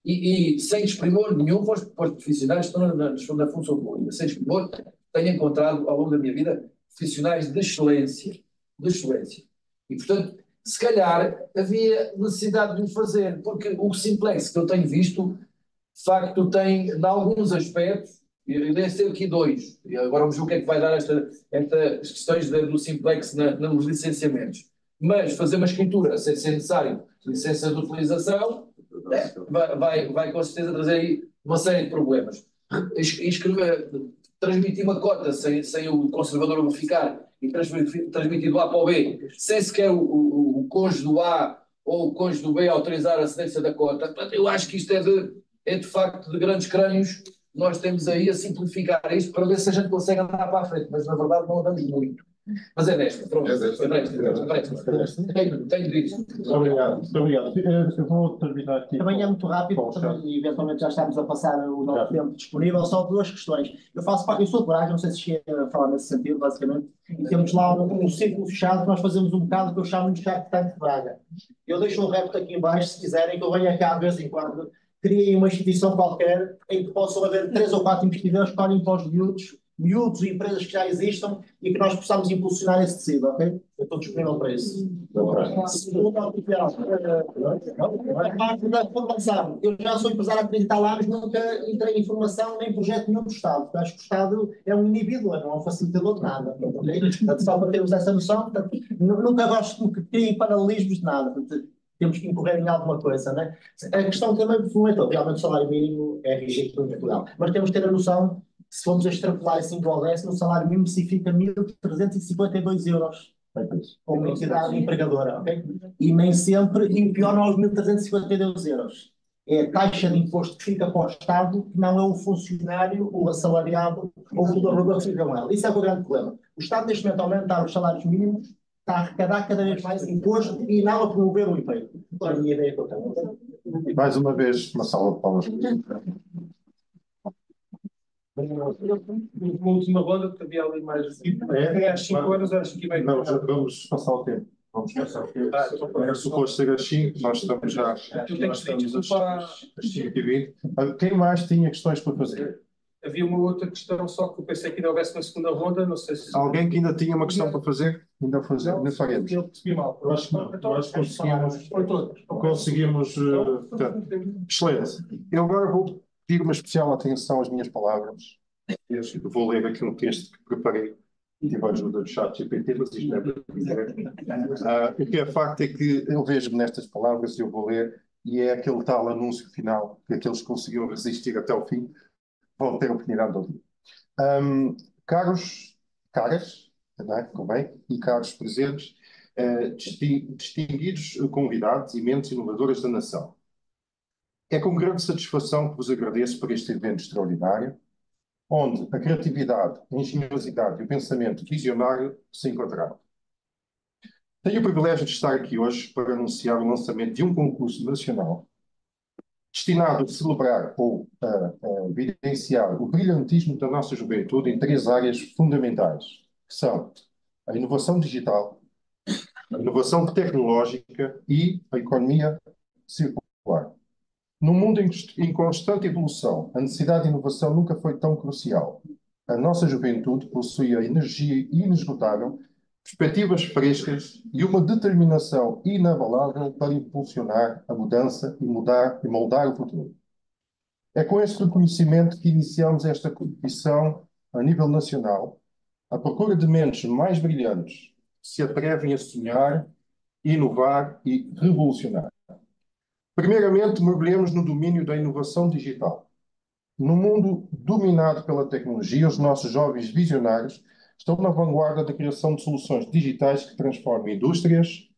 E sem desprimor nenhum para os profissionais que estão na função pública. Sem desprimor, tenho encontrado ao longo da minha vida profissionais de excelência. E, portanto, se calhar havia necessidade de o fazer, porque o simplex que eu tenho visto, de facto, tem, em alguns aspectos, eu deve ser aqui dois, e agora vamos ver o que é que vai dar estas questões do simplex nos licenciamentos. Mas fazer uma escritura sem ser necessário licença de utilização, vai com certeza trazer aí uma série de problemas. Transmitir uma cota sem o conservador verificar e transmitir do A para o B, sem sequer o cônjuge do A ou o cônjuge do B autorizar a cedência da cota. Portanto, eu acho que isto é de facto de grandes crânios. Nós temos aí a simplificar isto para ver se a gente consegue andar para a frente, mas na verdade não andamos muito. Mas é desta, pronto. Tenho dito. Muito obrigado. Eu vou terminar aqui. Também é muito rápido, também, eventualmente já estamos a passar o nosso tempo disponível. Só duas questões. Eu sou de Braga, não sei se cheguei a falar nesse sentido, basicamente. E temos lá um círculo fechado que nós fazemos um bocado que eu chamo de Shark Tank de Braga. Eu deixo um repto aqui em baixo, se quiserem, que eu venha cá de vez em quando. Criem uma instituição qualquer em que possam haver 3 ou 4 investidores que olhem para os miúdos e empresas que já existam e que nós possamos impulsionar esse tecido, ok? Eu estou disponível para isso. Segunda opinião, a parte da formação. Eu já sou empresário há 30 anos, nunca entrei em formação nem em projeto nenhum do Estado. Acho que o Estado é um inibidor, não é um facilitador de nada. Okay? Portanto, só para termos essa noção, portanto, nunca gosto que criem paralelismos de nada. Portanto, temos que incorrer em alguma coisa, né? A questão também fundamental, realmente o salário mínimo é rígido em Portugal, mas temos que ter a noção, se formos a extrapolar 5 ao 10, o salário mínimo significa 1.352 euros como uma entidade empregadora, ok? E nem sempre, e pior não aos 1.352 euros. É a taxa de imposto que fica para o Estado, que não é o funcionário, o assalariado ou o colaborador que fica com ela. Isso é o grande problema. O Estado, neste momento, aumentar os salários mínimos, está a arrecadar cada vez mais imposto e não a promover o emprego. É a minha ideia que eu tenho. Mais uma vez, uma salva de palmas. Uma última ronda, porque havia ali mais. É às 5 horas, acho que vai. Não, já vamos passar o tempo. Era suposto ser às 5, nós estamos já. Às 5h20. Quem mais tinha questões para fazer? Havia uma outra questão, só que eu pensei que ainda houvesse uma segunda ronda, não sei se... Alguém que ainda tinha uma questão para fazer? Ainda faremos. Eu percebi mal. Eu acho que não. Eu acho que conseguimos. Portanto, excelente. Eu agora vou pedir uma especial atenção às minhas palavras. Eu vou ler aqui um texto que preparei. Tive a ajuda do ChatGPT, mas isto não é para dizer. O que é facto é que eu vejo-me nestas palavras e eu vou ler, e é aquele tal anúncio final que aqueles que conseguiram resistir até o fim vão ter a oportunidade de ouvir. Caras, não é? Convém, e caros presentes, distinguidos convidados e mentes inovadoras da nação. É com grande satisfação que vos agradeço por este evento extraordinário, onde a criatividade, a engenhosidade e o pensamento visionário se encontraram. Tenho o privilégio de estar aqui hoje para anunciar o lançamento de um concurso nacional destinado a celebrar ou a evidenciar o brilhantismo da nossa juventude em 3 áreas fundamentais, que são a inovação digital, a inovação tecnológica e a economia circular. Num mundo em constante evolução, a necessidade de inovação nunca foi tão crucial. A nossa juventude possui a energia inesgotável perspectivas frescas e uma determinação inabalável para impulsionar a mudança e moldar o futuro. É com este reconhecimento que iniciamos esta competição a nível nacional, à procura de mentes mais brilhantes, que se atrevem a sonhar, inovar e revolucionar. Primeiramente, mergulhemos no domínio da inovação digital. No mundo dominado pela tecnologia, os nossos jovens visionários estão na vanguarda da criação de soluções digitais que transformam indústrias,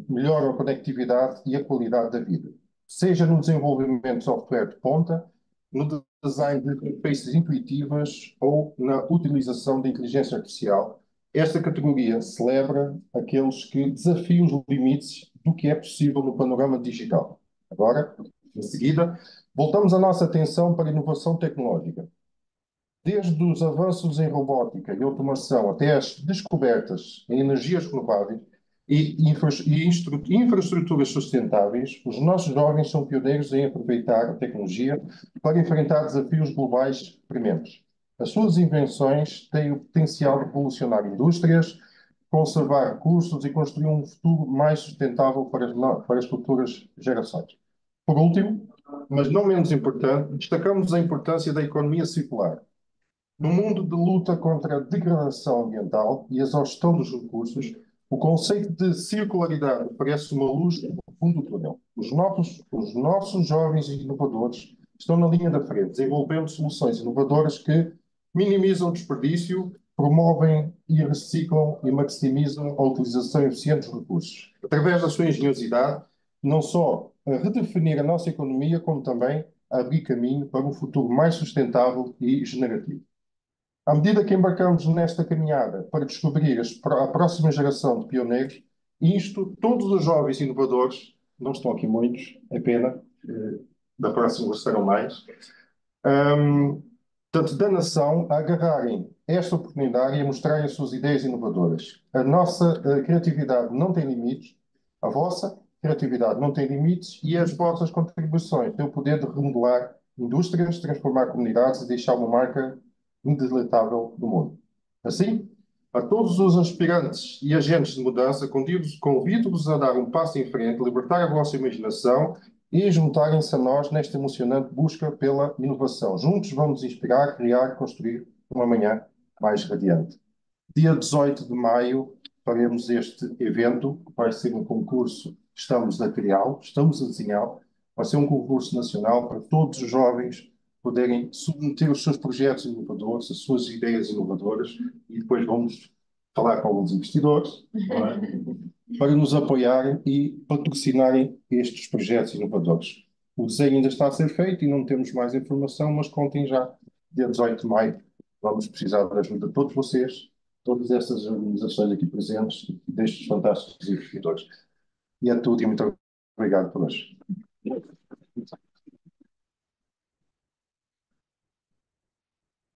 melhoram a conectividade e a qualidade da vida. Seja no desenvolvimento de software de ponta, no design de interfaces intuitivas ou na utilização da inteligência artificial, esta categoria celebra aqueles que desafiam os limites do que é possível no panorama digital. Agora, em seguida, voltamos a nossa atenção para a inovação tecnológica. Desde os avanços em robótica e automação até as descobertas em energias renováveis e infraestruturas sustentáveis, os nossos jovens são pioneiros em aproveitar a tecnologia para enfrentar desafios globais prementes. As suas invenções têm o potencial de revolucionar indústrias, conservar recursos e construir um futuro mais sustentável para as futuras gerações. Por último, mas não menos importante, destacamos a importância da economia circular. No mundo de luta contra a degradação ambiental e a exaustão dos recursos, o conceito de circularidade parece uma luz no fundo do túnel. Os nossos jovens inovadores estão na linha da frente, desenvolvendo soluções inovadoras que minimizam o desperdício, promovem e reciclam e maximizam a utilização eficiente dos recursos. Através da sua engenhosidade, não só a redefinir a nossa economia, como também a abrir caminho para um futuro mais sustentável e generativo. À medida que embarcamos nesta caminhada para descobrir a próxima geração de pioneiros, insto todos os jovens inovadores, não estão aqui muitos, é pena, da próxima serão mais, tanto da nação, a agarrarem esta oportunidade e a mostrarem as suas ideias inovadoras. A nossa criatividade não tem limites, a vossa criatividade não tem limites e as vossas contribuições têm o poder de remodelar indústrias, transformar comunidades e deixar uma marca indeletável do mundo. Assim, a todos os aspirantes e agentes de mudança, convido-vos a dar um passo em frente, libertar a vossa imaginação e juntarem-se a nós nesta emocionante busca pela inovação. Juntos vamos inspirar, criar, construir uma manhã mais radiante. Dia 18 de maio faremos este evento, que vai ser um concurso, estamos a criá-lo, estamos a desenhá-lo, vai ser um concurso nacional para todos os jovens poderem submeter os seus projetos inovadores, as suas ideias inovadoras, e depois vamos falar com alguns investidores, para nos apoiarem e patrocinarem estes projetos inovadores. O desenho ainda está a ser feito e não temos mais informação, mas contem já, dia 18 de maio, vamos precisar da ajuda de todos vocês, todas estas organizações aqui presentes, e destes fantásticos investidores. E é tudo e muito obrigado por hoje.